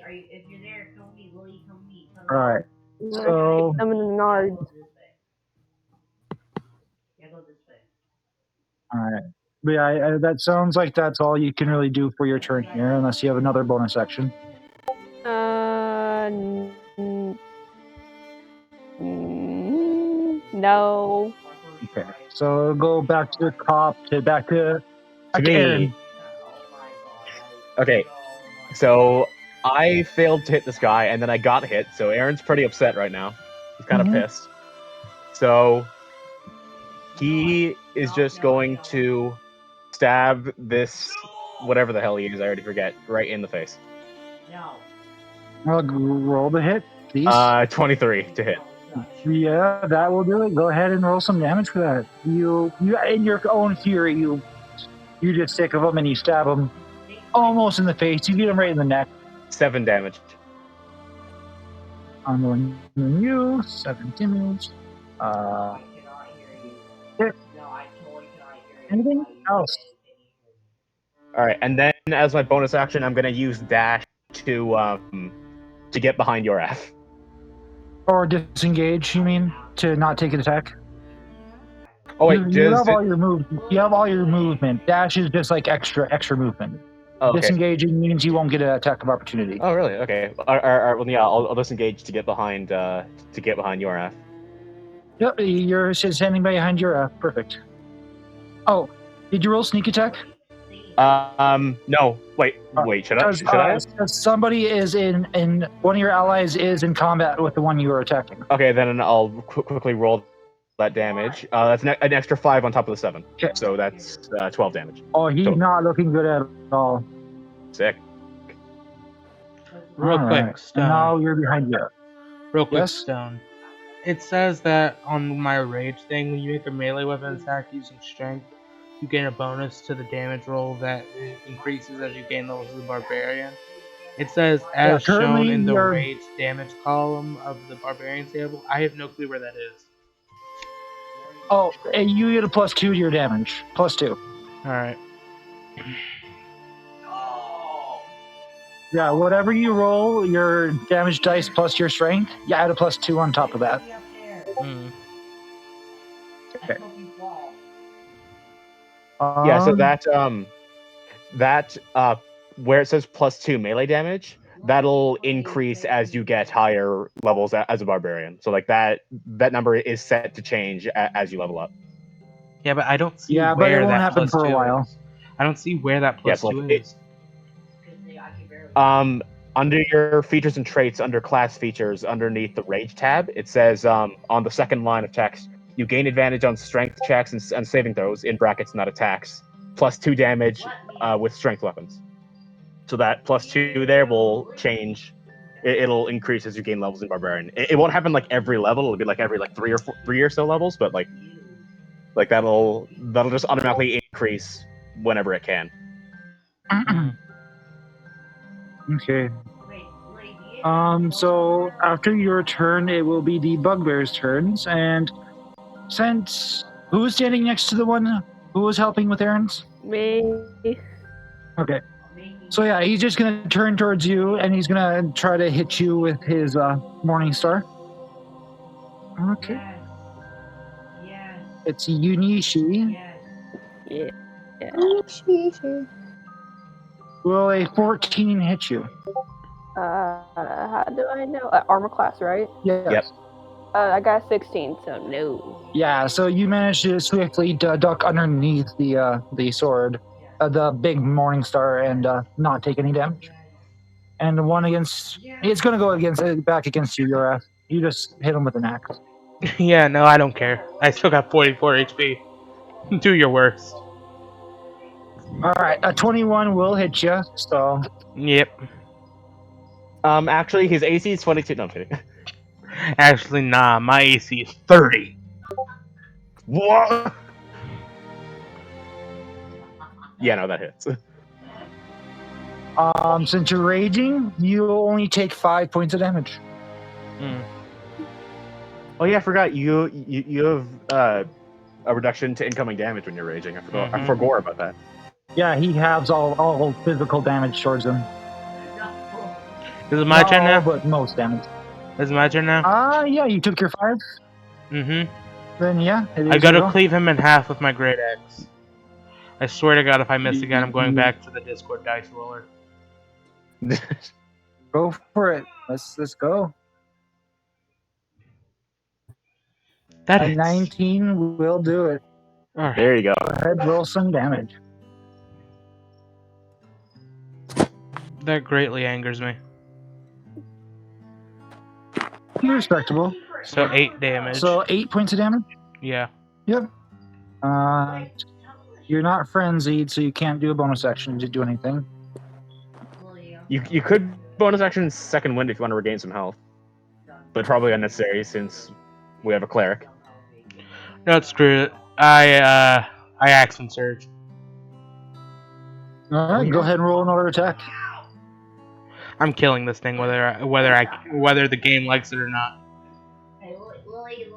are you? If you're there, come meet. Lily, come meet. All right. So. Kick them in the nards. All right. But yeah, that sounds like that's all you can really do for your turn here, unless you have another bonus action. No. Okay. So go back to the cop, back to me. Aaron. Okay. So I failed to hit this guy, and then I got hit. So Aaron's pretty upset right now. He's kind of pissed. So he is just going to stab this, whatever the hell he is, I already forget, right in the face. No. Roll the hit, please. 23 to hit. Yeah, that will do it. Go ahead and roll some damage for that. You in your own fury, you just sick of him and you stab him almost in the face. You get him right in the neck. 7 damage. I'm going to you 7 damage. Uh, I cannot hear you. there- No, I totally cannot hear you. anything Why you else? say anything? All right, and then as my bonus action, I'm gonna use dash to get behind your F. Or disengage? You mean to not take an attack? Oh wait, You have all your move. You have all your movement. Dash is just like extra movement. okay. Disengaging means you won't get an attack of opportunity. Oh really? Okay. All right, well, yeah, I'll disengage to get behind your F. Yep, you're standing behind your perfect. Oh, did you roll sneak attack? No. Wait. Should I? Should I? Because somebody is in one of your allies is in combat with the one you are attacking. Okay, then I'll quickly roll that damage. That's an extra 5 on top of the 7. Okay. So that's 12 damage. Oh, he's Total. not looking good at all. Sick. Real All quick, right. Stone. Now you're behind you. Real quick, Yes? Stone. It says that on my rage thing, when you make a melee weapon attack using strength, you gain a bonus to the damage roll that increases as you gain levels of the barbarian. It says, as shown currently in the you're- rage damage column of the barbarian table. I have no clue where that is. Oh, and you get a +2 to your damage. +2. Alright. Yeah, whatever you roll, your damage dice plus your strength, you add a +2 on top of that. Hmm. Okay. Yeah. So that where it says +2 melee damage, that'll increase as you get higher levels as a barbarian. So like that number is set to change as you level up. Yeah, but I don't see Yeah, but where it won't that happen +2 for a while. is. I don't see where that Yes, +2 like is. Under your features and traits, under class features, underneath the rage tab, it says on the second line of text, you gain advantage on strength checks and saving throws, in brackets, not attacks, +2 damage with strength weapons. So that +2 there will change. It'll increase as you gain levels in barbarian. It won't happen like every level. It'll be like every like three or so levels, but like that'll just automatically increase whenever it can. Okay. So after your turn, it will be the bugbear's turns, and since who was standing next to the one who was helping with errands? Me. Okay. So yeah, he's just gonna turn towards you, and he's gonna try to hit you with his Morning Star. Okay. Yes. It's Yunishi. Yes. Yeah. Will a 14 hit you? How do I know? Armor class, right? Yes. Yep. I got 16, so no. Yeah. So you managed to swiftly duck underneath the sword, the big Morning Star, and not take any damage. And the one against, it's gonna go back against you. You just hit him with an axe. Yeah, no, I don't care. I still got 44 HP. Do your worst. All right, a 21 will hit you. So Yep. Actually, his AC is 22. No, I'm kidding. Actually, nah, my AC is 30. What? Yeah, no, that hits. since you're raging, you only take 5 points of damage. Oh yeah, I forgot you have a reduction to incoming damage when you're raging. I forgot about that. Yeah, he has all physical damage towards him. Is it my turn Not all, now? but most damage. Is it my turn now? Yeah, you took your 5. Mm-hmm. Then yeah, it is I gotta your go. cleave him in half with my great axe. I swear to God, if I miss again, I'm going back to the Discord dice roller. Go for it. Let's go. That A hits. 19 will do it. All right. There you go. Go ahead, roll some damage. That greatly angers me. Respectable. So 8 damage. So 8 points of damage. Yeah. Yep. You're not frenzied, so you can't do a bonus action to do anything. You could bonus action second wind if you want to regain some health, but probably unnecessary since we have a cleric. No, screw it. I axe and surge. All right, go ahead and roll another attack. I'm killing this thing whether the game likes it or not. Hey, Lily, you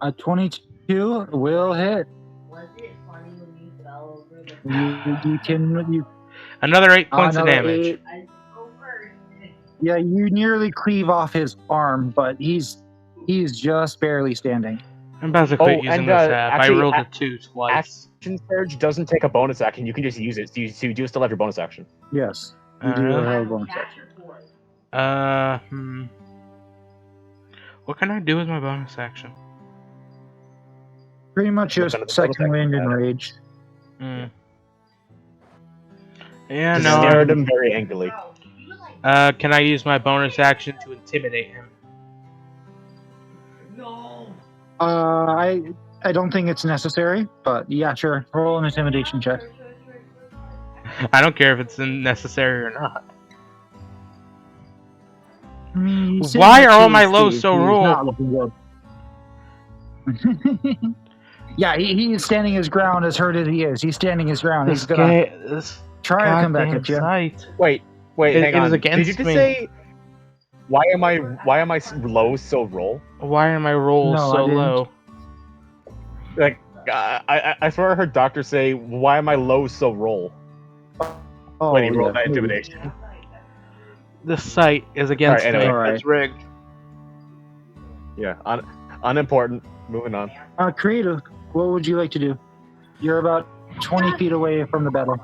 A 22 will hit. Was it funny when you fell over the Another 8 points of another damage. 8. I go first. Yeah, you nearly cleave off his arm, but he's just barely standing. I'm about to quit Oh, using and this app. actually, I rolled a 2 twice. Action surge doesn't take a bonus action. You can just use it. So you do still have your bonus action. Yes, you do Really? have a I'm bonus catch action. for it. What can I do with my bonus action? Pretty much Look just under the bonus second wind action. and rage. Yeah, Just no. stare at him very angrily. Bro, you like Can I use my bonus action to intimidate him? no. I don't think it's necessary, but yeah, sure. Roll an intimidation check. I don't care if it's necessary or not. I mean, he's sitting Why at are all 2 my lows feet. so He's rolled? not looking good. Yeah, he's standing his ground as hurt as he is. He's standing his ground. He's gonna This try to come back goddamn at you. sight. Wait, It hang is on. Did you against just me. say why am I low so roll? Why are my rolls No, I so didn't. low? Like I swear I heard doctor say why am I low so roll? Oh, When he rolled yeah, that maybe. intimidation. This site is against Alright, anyway. me. Alright. It's rigged. Yeah, unimportant. Moving on. Creative, what would you like to do? You're about 20 feet away from the battle.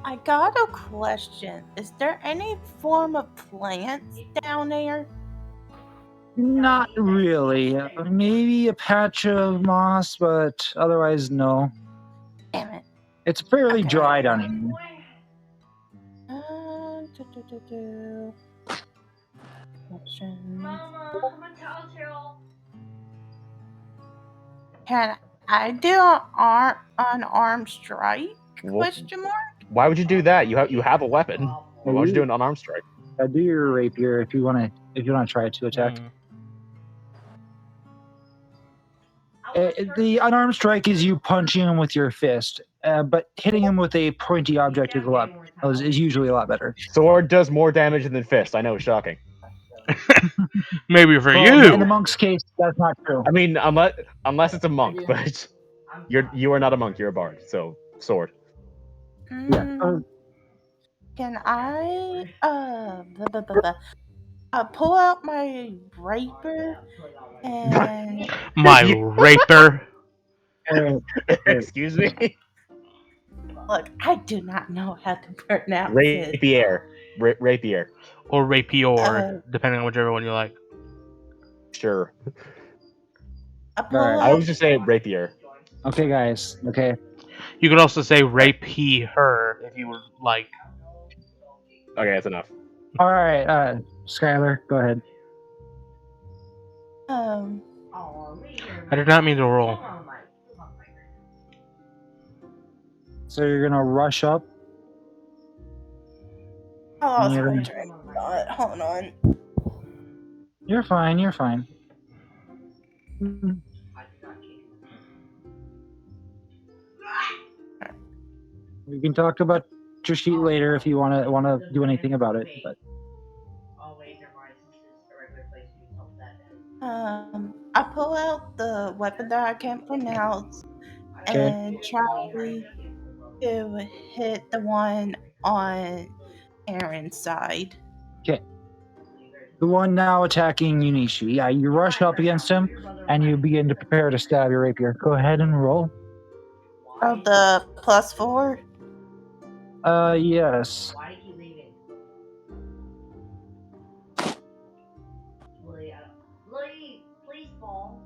I got a question. Is there any form of plants down there? Not really. Maybe a patch of moss, but otherwise, no. Damn it. It's fairly Okay. dry down here. Questions. Mama, I'm a telltale. Can I do an arm strike? Question mark? Why would you do that? You have a weapon. Why would you do an unarmed strike? Do your rapier if you want to try to attack. The unarmed strike is you punching him with your fist, but hitting him with a pointy object is usually a lot better. Sword does more damage than fist. I know, shocking. Maybe for Well, you. in the monk's case, that's not true. I mean, unless it's a monk, but you are not a monk. You're a bard. So sword. Yeah. Can I pull out my rapier and My raper. Excuse me. look? I do not know how to pronounce it. Rapier. Rapier. Or rapier, depending on whichever one you like. Sure. I pull Alright. I out was just saying rapier. Okay, guys. Okay. You could also say rape he her if you would like. Okay, that's enough. All right, Skylar, go ahead. I did not mean to roll. So you're gonna rush up. I lost Yeah. my train of thought. Hold on. You're fine. You're fine. We can talk about your sheet later if you want to do anything about it. But I pull out the weapon that I can't pronounce and try to hit the one on Aaron's side. okay, the one now attacking Yunishu. Yeah, you rush up against him and you begin to prepare to stab your rapier. Go ahead and roll. Oh, the +4. Yes. Why did you leave it? Lee, please fall.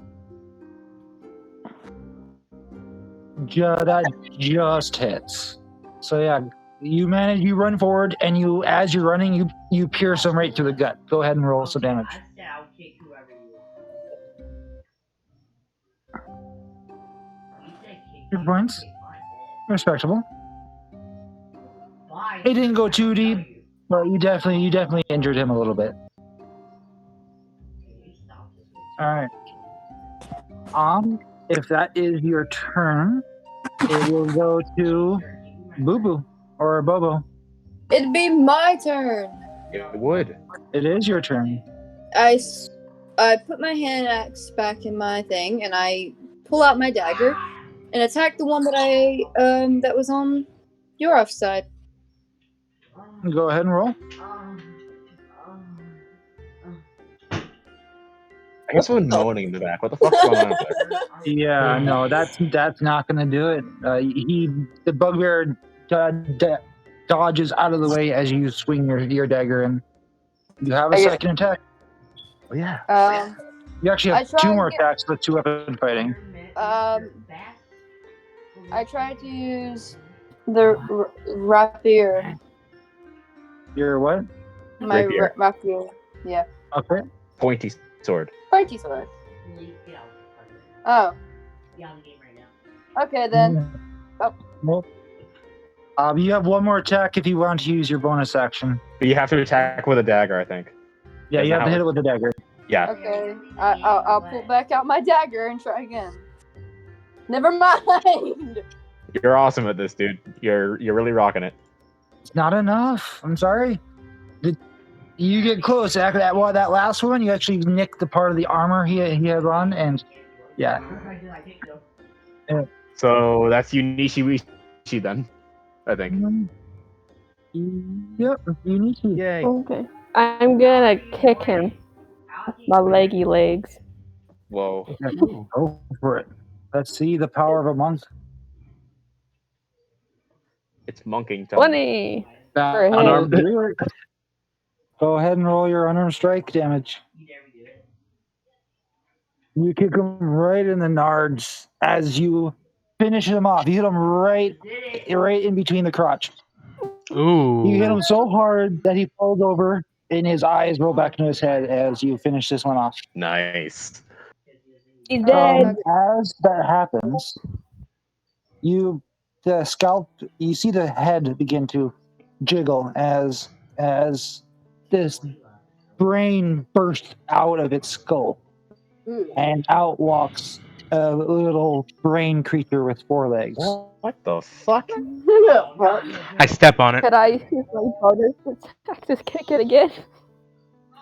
That just hits. So yeah, you run forward, and as you're running, you pierce him right through the gut. Go ahead and roll some damage. I said I'll kick whoever you are. You said kick. Your points. Kick my head. Respectable. Fine. It didn't go too deep, but you definitely injured him a little bit. All right. If that is your turn, it will go to Boo Boo or Bobo. It'd be my turn. It would. It is your turn. I I put my hand axe back in my thing, and I pull out my dagger and attack the one that that was on your side. Go ahead and roll. I guess someone moaning in the back. What the fuck's going on up there? Yeah, no, that's not gonna do it. The bugbear dodges out of the way as you swing your dagger, and you have a second attack. Oh yeah. You actually I have tried 2 more to get- attacks with 2-weapon fighting. I tried to use the rapier. Your what? My Rapier. rapier. Yeah. Okay. Pointy sword. Pointy sword. Oh. Okay then. Nope. You have 1 more attack if you want to use your bonus action. But you have to attack with a dagger, I think. Yeah, Isn't you have that to how hit it with the dagger. Yeah. Okay. I'll pull back out my dagger and try again. Never mind. You're awesome at this, dude. You're really rocking it. It's not enough. I'm sorry. You get close. After that last one, you actually nicked the part of the armor he had on, and yeah. So that's Unishi Wishi then, I think. Yep, you need to. Yay. Okay. I'm gonna kick him. My leggy legs. Whoa. Go for it. Let's see the power of a monk. It's monking time. 20. For a hit. Unarmed. Go ahead and roll your unarmed strike damage. You kick him right in the nards as you finish him off. You hit him right in between the crotch. Ooh. You hit him so hard that he falls over and his eyes roll back into his head as you finish this one off. Nice. He's dead. As that happens, you see the head begin to jiggle as this brain bursts out of its skull, and out walks a little brain creature with 4 legs. What the fuck? I step on it. Could I use my bonus attack to kick it again?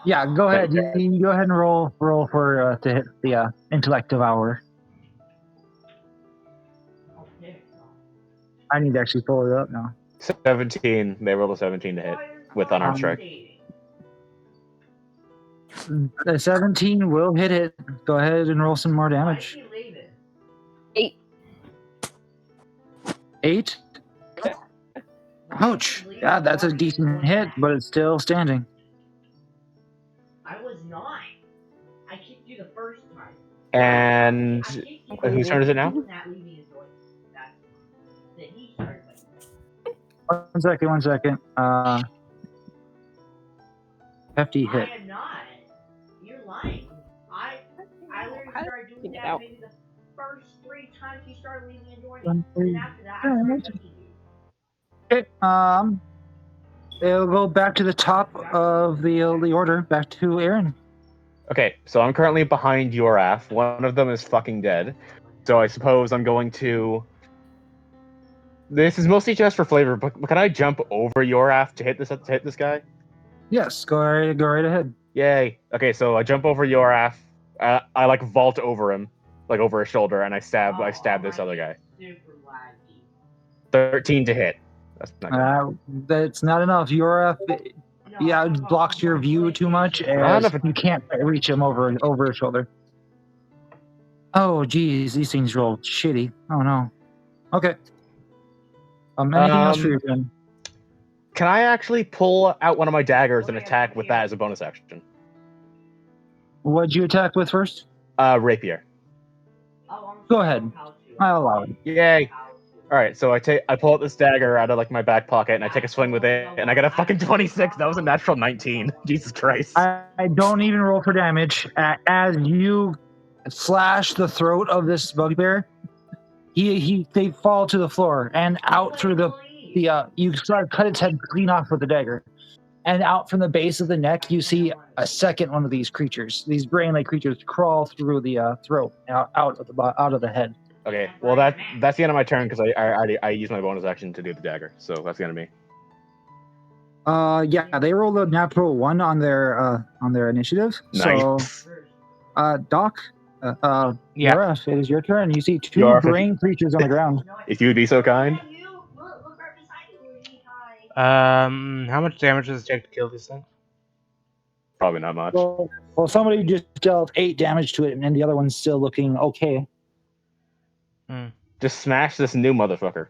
Yeah, go ahead. You go ahead and roll for to hit the intellect devour. I need to actually pull it up now. 17. They rolled a 17 to hit with unarmed strike. The 17 will hit it. Go ahead and roll some more damage. 8. 8? Ouch. Yeah, that's a decent hit, but it's still standing. I was not. I kicked you the first time. And whose turn is it now? One second. Hefty hit. I am not. You're lying. I literally started doing that maybe the first 3 times you started leaving and joining. And after that, I started touching you. Okay. It'll go back to the top of the order. Back to Aaron. Okay, so I'm currently behind Yoraf. One of them is fucking dead. So I suppose I'm going to... This is mostly just for flavor, but can I jump over Yoraf to hit this guy? Yes, go right ahead. Yay. Okay, so I jump over Yoraf. I like vault over him, like over his shoulder, and I stab this other guy. 13 to hit. That's not good. That's not enough. Your it blocks your view too much, and you can't reach him over his shoulder. Oh, geez, these things roll shitty. Oh no. Okay. Anything else for your turn? Can I actually pull out one of my daggers and attack with that as a bonus action? What'd you attack with first? Rapier. Go ahead. I'll allow it. Yay. Alright, so I pull out this dagger out of like my back pocket and I take a swing with it, and I got a fucking 26. That was a natural 19. Jesus Christ. I don't even roll for damage. As you slash the throat of this bugbear, they fall to the floor and out through you start cut its head clean off with the dagger, and out from the base of the neck you see a second one of these creatures, these brain-like creatures, crawl through the throat out of the head. Okay, well that's the end of my turn because I used my bonus action to do the dagger, so that's the end of me. Yeah, they rolled a natural 1 on their initiative. Nice. So Doc, Yeah. Yura, it is your turn. You see two Yura, brain creatures on the ground. If you would be so kind. Look right beside you, Luigi. Hi. How much damage does it take to kill these things? Probably not much. Well, somebody just dealt 8 damage to it, and the other one's still looking okay. Just smash this new motherfucker.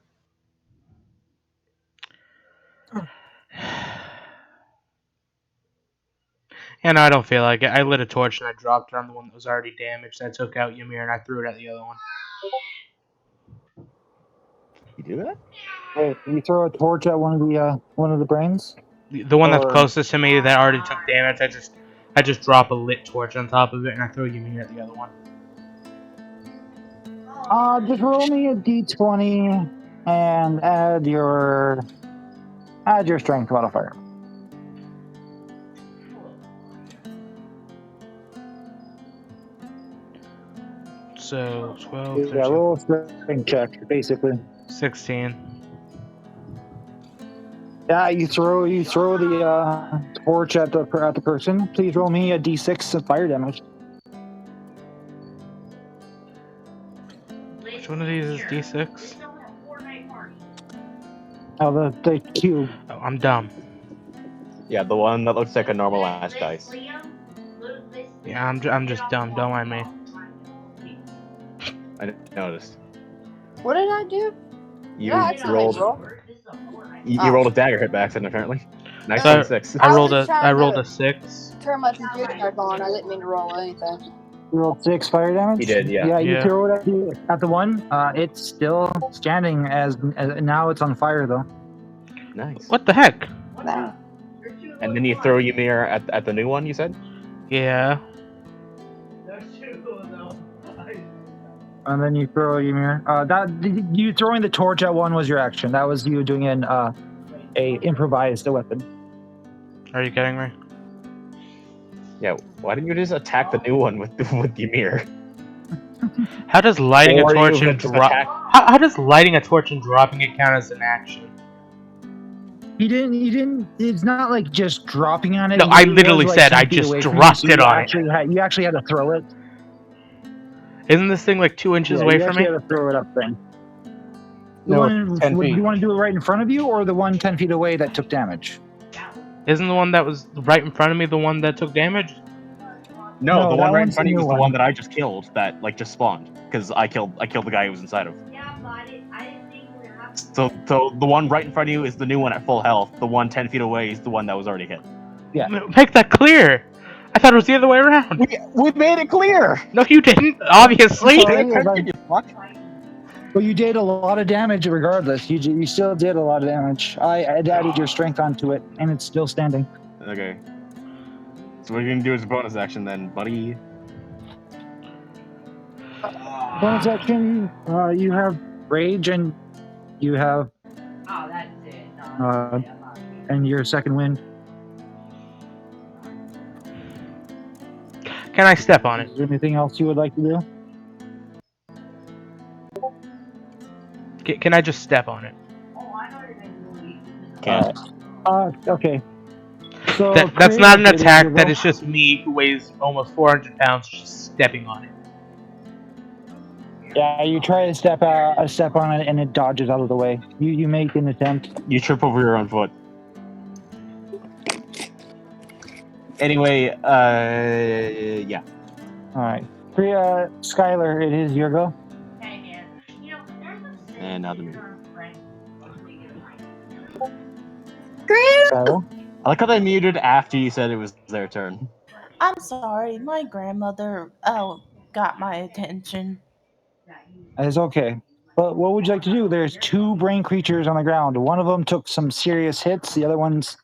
And I don't feel like it. I lit a torch and I dropped it on the one that was already damaged. I took out Ymir and I threw it at the other one. You do that? Wait, you throw a torch at one of the brains? The one that's Or- closest to me that already took damage, I just drop a lit torch on top of it and I throw Ymir at the other one. Just roll me a d20 and add your strength modifier. So 12, Yeah, 13, roll a strength check, basically. 16. Yeah, you throw the torch at the person. Please roll me a d6 of fire damage. Which one of these is D6? Oh, the cube. Oh, I'm dumb. Yeah, the one that looks like a normal ass dice. Yeah, I'm just dumb. Don't mind me. I noticed. What did I do? You Yeah, I rolled. roll. You rolled a dagger hit by accident, apparently. Nice So 26. I I rolled was a trying I rolled to- a 6. Turn my computer back on. I didn't mean to roll anything. You rolled 6 fire damage. You did, yeah. Yeah, you Yeah. throw it at the one. It's still standing as now it's on fire though. Nice. What the heck? Nah. And then you throw Ymir at the new one, you said? Yeah. And then you throw Ymir. You throwing the torch at one was your action. That was you doing a improvised weapon. Are you kidding me? Yeah, why didn't you just attack the new one with Ymir? How does lighting a Or you torch could and just drop? attack- How does lighting a torch and dropping it count as an action? You didn't. It's not like just dropping on it. No, It I was, literally like, said 10 I feet just away from dropped you, so it on it. You actually had to throw it. Isn't this thing like 2 inches away you from actually me? had to throw it up thing. No, one, 10 would feet. you want to do it right in front of you, or the one 10 feet away that took damage? Isn't the one that was right in front of me the one that took damage? No, No, the that one right in one's front of the you was new the one. one that I just killed that just spawned. Because I killed the guy who was inside of. Yeah, but I didn't think we were having. So the one right in front of you is the new one at full health. The one 10 feet away is the one that was already hit. Yeah. Make that clear. I thought it was the other way around. We made it clear! No, you didn't. Obviously. Sorry, Pay attention, you fuck. Well, you did a lot of damage regardless. You still did a lot of damage. I added your strength onto it, and it's still standing. Okay. So what are you gonna do as a bonus action then, buddy? Bonus action, you have rage, and you have Oh, that's it. and your second wind. Can I step on it? Is there anything else you would like to do? Can I just step on it? Oh, I know you're gonna do it. Can't. Okay. So That's not an Kratos, it is attack. your That go. is just me, who weighs almost 400 pounds, just stepping on it. Yeah, you try to step on it, and it dodges out of the way. You make an attempt. You trip over your own foot. Anyway, yeah. All right, Skylar, it is your go. Hey, man. You know, there's a And now the mute. Skylar. I like how they muted after you said it was their turn. I'm sorry, my grandmother got my attention. It's okay. But what would you like to do? There's 2 brain creatures on the ground. One of them took some serious hits. The other one's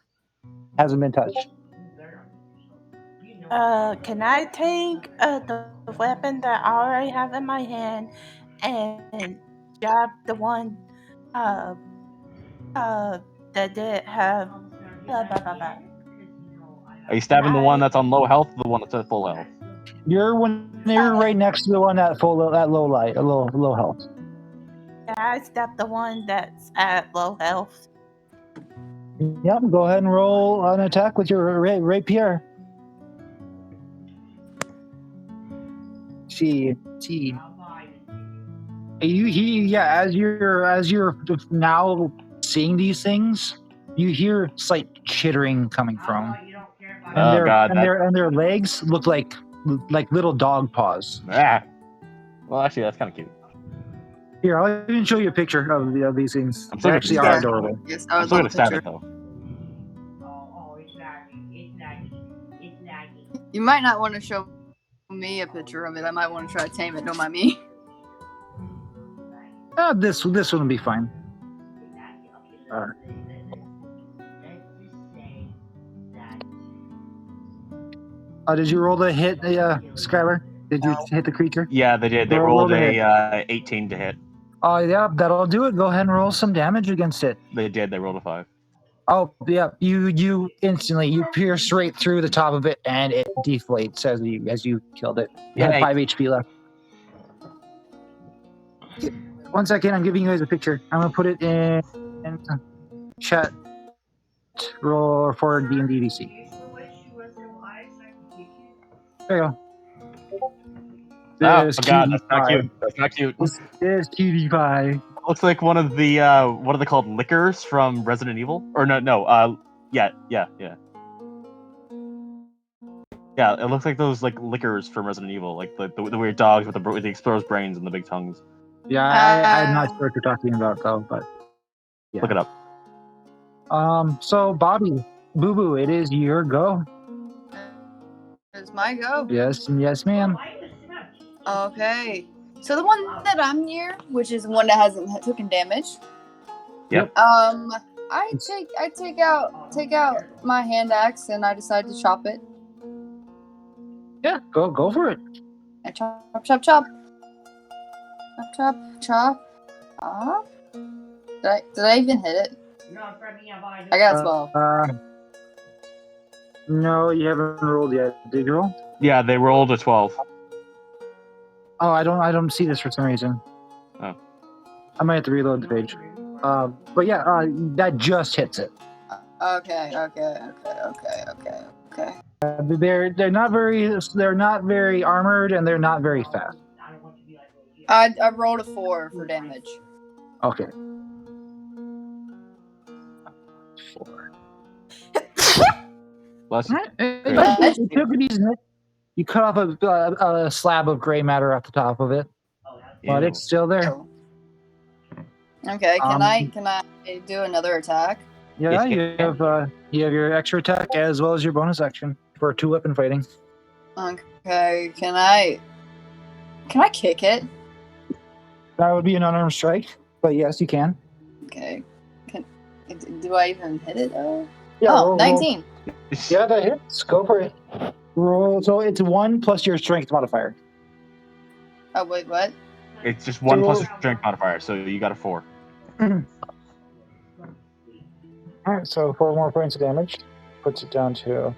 hasn't been touched. Can I take the weapon that I already have in my hand and jab the one that did have blah blah blah blah. Are you stabbing the one that's on low health or the one that's at full health? You're right next to the one at low health. Can I stab the one that's at low health? Yep. Go ahead and roll an attack with your rapier. see. As you're now seeing these things, you hear slight chittering coming from, and their legs look like little dog paws. Well, actually, that's kind of cute. Here, I'll even show you a picture of these things. I'm They still actually gonna are stab it. adorable. Yes, I I'm would still love gonna a stab picture. it though. It's laggy. It's laggy. You might not want to show me a picture of it. I might want to try to tame it. Don't mind me. This one will be fine. Let's just say that. Did you roll the hit, Skylar? Did you hit the creature? Yeah, they did. They Roll rolled the hit. a 18 to hit. Oh, yeah, that'll do it. Go ahead and roll some damage against it. They did. They rolled a 5. Oh, yeah. You instantly pierce right through the top of it, and it deflates as you killed it. It had Yay. 5 HP left. 1 second, I'm giving you guys a picture. I'm gonna put it in chat. Roll for D&D DC. There you go. Oh There's god, that's not cutie cute. That's not cute. There's cutie pie. Looks like one of the what are they called? Liquors from Resident Evil? Or no. Yeah. Yeah, it looks like those like liquors from Resident Evil, like the weird dogs with the exposed brains and the big tongues. Yeah, I'm not sure what you're talking about though, but yeah. Look it up. So Bobby, Boo Boo, it is your go. It's my go. Yes, ma'am. Okay. So the one that I'm near, which is the one that hasn't taken damage. Yep. I take out my hand axe and I decide to chop it. Yeah, go for it. I chop. Chop. Did I even hit it? I got a 12. No, you haven't rolled yet. Did you roll? Yeah, they rolled a 12. Oh, I don't see this for some reason. Oh. I might have to reload the page. But yeah, that just hits it. Okay. They're not very armored, and they're not very fast. I rolled a 4 for damage. Okay. 4. Bless you. It took it easy. You cut off a slab of gray matter at the top of it, but it's still there. Okay, can I do another attack? Yeah, Yes, you have your extra attack as well as your bonus action for 2-weapon fighting. Okay, can I kick it? That would be an unarmed strike, but yes, you can. Okay. Do I even hit it though? Yeah, roll 19. Yeah, that hits. Go for it. Roll. So it's 1 plus your strength modifier. Oh wait, what? It's just 1 plus your strength modifier, so you got a 4. Alright, so 4 more points of damage. Puts it down to...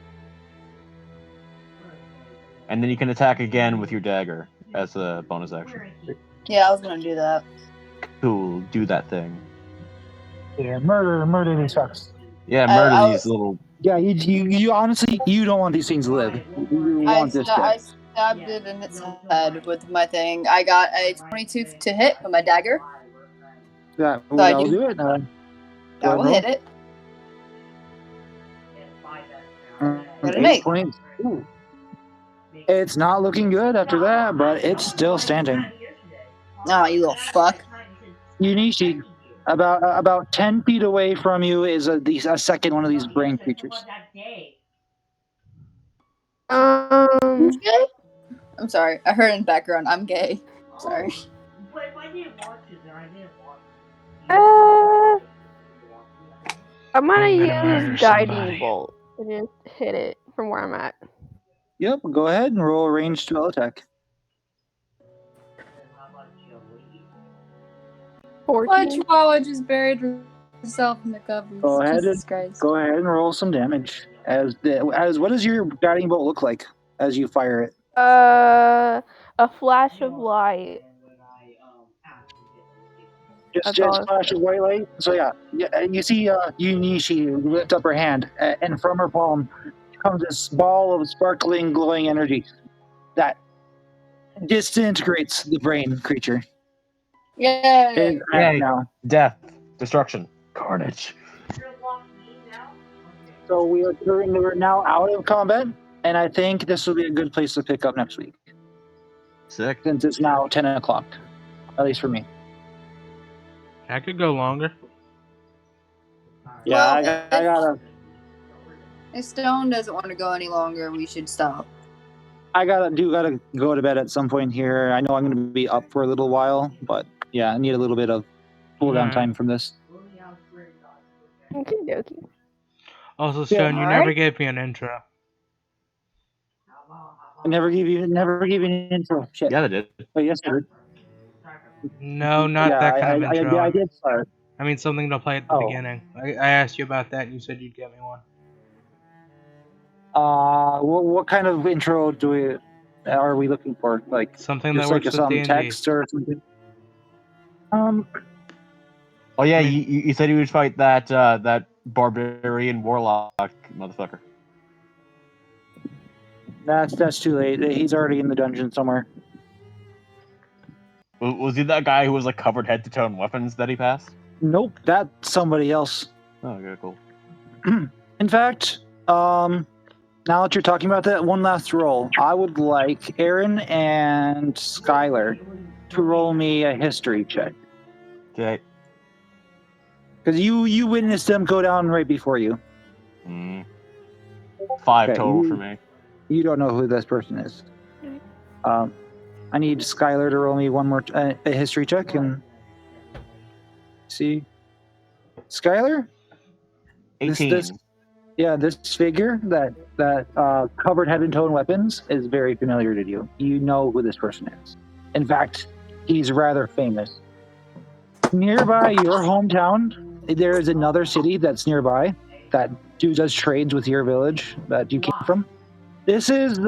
And then you can attack again with your dagger as a bonus action. Yeah, I was gonna do that. Cool, do that thing. Yeah, murder these fucks. Yeah, murder these little... Yeah, you honestly, you don't want these things to live. You want this I dead. stabbed it in its head with my thing. I got a 22 to hit with my dagger. That'll do it. I will hit it. Got an 8 points. Ooh. It's not looking good after that, but it's still standing. Oh, you little fuck. Yunishi, about 10 feet away from you is a second one of these brain creatures. I'm sorry. I heard in the background. I'm gay. Sorry. I'm gonna use guiding bolt and just hit it from where I'm at. Yep, go ahead and roll a ranged spell attack. 14. My chihuahua just buried herself in the covers. Go ahead Jesus Christ. Go ahead and roll some damage. As what does your guiding bolt look like as you fire it? A flash of light. Just a flash of white light. So yeah, you see Yunishi lift up her hand, and from her palm comes this ball of sparkling, glowing energy that disintegrates the brain creature. Yay! It's Yay. now. Death, destruction, carnage. So we're now out of combat, and I think this will be a good place to pick up next week, Sick. since it's now 10 o'clock, at least for me. I could go longer. Yeah, Well, I gotta. If Stone doesn't want to go any longer, we should stop. I gotta go to bed at some point here. I know I'm gonna be up for a little while, but yeah, I need a little bit of cool down Alright. time from this. Okie dokie. Also, Stone, you alright. never gave me an intro. I never give you an intro. Shit. Yeah, they did. But yes, I did. No, not Yeah, that kind of intro. I did start. I mean, something to play at the Oh. beginning. I asked you about that, and you said you'd get me one. What kind of intro are we looking for? Like Something that just like works with some D&D. text or something? Oh yeah, I mean- you said you would fight that barbarian warlock motherfucker. That's too late. He's already in the dungeon somewhere. Was he that guy who was like covered head to toe in weapons that he passed? Nope, that's somebody else. Oh, okay, cool. In fact, now that you're talking about that, one last roll. I would like Aaron and Skylar to roll me a history check. Okay. Because you witnessed them go down right before you. 5 Okay, total you- for me. You don't know who this person is. I need Skylar to roll me one more a history check and see. Skylar? 18. This figure that covered head and toe in weapons is very familiar to you. You know who this person is. In fact, he's rather famous. Nearby your hometown, there is another city that's nearby that does trades with your village that you came from. This is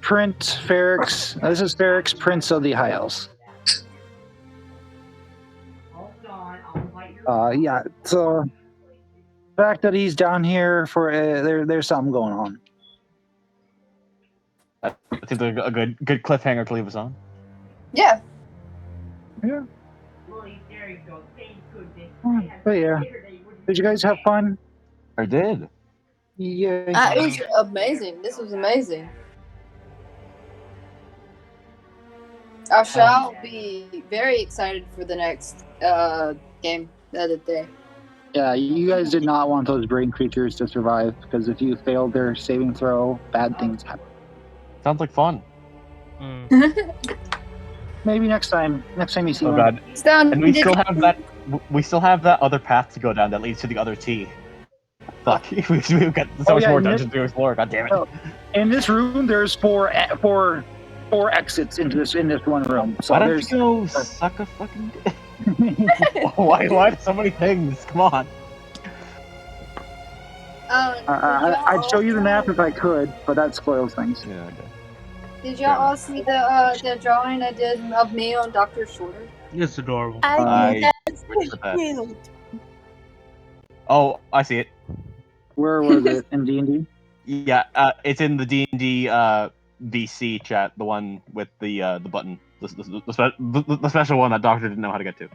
Prince Ferrix. This is Ferrix, Prince of the High Elves. Yeah. So the fact that he's down here for there's something going on. I think they're a good cliffhanger to leave us on. Yeah. Yeah. But yeah, did you guys have fun? I did. Yeah. It was amazing. This was amazing. I shall be very excited for the next game the other day. Yeah, you guys did not want those brain creatures to survive because if you failed their saving throw, bad things happen. Sounds like fun. Maybe next time you see Oh one. god. Stone, And we did still you- have that. We still have that other path to go down that leads to the other T. Fuck. We've got so much yeah, more and dungeons to explore. God damn it. Oh. In this room, there's four exits into this one room. So Why don't there's you go suck a fucking dick? Why so many things? Come on. I'd show you the map if I could, but that spoils things. Yeah. Okay. Did y'all all see the drawing I did of me on Dr. Shorter? It's adorable. I- That's with that. cute. Oh, I see it. Where was it in D&D? Yeah, it's in the D&D VC chat, the one with the button, the special one that Doctor didn't know how to get to.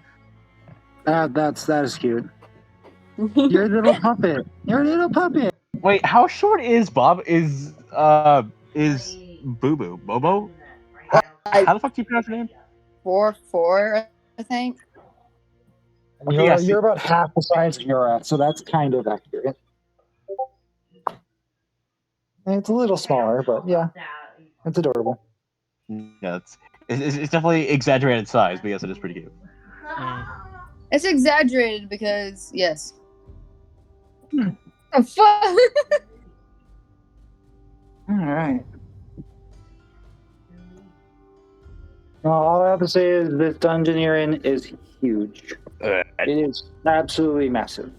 That is cute. You're a little puppet. You're a little puppet. Wait, how short is Bob? Is Boo Boo Bobo? How the fuck do you pronounce your name? 4'4", I think. You're about half the size you're at, so that's kind of accurate. It's a little smaller, but yeah, it's adorable. Yeah, it's definitely exaggerated size, but yes, it is pretty cute. It's exaggerated because, yes. Oh, fuck. All right. Well, all I have to say is this dungeon you're in is huge. It is absolutely massive.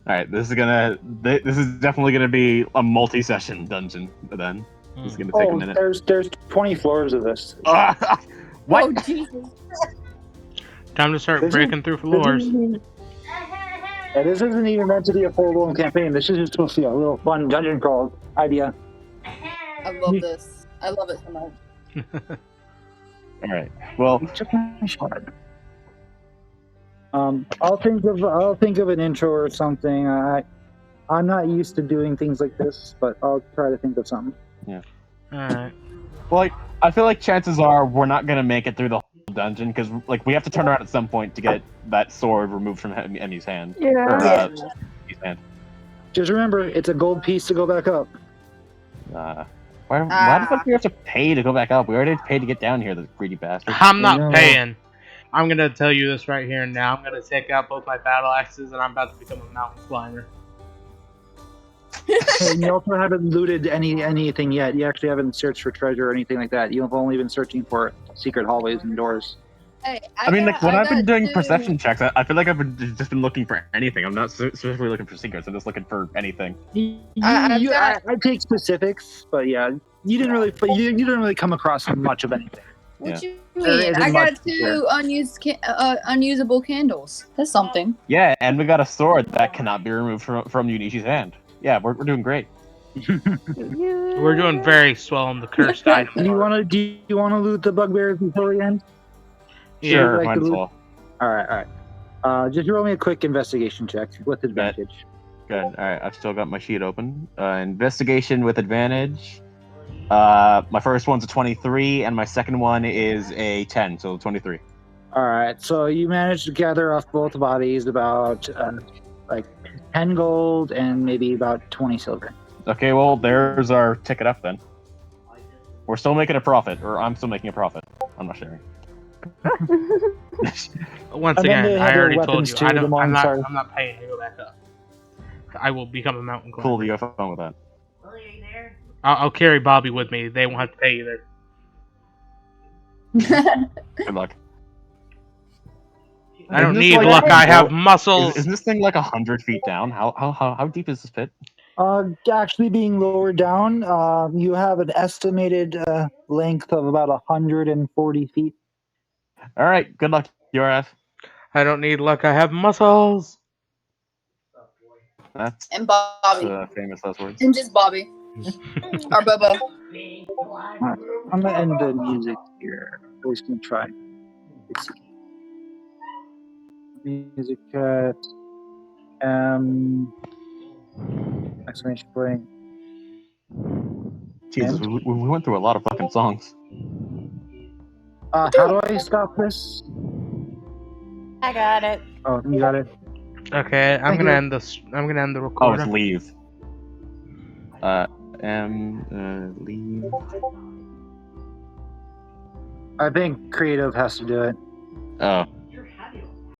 All right, this is definitely gonna be a multi-session dungeon. Then this is gonna take a minute. There's 20 floors of this. What? Oh, Jesus. Time to start This is- breaking through floors. This isn't even meant to be a full-blown campaign. This is just supposed to be a little fun dungeon crawl idea. I love this. I love it so much. All right. Well, You took my shot. I'll think of an intro or something. I'm not used to doing things like this, but I'll try to think of something. Alright. well, like, I feel like chances are we're not gonna make it through the whole dungeon because like we have to turn around at some point to get that sword removed from Emmy's hand. Yeah. Or, Yeah. Emmy's hand. Just remember, it's a gold piece to go back up. Why the fuck do we have to pay to go back up? We already paid to get down here, the greedy bastard. I'm No. not paying. I'm gonna tell you this right here and now. I'm gonna take out both my battle axes and I'm about to become a mountain climber. And you also haven't looted anything yet. You actually haven't searched for treasure or anything like that. You've only been searching for secret hallways and doors. Hey, I mean, like when I've been doing two- perception checks, I feel like I've just been looking for anything. I'm not specifically looking for secrets. I'm just looking for anything. I take specifics, but yeah, you didn't really come across much of anything. What you There mean? isn't I got much two unusable candles. That's something. Yeah, and we got a sword that cannot be removed from Yunishi's hand. Yeah, we're doing great. We're doing very swell on the cursed item. Do you want to loot the bugbears before we end? Sure, like might to as loot- well. All right. Just roll me a quick investigation check with advantage. Good. All right, I've still got my sheet open. Investigation with advantage. My first one's a 23, and my second one is a 10, so 23. All right, so you managed to gather off both bodies about like 10 gold and maybe about 20 silver. Okay, well, there's our ticket up then. We're still making a profit, or I'm still making a profit. I'm not sharing. Once And then again, they have I their already told weapons you, too, the I'm Monsar. not paying to go back up. I will become a mountain climber. Cool, you have fun with that. Lily, are you there? I'll carry Bobby with me. They won't have to pay either. Good luck. I don't Isn't this need like- luck. I have muscles. Isn't this thing like 100 feet down? How deep is this pit? Actually being lowered down, you have an estimated length of about 140 feet. All right, good luck, URF. I don't need luck. I have muscles. That's And Bobby. famous last words. And just Bobby. Or Bobo. Big Alright, I'm gonna end the music here. We're just gonna try. Let's see. Music cut. Exclamation point. Jesus, we went through a lot of fucking songs. How do I stop this? I got it. Oh, you got it. Okay, I'm Thank gonna you. end this. I'm gonna end the Oh, recording. it's leave. Leave. I think creative has to do it. Oh,